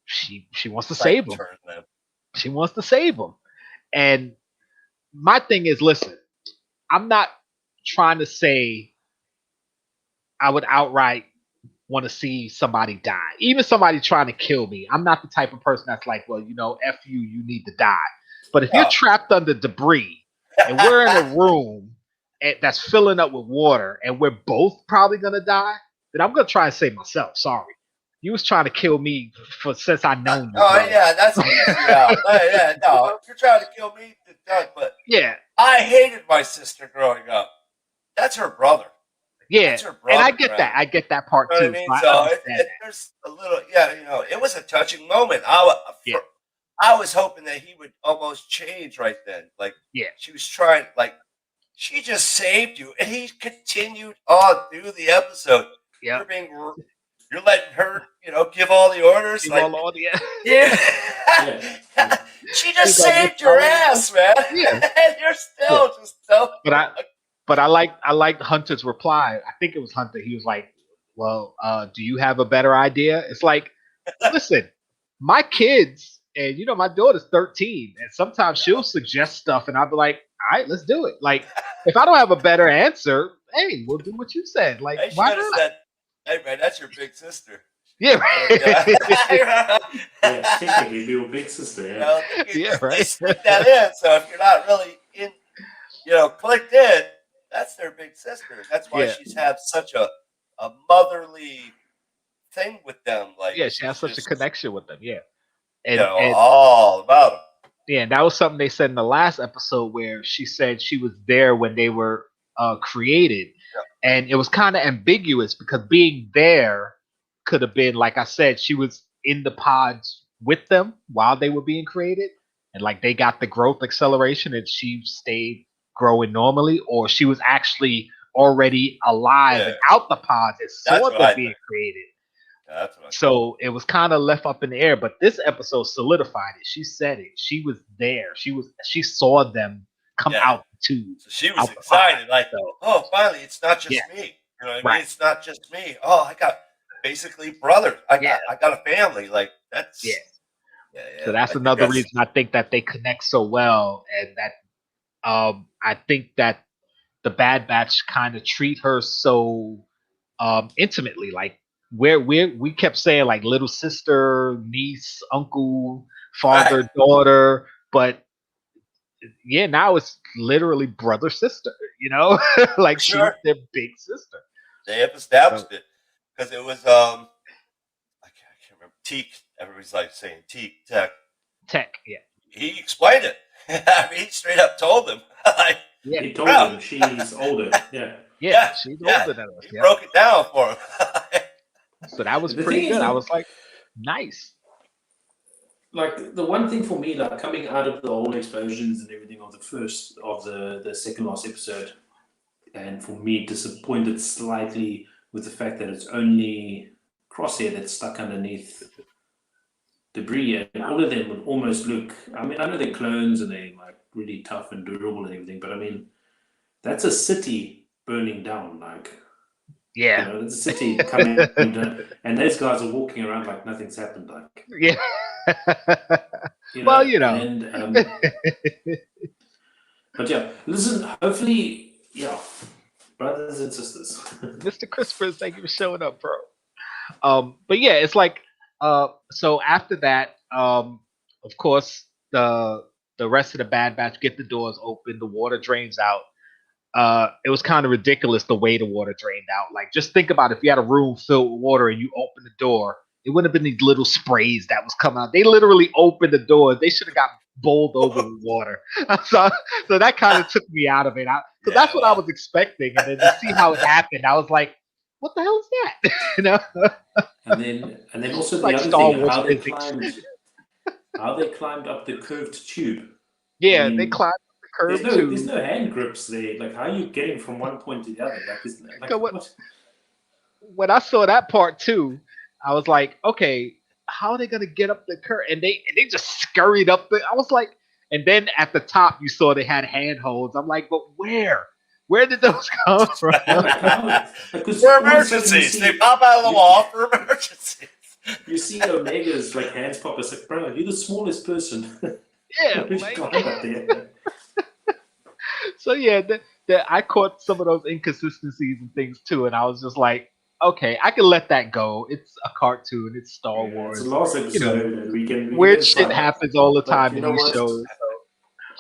She wants to save him. She wants to save him. And my thing is, listen, I'm not trying to say I would outright want to see somebody die, even somebody trying to kill me. I'm not the type of person that's like, well, F you, you need to die. But if you're trapped under debris and we're in a room that's filling up with water and we're both probably gonna die, then I'm gonna try and save myself. Sorry, you was trying to kill me since I known you. Oh yeah, that's easy out. Yeah, no, if you're trying to kill me, but yeah, I hated my sister growing up. That's her brother. Yeah, That's her brother, and I get that. I get that part you know too. what I mean? So there's a little, it was a touching moment. I was hoping that he would almost change right then. Like, she was trying, like, she just saved you, and he continued on through the episode. Yeah, you're letting her, give all the orders. Give like, all the she just saved your ass, man. Yeah, and you're still just so. But I like Hunter's reply. I think it was Hunter. He was like, "Well, do you have a better idea?" It's like, listen, my kids. And my daughter's 13, and sometimes she'll suggest stuff, and I'll be like, "All right, let's do it." Like, if I don't have a better answer, hey, we'll do what you said. Like, why not? Said, hey, man, that's your big sister. Yeah, right. Technically, be your big sister. Yeah, right. They stick that in. So if you're not really in, clicked in, that's their big sister. That's why she's had such a motherly thing with them. Like, she has such a connection with them. Yeah. And all about them. Yeah, and that was something they said in the last episode where she said she was there when they were created. And it was kind of ambiguous because being there could have been, like I said, she was in the pods with them while they were being created. And like they got the growth acceleration and she stayed growing normally, or she was actually already alive and out the pods and saw them being created. So it was kind of left up in the air, but this episode solidified it. She said it. She was there. She saw them come out too. So she was excited, like, oh, finally, it's not just me. You know what I mean? It's not just me. Oh, I got basically brothers. I got a family. Like that's So that's another reason I think that they connect so well, and that I think that the Bad Batch kind of treat her so intimately, like. We kept saying like little sister, niece, uncle, father, daughter, but now it's literally brother, sister, like she's their big sister. They have established it because it was I can't remember Teak. Everybody's like saying Teak Tech. He explained it. I mean, he straight up told them. He told them she's older. She's older than us. He broke it down for him. So that was pretty good. I was like, nice. Like the one thing for me, like coming out of the whole explosions and everything of the second last episode, and for me disappointed slightly with the fact that it's only Crosshair that's stuck underneath debris, and all of them would almost look. I mean, I know they're clones and they're like really tough and durable and everything, but I mean, that's a city burning down, like. Yeah, the city coming down, and those guys are walking around like nothing's happened. Like, well, And, but listen. Hopefully, brothers and sisters. Mr. Christopher, thank you for showing up, bro. But it's like, so after that, of course, the rest of the Bad Batch get the doors open, the water drains out. It was kind of ridiculous the way the water drained out. Like, just think about if you had a room filled with water and you open the door, it wouldn't have been these little sprays that was coming out. They literally opened the door. They should have got bowled over with water. So that kind of took me out of it. Because that's what I was expecting. And then to see how it happened, I was like, what the hell is that? And then also the like other Star thing, Wars how they climbed up the curved tube. Yeah, they climbed. There's no hand grips there. Like, how are you getting from one point to the other? What? When I saw that part too, I was like, okay, how are they gonna get up the curve? And they just scurried up I was like, and then at the top you saw they had handholds. I'm like, but where? Where did those come from? For emergencies, they pop out of the wall for emergencies. You see Omega's like hands pop. It's like, bro, you're the smallest person. Yeah, So I caught some of those inconsistencies and things too, and I was just like, okay, I can let that go. It's a cartoon. It's Star Yeah, it's Wars. the last You know, episode, and we can weird then shit sign off. happens all the But time you in know these what? shows.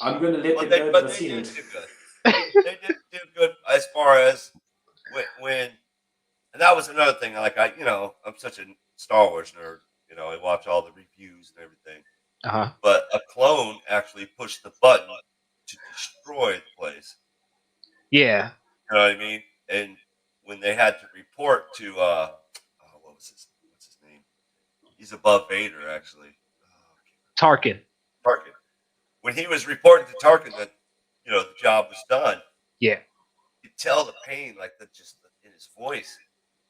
I'm gonna let them But know but that I've they seen did it. do good. They did do good as far as when and that was another thing. Like I'm such a Star Wars nerd. I watch all the reviews and everything. Uh-huh. But a clone actually pushed the button to destroy the place. Yeah. You know what I mean? And when they had to report to what's his name? He's above Vader actually. Tarkin. Tarkin. When he was reporting to Tarkin that the job was done, Yeah. you could tell the pain like just in his voice.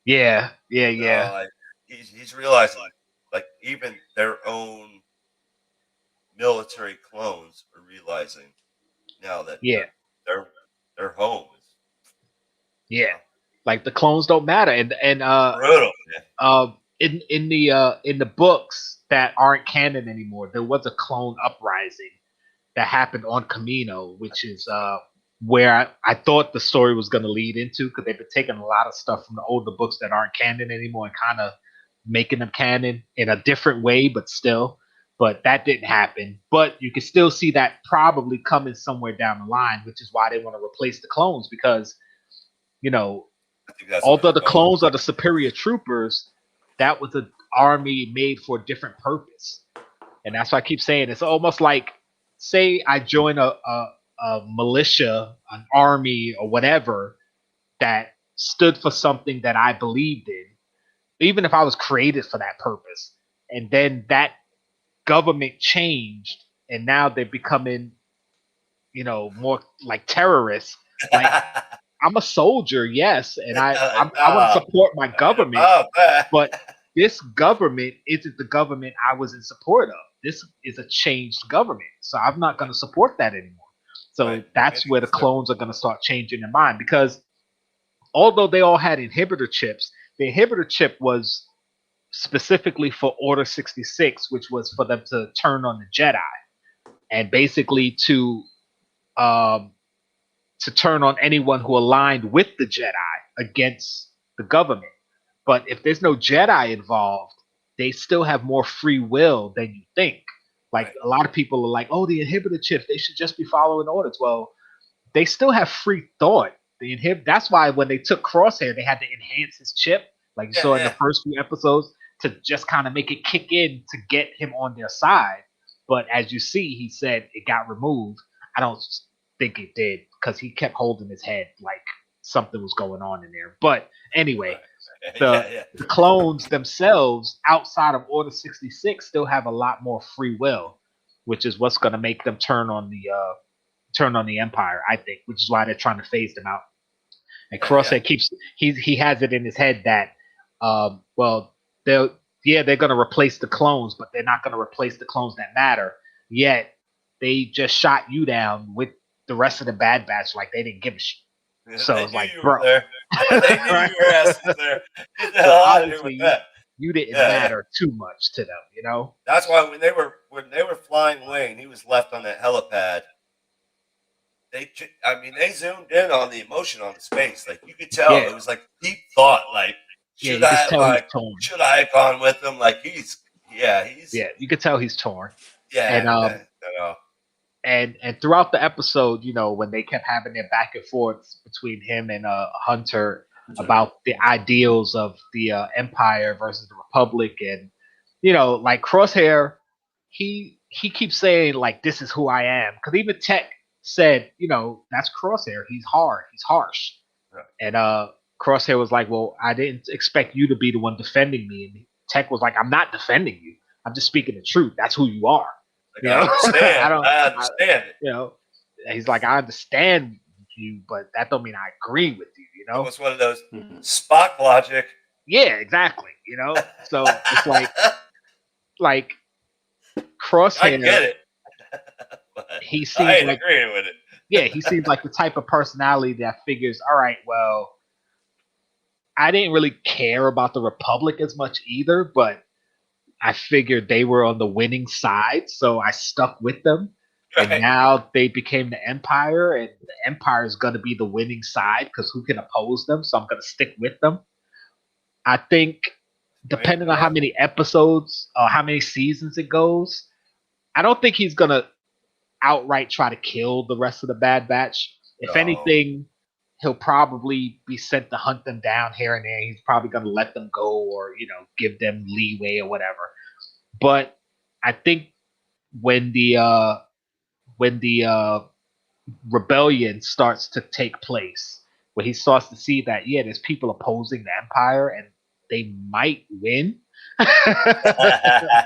Yeah. Yeah. Like he's realizing like even their own military clones are realizing now that Yeah. their home is Yeah. Like the clones don't matter, and brutal. in the books that aren't canon anymore, there was a clone uprising that happened on Camino, which is where I thought the story was going to lead into, because they've been taking a lot of stuff from the older books that aren't canon anymore and kind of making them canon in a different way, but still. But that didn't happen. But you can still see that probably coming somewhere down the line, which is why they want to replace the clones, because I think that's where although they're the going. clones are the superior troopers, that was an army made for a different purpose. And that's why I keep saying it's almost like, say I join a militia, an army, or whatever that stood for something that I believed in, even if I was created for that purpose, and then that government changed, and now they're becoming, more like terrorists. Like, I'm a soldier, yes, and I want to support my government, but this government isn't the government I was in support of. This is a changed government, so I'm not going to support that anymore. So Right. that's where the clones are going to start changing their mind, because although they all had inhibitor chips, the inhibitor chip was specifically for Order 66, which was for them to turn on the Jedi and basically um, to turn on anyone who aligned with the Jedi against the government. But if there's no Jedi involved, they still have more free will than you think. Like, Right. a lot of people are like, "Oh, the inhibitor chips, they should just be following orders." Well, they still have free thought. That's why when they took Crosshair, they had to enhance his chip, like you saw in the first few episodes, to just kind of make it kick in to get him on their side. But as you see, he said it got removed. I don't think it did, because he kept holding his head like something was going on in there. But anyway, the clones themselves outside of Order 66 still have a lot more free will, which is what's going to make them turn on the Empire, I think, which is why they're trying to phase them out. And Crosshair keeps he has it in his head that well, they're going to replace the clones, but they're not going to replace the clones that matter. Yet they just shot you down with the rest of the Bad Batch like they didn't give a shit. So they it's knew like, you bro, were there. They knew your ass was there. Get the so hell out of here with obviously that. you didn't Yeah. matter too much to them, That's why when they were flying away and he was left on that helipad, they zoomed in on the emotion on his face. Like you could tell Yeah. it was like deep thought. Like Yeah, should you can I tell he's torn. should I have gone with him? Like he's Yeah, you can tell he's torn. And and throughout the episode, when they kept having their back and forth between him and Hunter about the ideals of the Empire versus the Republic, and like Crosshair, he keeps saying like, "This is who I am," because even Tech said, that's Crosshair. He's hard. He's harsh. Right. And Crosshair was like, "Well, I didn't expect you to be the one defending me." And Tech was like, "I'm not defending you. I'm just speaking the truth. That's who you are." Like, I understand. I understand it. He's like, "I understand you, but that don't mean I agree with you." It was one of those Spock logic. Yeah, exactly. So it's like Crosshair. I get it. He seems I ain't like agreeing with it. Yeah, he seems like the type of personality that figures, all right, well, I didn't really care about the Republic as much either, but I figured they were on the winning side, so I stuck with them. Right. And now they became the Empire, and the Empire is going to be the winning side because who can oppose them? So I'm going to stick with them. I think depending on how many episodes or how many seasons it goes, I don't think he's gonna outright try to kill the rest of the Bad Batch. If anything, he'll probably be sent to hunt them down here and there. He's probably gonna let them go or give them leeway or whatever. But I think when the rebellion starts to take place, where he starts to see that there's people opposing the Empire and they might win. I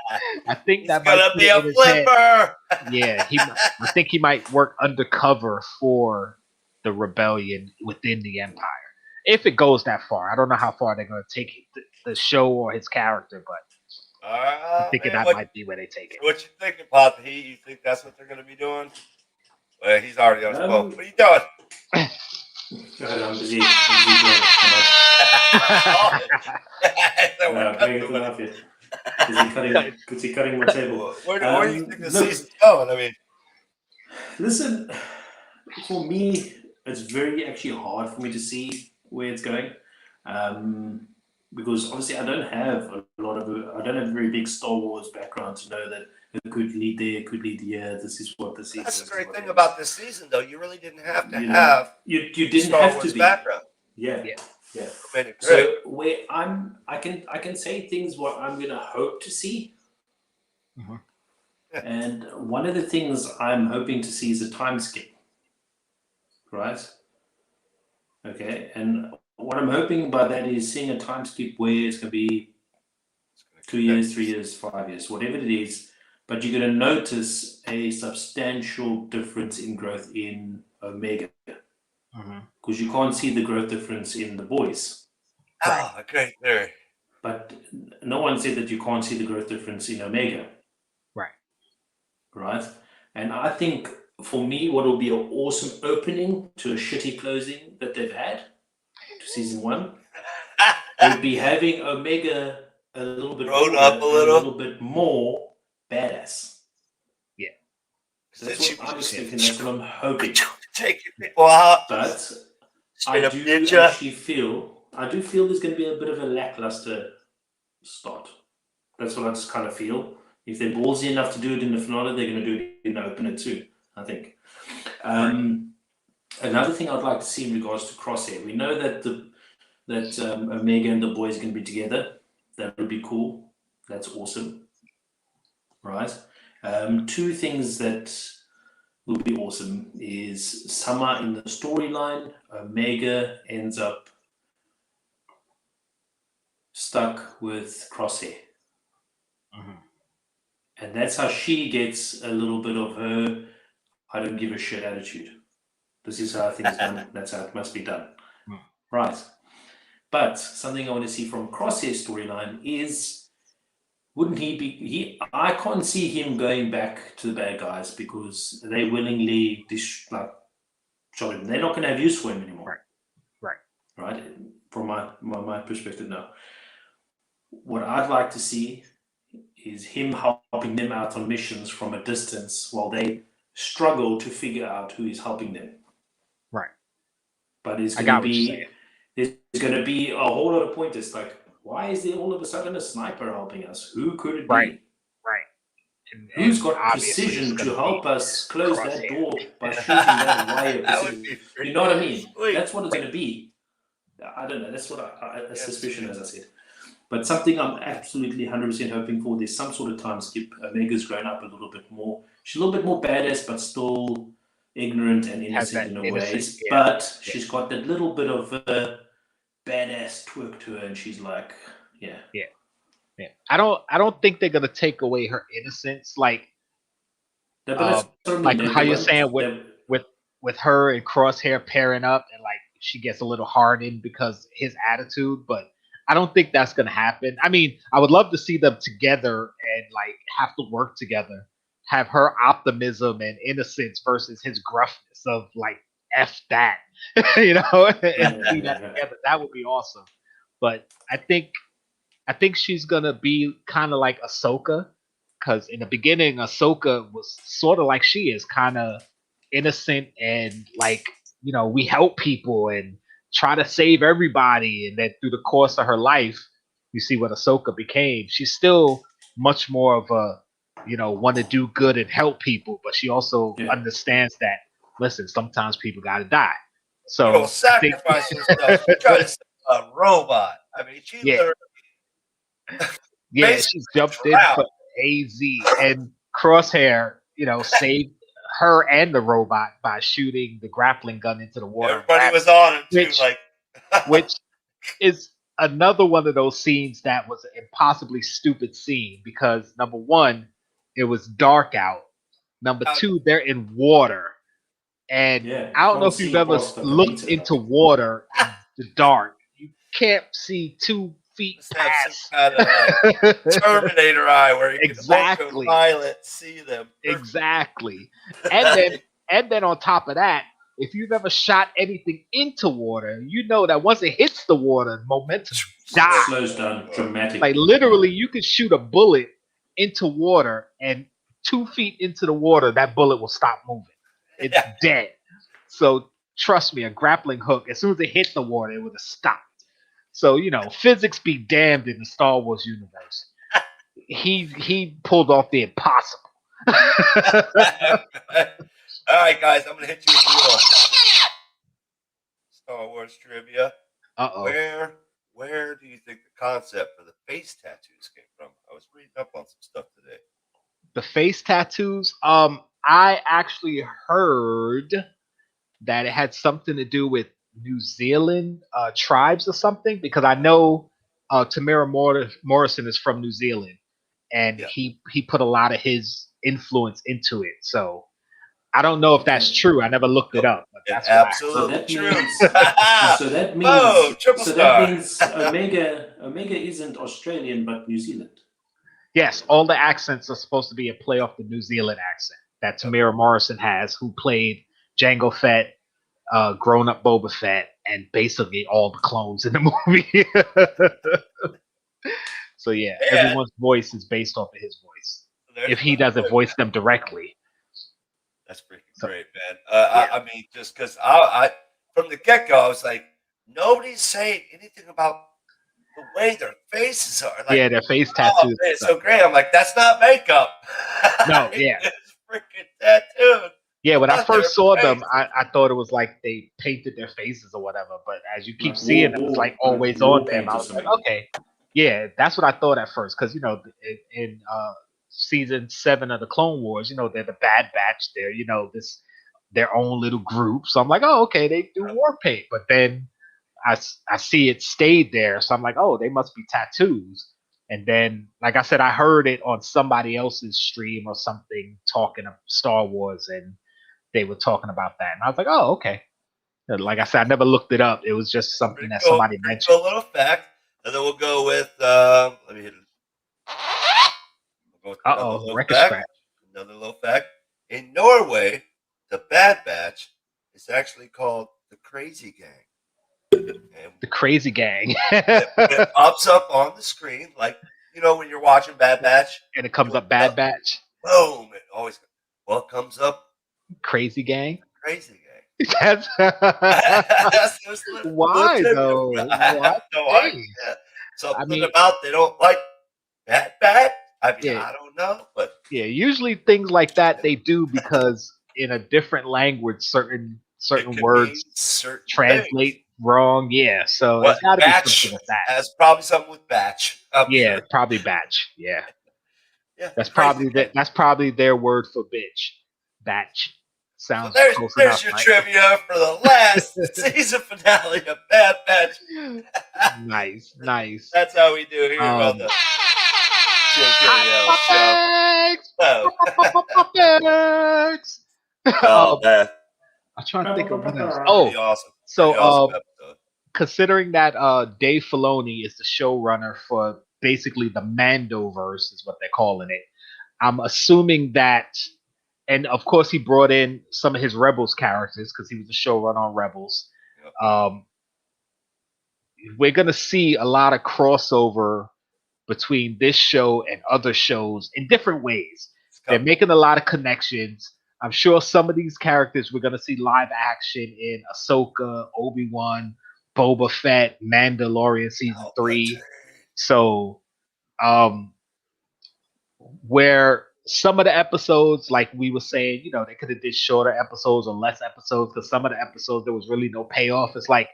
think He's that gonna might be a flipper. I think he might work undercover for the rebellion within the Empire. If it goes that far, I don't know how far they're going to take the show or his character, but I'm thinking that might be where they take it. What you thinking, Pop the Heat? You think that's what they're going to be doing? Well, he's already on his phone. What are you doing? I'm busy. Busy cutting my table. Where do you think the season's going? I mean, listen, for me, it's very actually hard for me to see where it's going, because obviously I don't have a very big Star Wars background to know that it could lead there, it could lead here. This is what this is. That's the great thing about this season, though. You really didn't have to you didn't Star have Wars to be background. Yeah. So where I can say things what I'm gonna hope to see. Mm-hmm. And one of the things I'm hoping to see is a time skip. Right? Okay. And what I'm hoping by that is seeing a time skip where it's gonna be 2 years, 3 years, 5 years, whatever it is, but you're gonna notice a substantial difference in growth in Omega. Because you can't see the growth difference in the boys. Great theory. But no one said that you can't see the growth difference in Omega. Right? And I think for me, what will be an awesome opening to a shitty closing that they've had to season 1 would be having Omega a little bit grown up a little bit more badass. So that's what I'm expecting. That's what I'm hoping. Taking people out. But I do actually feel there's going to be a bit of a lackluster start. That's what I just kind of feel. If they're ballsy enough to do it in the finale, they're going to do it in the opener too, I think. Another thing I'd like to see in regards to Crosshair, we know that Omega and the boys are going to be together. That would be cool. That's awesome. Right? 2 things that will be awesome is somewhere in the storyline, Omega ends up stuck with Crosshair. And that's how she gets a little bit of her I don't give a shit attitude. This is how things are done. That's how it must be done. Right. But something I want to see from Crosshair's storyline is, wouldn't he be? I can't see him going back to the bad guys because they willingly shot him. They're not going to have use for him anymore. Right. From my perspective now, what I'd like to see is him helping them out on missions from a distance while they struggle to figure out who is helping them. But there's going to be a whole lot of pointers like, why is there all of a sudden a sniper helping us? Who could it be? Who's got precision to help us close that door by shooting that wire? You know what I mean? That's what it's going to be. I don't know. That's what a suspicion, as I said. But something I'm absolutely 100% hoping for, there's some sort of time skip. Omega's grown up a little bit more. She's a little bit more badass, but still ignorant and innocent in her ways. But she's got that little bit of badass twerk to her, and she's like, I don't think they're gonna take away her innocence, like how you're saying with her and Crosshair pairing up, and like she gets a little hardened because his attitude. But I don't think that's gonna happen. I mean, I would love to see them together and like have to work together. Have her optimism and innocence versus his gruffness of like F that, and see that together. That would be awesome. But I think she's gonna be kind of like Ahsoka, because in the beginning, Ahsoka was sort of like she is, kind of innocent and like we help people and try to save everybody, and then through the course of her life, you see what Ahsoka became. She's still much more of a, want to do good and help people, but she also understands that, listen, sometimes people got to die. So Girl sacrifice herself. She tried to save a robot. I mean, she literally. Yeah, she jumped in for AZ, and Crosshair, saved her and the robot by shooting the grappling gun into the water. Everybody was on him too, which is another one of those scenes that was an impossibly stupid scene because number one, it was dark out. Number two, they're in water. And I don't know if you've ever looked into water in the dark. You can't see 2 feet past. Some kind of Terminator eye where you can pilot see them. Exactly. And then on top of that, if you've ever shot anything into water, you know that once it hits the water, momentum dies. Slows down dramatically. Like literally, you could shoot a bullet into water, and 2 feet into the water, that bullet will stop moving. It's dead. So trust me, a grappling hook, as soon as it hit the water, it would have stopped. So, physics be damned in the Star Wars universe. He pulled off the impossible. All right, guys, I'm going to hit you with real Star Wars trivia. Uh-oh. Where do you think the concept for the face tattoos came from? I was reading up on some stuff today. The face tattoos? I actually heard that it had something to do with New Zealand tribes or something, because I know Tamara Morrison is from New Zealand, and he put a lot of his influence into it. So I don't know if that's true. I never looked it up. But that's absolutely true. So that means Omega isn't Australian but New Zealand. Yes, all the accents are supposed to be a play off the New Zealand accent that Tamara Morrison has, who played Jango Fett, grown-up Boba Fett, and basically all the clones in the movie. So everyone's voice is based off of his voice. If he doesn't voice them directly. That's freaking great, man. I mean, just because I from the get-go, I was like, nobody's saying anything about the way their faces are. Like, their face tattoos. It's so great. I'm like, that's not makeup. No, it's freaking tattooed. Yeah, when I first saw them, I thought it was like they painted their faces or whatever. But as you keep seeing them, it's like always on them. I was like, okay. Yeah, that's what I thought at first. Because, in season 7 of the Clone Wars, they're the Bad Batch. They're, their own little group. So I'm like, oh, okay, they do war paint. But then I see it stayed there. So I'm like, oh, they must be tattoos. And then, like I said, I heard it on somebody else's stream or something talking of Star Wars, and they were talking about that. And I was like, oh, okay. Like I said, I never looked it up. It was just something that somebody mentioned. A little fact, and then we'll go with, let me hit it. Record scratch. Another little fact. In Norway, the Bad Batch is actually called the Crazy Gang. And the Crazy Gang. it pops up on the screen, like, when you're watching Bad Batch. And it comes up Bad Batch. Boom. It always comes up. Crazy Gang. Crazy Gang. That's why though? Why? Something about they don't like Bad Batch. I mean, I don't know, but usually things like that they do because in a different language, certain words translate wrong. Yeah, so it's got to be something with that. That's probably something with batch. Sure. Probably batch. Yeah. That's probably their word for bitch. Batch. Sounds close enough. There's your trivia for the last season finale of Bad Batch. Nice. That's how we do here on the Jkl show. Oh man. I'm trying to think of what else. Awesome. So considering that Dave Filoni is the showrunner for basically the Mandoverse is what they're calling it, I'm assuming that, and of course he brought in some of his Rebels characters because he was the showrunner on Rebels. Yep. We're going to see a lot of crossover between this show and other shows in different ways. They're making a lot of connections. I'm sure some of these characters we're going to see live action in Ahsoka, Obi-Wan, Boba Fett, Mandalorian season 3. So, where some of the episodes, like we were saying, you know, they could have did shorter episodes or less episodes because some of the episodes there was really no payoff. It's like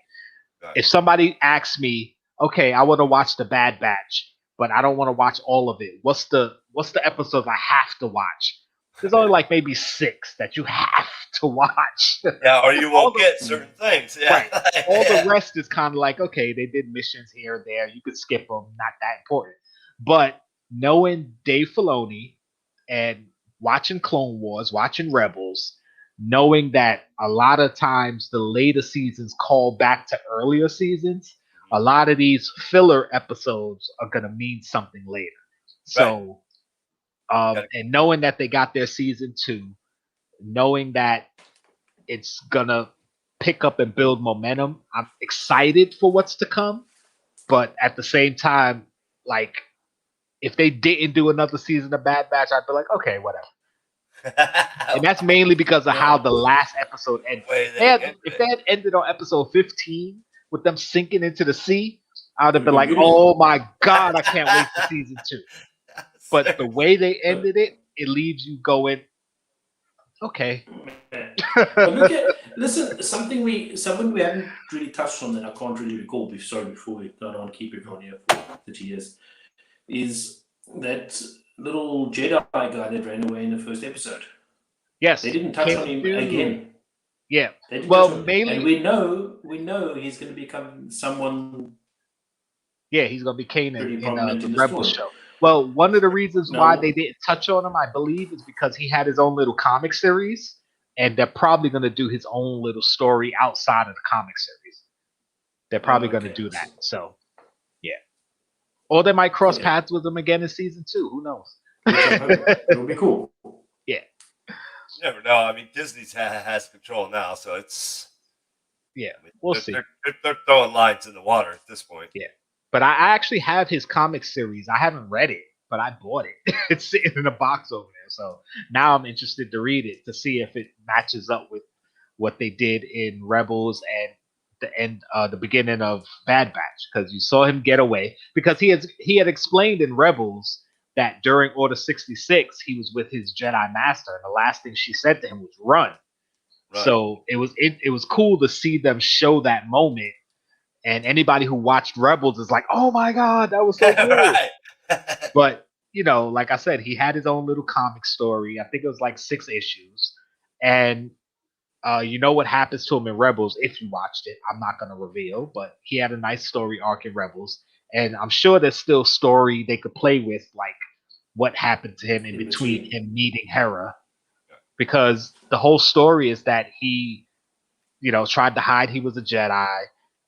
if somebody asks me, okay, I want to watch The Bad Batch, but I don't want to watch all of it. What's the episodes I have to watch? There's only like maybe 6 that you have to watch. Yeah, or you won't get certain things. Yeah. Right. All the rest is kind of like, okay, they did missions here and there. You could skip them. Not that important. But knowing Dave Filoni and watching Clone Wars, watching Rebels, knowing that a lot of times the later seasons call back to earlier seasons, a lot of these filler episodes are going to mean something later. So, and knowing that they got their season 2, knowing that it's going to pick up and build momentum, I'm excited for what's to come. But at the same time, like, if they didn't do another season of Bad Batch, I'd be like, okay, whatever. And that's mainly because of how the last episode ended. If they had ended on episode 15 with them sinking into the sea, I would have been like, oh my God, I can't wait for season 2. But the way they ended it, it leaves you going, okay. Listen, something we haven't really touched on that I can't really recall. Before we don't keep everyone here for 30 years, is that little Jedi guy that ran away in the first episode. Yes, they didn't touch on him again. Yeah, mainly, and we know he's going to become someone. Yeah, he's going to be Kanan in the Rebel show. Well, one of the reasons why they didn't touch on him, I believe, is because he had his own little comic series, and they're probably going to do his own little story outside of the comic series. They're probably going to do that. So, yeah. Or they might cross paths with him again in season 2. Who knows? It'll be cool. Yeah. You never know. I mean, Disney has control now, so it's... Yeah, we'll see. They're throwing lines in the water at this point. Yeah. But I actually have his comic series. I haven't read it, but I bought it. It's sitting in a box over there. So now I'm interested to read it to see if it matches up with what they did in Rebels and the beginning of Bad Batch. Because you saw him get away. Because he had explained in Rebels that during Order 66 he was with his Jedi Master, and the last thing she said to him was run. Right. So it was cool to see them show that moment. And anybody who watched Rebels is like, oh my God, that was so cool. Right. But, you know, like I said, he had his own little comic story. I think it was like 6 issues. And you know what happens to him in Rebels if you watched it. I'm not going to reveal, but he had a nice story arc in Rebels. And I'm sure there's still story they could play with, like what happened to him in between him meeting Hera. Because the whole story is that he, you know, tried to hide he was a Jedi.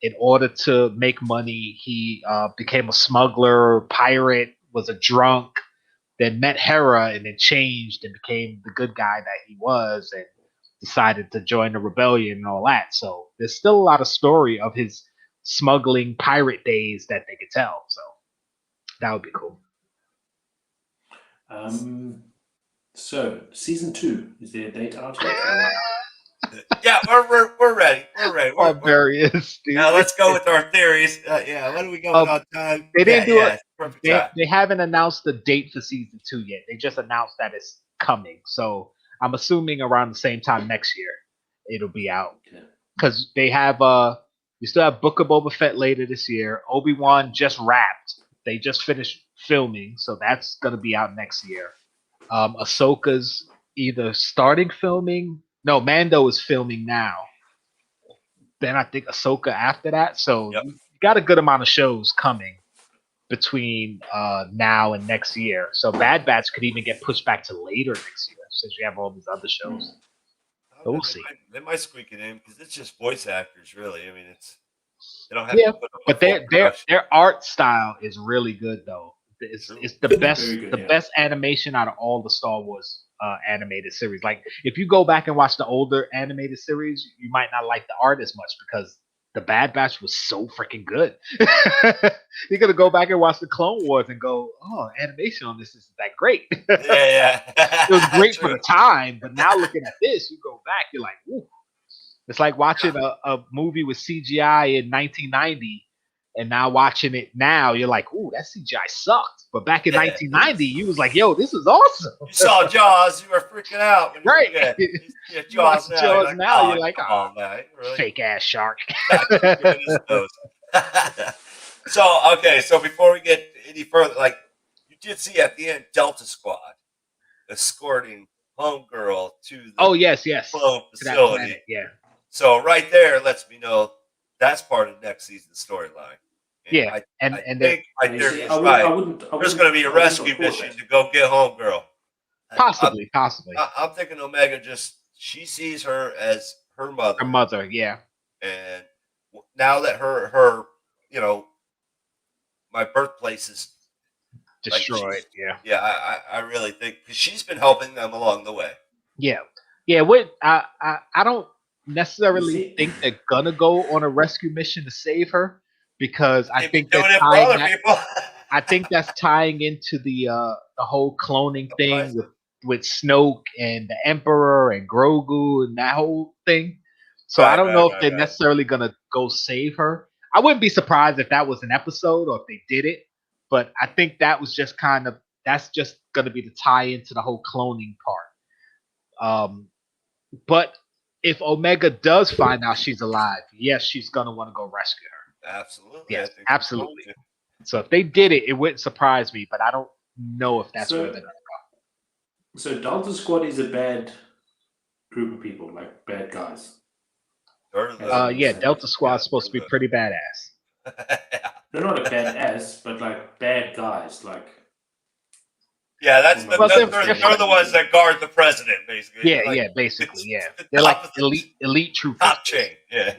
In order to make money, he became a smuggler, pirate, was a drunk, then met Hera and then changed and became the good guy that he was and decided to join the rebellion and all that. So there's still a lot of story of his smuggling pirate days that they could tell. So that would be cool. So season 2, is there a date out yet? Yeah, we're ready. We're ready. Now let's go with our theories. Yeah, what do we go on time? They didn't do it. They haven't announced the date for season 2 yet. They just announced that it's coming. So I'm assuming around the same time next year it'll be out. Because they have we still have Book of Boba Fett later this year. Obi-Wan just wrapped. They just finished filming, so that's gonna be out next year. Ahsoka's either starting filming. No, Mando is filming now. Then I think Ahsoka after that. So you got a good amount of shows coming between now and next year. So Bad Batch could even get pushed back to later next year since you have all these other shows. So we'll see. They might squeak it in because it's just voice actors, really. I mean, they don't have to put up but their art style is really good though. It's the best best animation out of all the Star Wars animated series. Like if you go back and watch the older animated series, you might not like the art as much because the Bad Batch was so freaking good. You're gonna go back and watch the Clone Wars and go, oh, animation on this isn't that great. Yeah. It was great for the time, but now looking at this, you go back, you're like, ooh, It's like watching a movie with CGI in 1990, and now watching it now, you're like, "Ooh, that CGI sucked." But back in 1990, you was like, "Yo, this is awesome." You saw Jaws, you were freaking out when you Right. were a kid. You You watch Jaws now, Jaws now, you're like, come "Ah, on, man, really? fake ass shark." Goodness knows. So before we get any further, like you did see at the end, Delta Squad escorting Homegirl to the Oh yes, clone to that facility. planet, yeah. So right there lets me know that's part of next season's storyline. Yeah, I think right there is I right. wouldn't. There's going to be a rescue mission to go get Homegirl. possibly. I'm thinking Omega she sees her as her mother. Her mother, yeah. And now that her my birthplace is Destroyed, like yeah. Yeah, I really think because she's been helping them along the way. Yeah. I don't necessarily think they're gonna go on a rescue mission to save her because I They've think been they're doing it for other tying people. I think that's tying into the whole cloning thing Uprising. with Snoke and the Emperor and Grogu and that whole thing. So I don't know if they're necessarily gonna go save her. I wouldn't be surprised if that was an episode or if they did it, but I think that was just that's just gonna be the tie into the whole cloning part. But if Omega does find out she's alive, yes, she's gonna want to go rescue her. Absolutely. Yes, absolutely. So if they did it, it wouldn't surprise me, but I don't know if that's where they're gonna go. So Delta Squad is a bad group of people, like bad guys. Yeah, Delta Squad's supposed to be pretty badass. They're not a badass, but like bad guys, like. Yeah, they're the ones that guard the president, basically. Yeah, basically, yeah. They're like elite troopers. Top chain, yeah.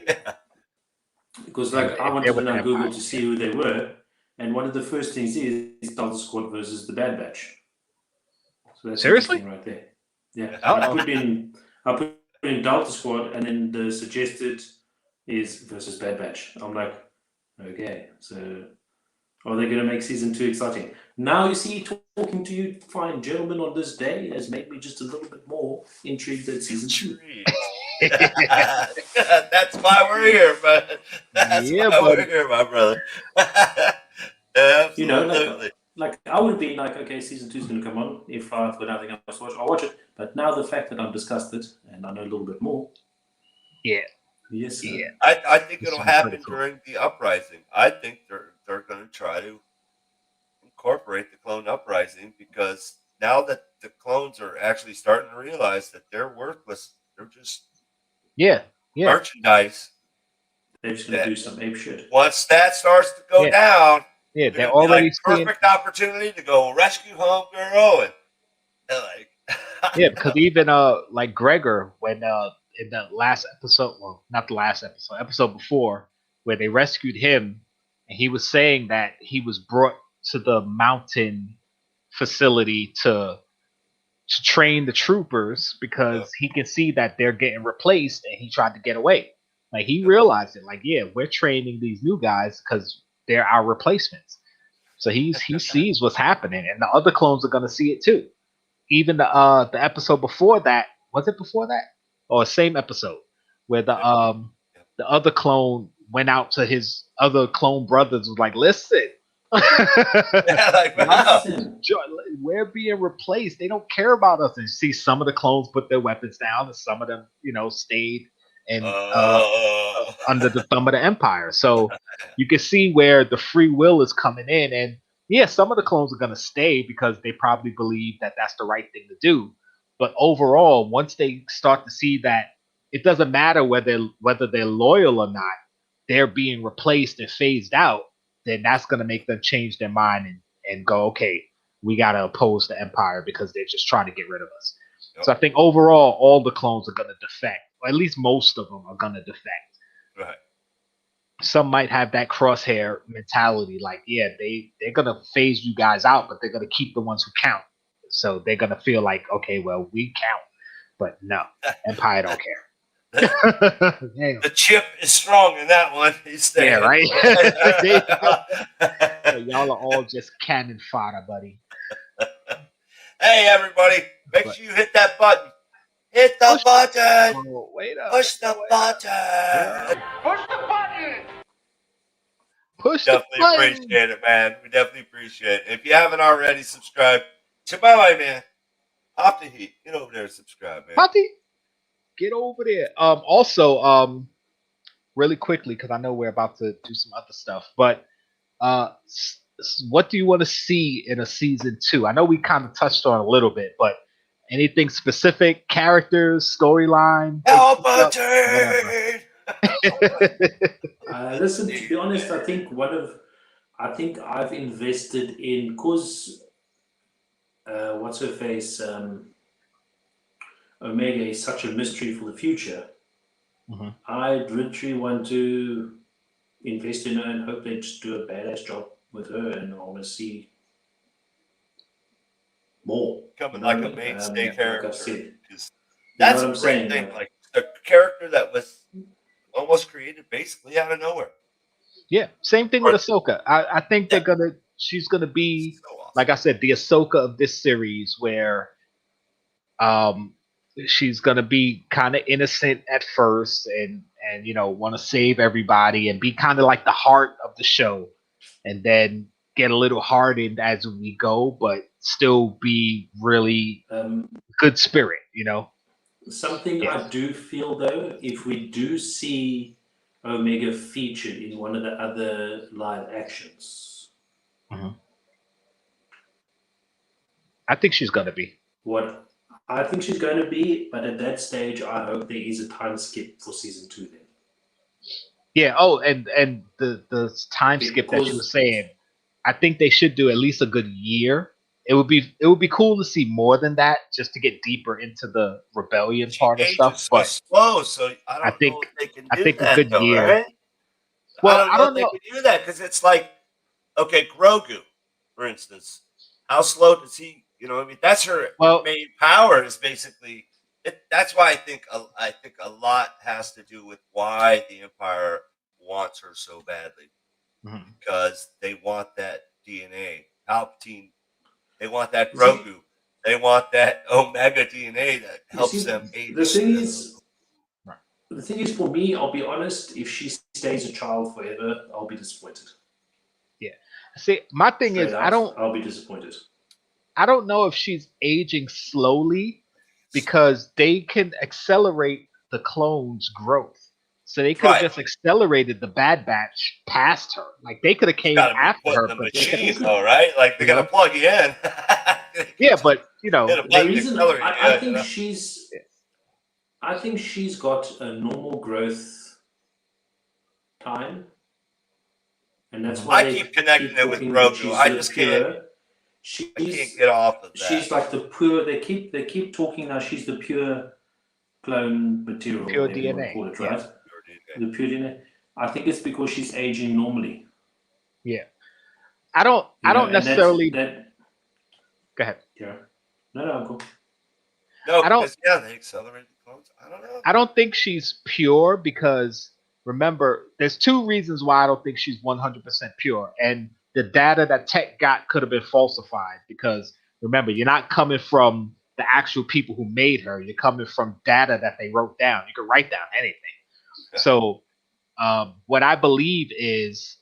Because like I wanted to Google to see who they were, and one of the first things is Delta Squad versus the Bad Batch. So that's seriously right there. Yeah, I put in Delta Squad, and then the suggested is versus Bad Batch. I'm like, okay, so are they going to make season 2 exciting? Now you see, talking to you fine gentlemen on this day has made me just a little bit more intrigued at season 2. That's why we're here, but we're here, my brother. Absolutely. You know, like I would be like, okay, season 2 is going to come on. If I've got nothing else to watch, I'll watch it. But now the fact that I've discussed it and I know a little bit more. Yeah. Yes. Sir. Yeah. I think it'll happen during the uprising. I think they're going to try to incorporate the clone uprising because now that the clones are actually starting to realize that they're worthless, they're just merchandise. They're just going to do some ape shit. Once that starts to go down, they're already perfect opportunity to go rescue Homegirl and because even like Gregor when in the last episode, well, not the last episode before, where they rescued him, and he was saying that he was brought to the mountain facility to train the troopers because he can see that they're getting replaced, and he tried to get away. Like he realized it. Like, yeah, we're training these new guys because they're our replacements. So he sees what's happening, and the other clones are gonna see it too. Even the episode before that, was it before that? Or same episode where the other clone went out to his other clone brothers was like, listen, we're being replaced. They don't care about us. And you see some of the clones put their weapons down, and some of them, stayed and under the thumb of the Empire. So you can see where the free will is coming in, and yeah, some of the clones are going to stay because they probably believe that that's the right thing to do. But overall, once they start to see that it doesn't matter whether they're loyal or not, they're being replaced and phased out, then that's going to make them change their mind and go, okay, we got to oppose the Empire because they're just trying to get rid of us. Yep. So I think overall, all the clones are going to defect, or at least most of them are going to defect. Right. Some might have that crosshair mentality, like, yeah, they're going to phase you guys out, but they're going to keep the ones who count. So they're going to feel like, okay, well, we count. But no, Empire don't care. The chip is strong in that one. Yeah, right? Y'all are all just cannon fodder, buddy. Hey, everybody, make sure you hit that button. Hit the button. Oh, wait up. Push the button. Push the Definitely button. appreciate it, man. We definitely appreciate it. If you haven't already subscribed to my man, Off the Heat, get over there and subscribe, man. Pati, get over there. Also, really quickly, because I know we're about to do some other stuff, but what do you want to see in a season 2? I know we kind of touched on a little bit, but anything specific, characters, storyline? Help a turd. Listen, to be honest, I think I've invested in, cause what's her face, Omega is such a mystery for the future. Mm-hmm. I literally want to invest in her and hope they just do a badass job with her, and I want to see more. Becoming like a mainstay character. Like I said, That's a great thing. Like a character that was almost created basically out of nowhere. Yeah, same thing with Ahsoka. I think she's gonna be, so awesome. Like I said, the Ahsoka of this series, where she's gonna be kind of innocent at first, and want to save everybody and be kind of like the heart of the show, and then get a little hardened as we go, but still be really good spirit. Something I do feel though, if we do see Omega featured in one of the other live actions, I think she's gonna be. What I think she's going to be, but at that stage, I hope there is a time skip for season 2 then. Yeah. Oh, and the time skip that you were saying, I think they should do at least a good year. It would be cool to see more than that, just to get deeper into the rebellion part of stuff. But slow, so I think know if they can do that, a good year. Right? Well, I don't know if they can do that, because it's like, okay, Grogu, for instance, how slow does he? That's her main power. Is basically that's why I think a lot has to do with why the Empire wants her so badly, because they want that DNA, Palpatine. They want that Grogu. They want that Omega DNA that helps them age. The thing is, for me, I'll be honest. If she stays a child forever, I'll be disappointed. Yeah. See, my thing is, I'll be disappointed. I don't know if she's aging slowly, because they can accelerate the clone's growth. So they could have just accelerated the Bad Batch past her. Like, they could have came after her. The machine, though, right? Like, they got to plug you in. Yeah, but the reason I think I think she's got a normal growth time, and that's why I keep connecting it with Grogu. I just can't. I can't get off of that. She's like the pure. They keep talking now. She's the pure clone material. Pure DNA. Call it, right? The pure DNA. I think it's because she's aging normally. Yeah. I don't necessarily. Go ahead. Yeah. No, go. No, they accelerated the clones. I don't know. I don't think she's pure, because remember, there's 2 reasons why I don't think she's 100% pure, and the data that Tech got could have been falsified, because remember, you're not coming from the actual people who made her. You're coming from data that they wrote down. You can write down anything. Yeah. So what I believe is,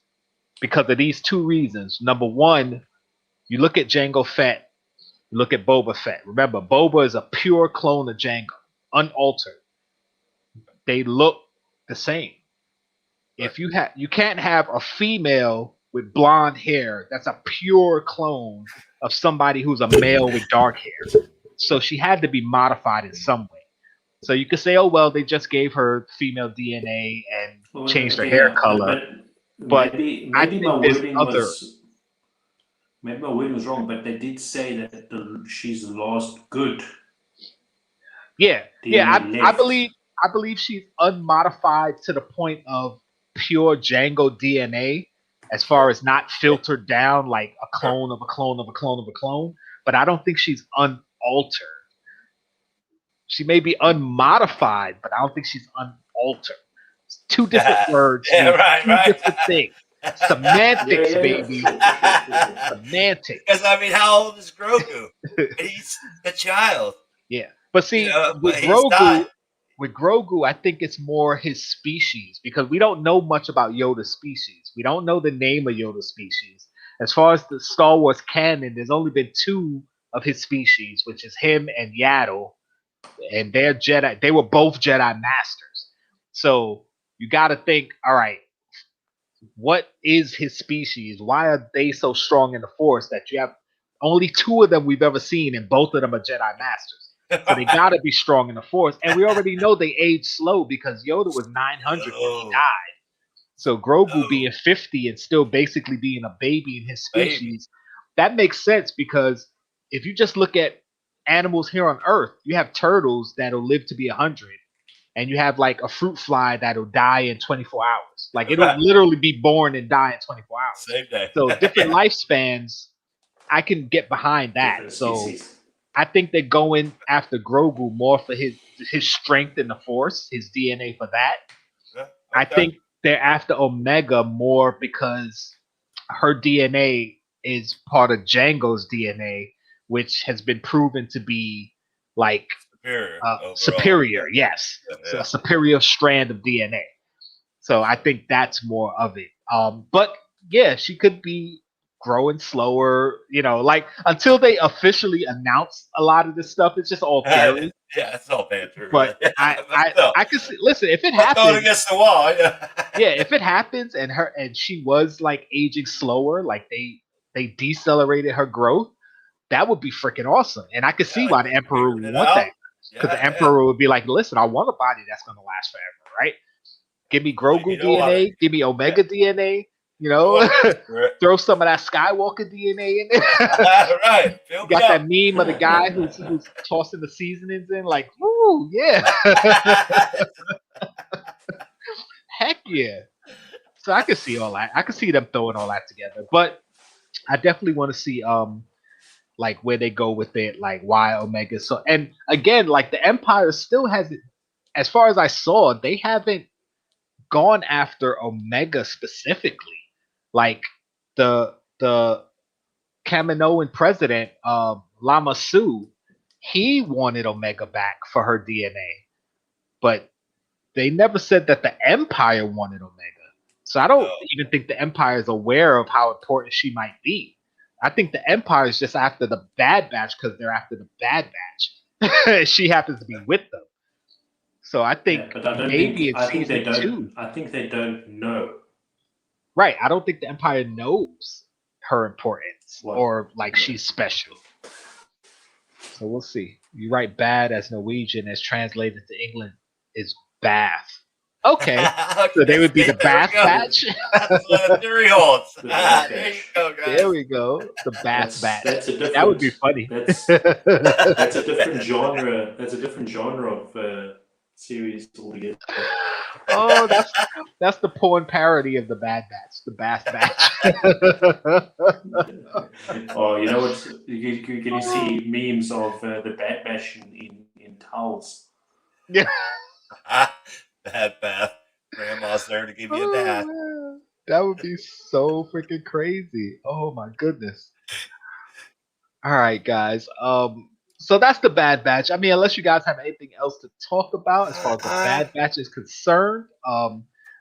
because of these 2 reasons. Number one, you look at Jango Fett, you look at Boba Fett. Remember, Boba is a pure clone of Jango, unaltered. They look the same. If you can't have a female with blonde hair that's a pure clone of somebody who's a male with dark hair. So she had to be modified in some way. So you could say, oh, well, they just gave her female DNA and changed her hair color. But maybe my wording was wrong, but they did say that she's the last good. Yeah. I believe she's unmodified to the point of pure Jango DNA, as far as not filtered down like a clone of a clone of a clone of a clone. But I don't think she's unaltered. She may be unmodified, but I don't think she's unaltered. It's 2 different words. Right. Different things. Semantics, baby. Semantics. Because, how old is Grogu? He's a child. Yeah. But see, but he's not. with Grogu, I think it's more his species because we don't know much about Yoda's species. We don't know the name of Yoda's species. As far as the Star Wars canon, there's only been 2 of his species, which is him and Yaddle, and they're Jedi. They were both Jedi Masters. So you got to think, all right, what is his species? Why are they so strong in the Force that you have only 2 of them we've ever seen, and both of them are Jedi Masters? So they got to be strong in the Force, and we already know they age slow because Yoda was 900 when he died. So Grogu being 50 and still basically being a baby in his species, that makes sense because if you just look at animals here on Earth, you have turtles that'll live to be 100, and you have like a fruit fly that'll die in 24 hours. Like it'll literally be born and die in 24 hours. Same day. So different lifespans, I can get behind that. Different So species. I think they're going after Grogu more for his strength in the Force, his DNA for that. Yeah, okay. I think they're after Omega more because her DNA is part of Django's DNA, which has been proven to be like superior. Yes, so a superior strand of DNA. So I think that's more of it. But yeah, she could be growing slower. Like until they officially announce a lot of this stuff, it's just all theory. Yeah, it's all banter. But really. I can see. Listen, if it going happens, against the wall. Yeah. yeah, if it happens and she was like aging slower, like they decelerated her growth, that would be freaking awesome. And I could see why the Emperor would want that. Because the Emperor would be like, listen, I want a body that's going to last forever, right? Give me Grogu DNA, give me Omega DNA, throw some of that Skywalker DNA in there. Right. You got that meme of the guy who's tossing the seasonings in, like, woo, yeah. Heck yeah. So I could see all that. I could see them throwing all that together. But I definitely want to see like where they go with it, like why Omega. So, and again, like the Empire still hasn't, as far as I saw, they haven't gone after Omega specifically. Like the Kaminoan president, Lama Su, he wanted Omega back for her DNA, but they never said that the Empire wanted Omega. So I don't even think the Empire is aware of how important she might be. I think the Empire is just after the Bad Batch because they're after the Bad Batch. She happens to be with them. So I think maybe in season 2. I think they don't know. Right. I don't think the Empire knows her importance or like she's special. So we'll see. You write bad as Norwegian, as translated to England is bath. Okay. So they would be the Bath Batch? That's what the theory holds. There you go, guys. There we go. The Bath Batch. That would be funny. That's a different genre. That's a different genre of series altogether. Oh, that's the porn parody of the Bad Batch, the Bath Batch. Oh, you know what? You see memes of the Bad Batch in towels. Yeah. Bad bath. Grandma's there to give you a bath. Man. That would be so freaking crazy. Oh my goodness. All right, guys. So that's the Bad Batch. I mean, unless you guys have anything else to talk about as far as the Bad Batch is concerned,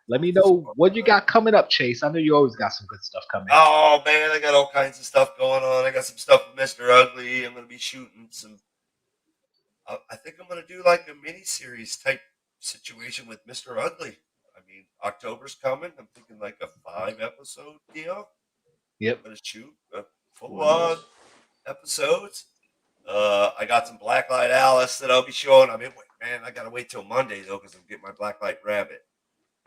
let me know what you got coming up, Chase. I know you always got some good stuff coming. Oh man, I got all kinds of stuff going on. I got some stuff with Mr. Ugly. I'm gonna be shooting some. I think I'm gonna do like a mini-series type situation with Mr. Ugly. I mean, October's coming. I'm thinking like a 5-episode deal. Yep. I'm gonna shoot a full-on episodes. I got some Blacklight Alice that I'll be showing. I mean, man, I gotta wait till Monday though because I'm getting my Blacklight Rabbit.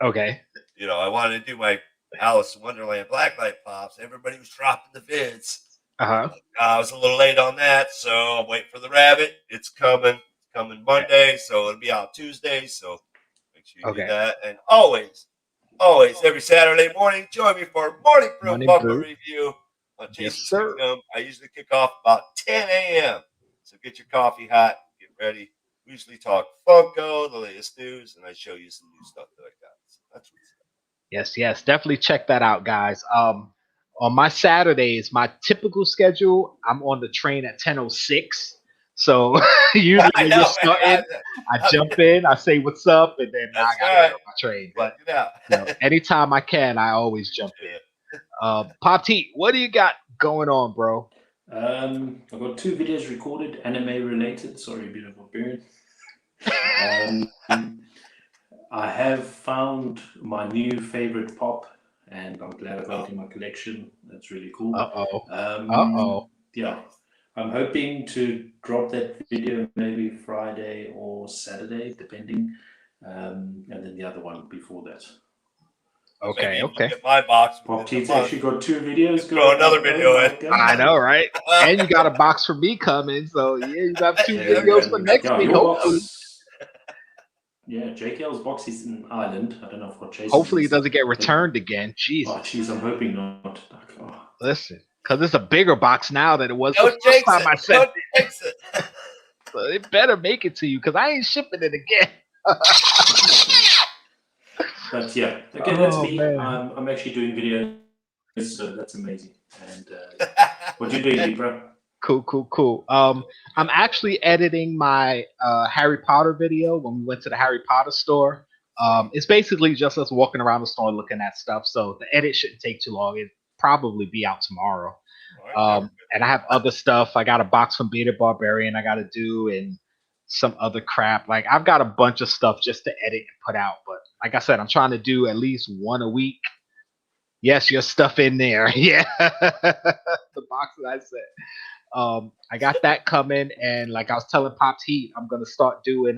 Okay. I wanted to do my Alice in Wonderland Blacklight pops. Everybody was dropping the vids. I was a little late on that, so I'm waiting for the rabbit. It's coming. Monday, so it'll be out Tuesday. So make sure you do that. And always, every Saturday morning, join me for Morning Brew Funko Review on Jason's Kingdom. I usually kick off about 10 a.m. So get your coffee hot, get ready. We usually talk Funko, the latest news, and I show you some new stuff that I got. So that's what's Yes. Definitely check that out, guys. On my Saturdays, my typical schedule, I'm on the train at 10:06. So usually I when know, you're man. starting, I jump in, I say what's up, and then I That's gotta right. get on my train. But Get out. anytime I can, I always jump in. Pop T, what do you got going on, bro? I've got 2 videos recorded, anime related. Sorry, a bit of a beard. I have found my new favorite pop, and I'm glad I got it in my collection. That's really cool. Yeah, I'm hoping to drop that video maybe Friday or Saturday, depending, and then the other one before that. Okay. Get my box. Pop T's actually got 2 videos. Throw another video in. I know, right? And you got a box for me coming, so yeah, you got 2 videos for next week. Hopefully, Jkl's box is in Ireland. I don't know if what Chase. Hopefully, it doesn't get returned again. Jesus. Oh, jeez, I'm hoping not. Listen, because it's a bigger box now than it was Don't the first time I sent it. it. So it better make it to you, because I ain't shipping it again. But yeah, again, that's me. Man. I'm actually doing videos, so that's amazing. And what you doing, Libra? Cool. I'm actually editing my Harry Potter video when we went to the Harry Potter store. It's basically just us walking around the store looking at stuff. So the edit shouldn't take too long. It'll probably be out tomorrow. And I have other stuff. I got a box from Beta Barbarian I got to do, and some other crap. Like, I've got a bunch of stuff just to edit and put out. But like I said, I'm trying to do at least one a week. Yes, your stuff in there. Yeah, the box that I said. I got that coming, and like I was telling Pops Heat, I'm gonna start doing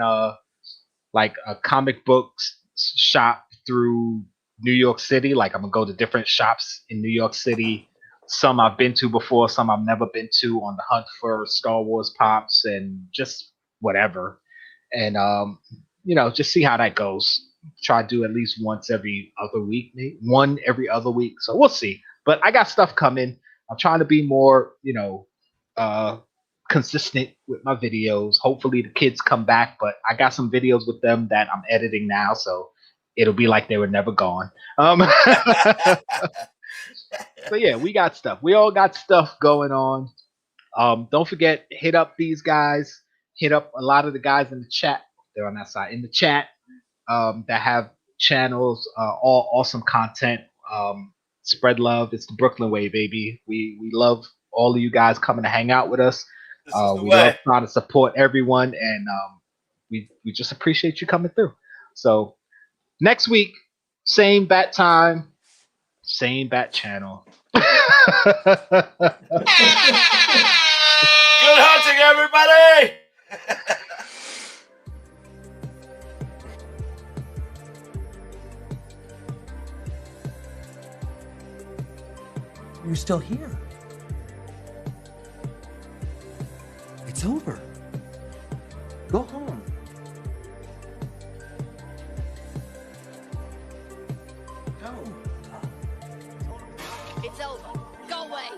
like a comic books shop through New York City. Like, I'm gonna go to different shops in New York City. Some I've been to before, some I've never been to, on the hunt for Star Wars pops and just whatever. And just see how that goes. Try to do at least once every other week, maybe one every other week. So we'll see. But I got stuff coming. I'm trying to be more, consistent with my videos. Hopefully the kids come back, but I got some videos with them that I'm editing now, so it'll be like they were never gone. So yeah, we got stuff. We all got stuff going on. Don't forget, hit up these guys. Hit up a lot of the guys in the chat. They're on that side in the chat that have channels, all awesome content. Spread love. It's the Brooklyn way, baby. We love all of you guys coming to hang out with us. We love trying to support everyone, and we just appreciate you coming through. So next week, same bat time, same bat channel. Good hunting, everybody! You're still here. It's over. Go home. Go. It's over. Go away.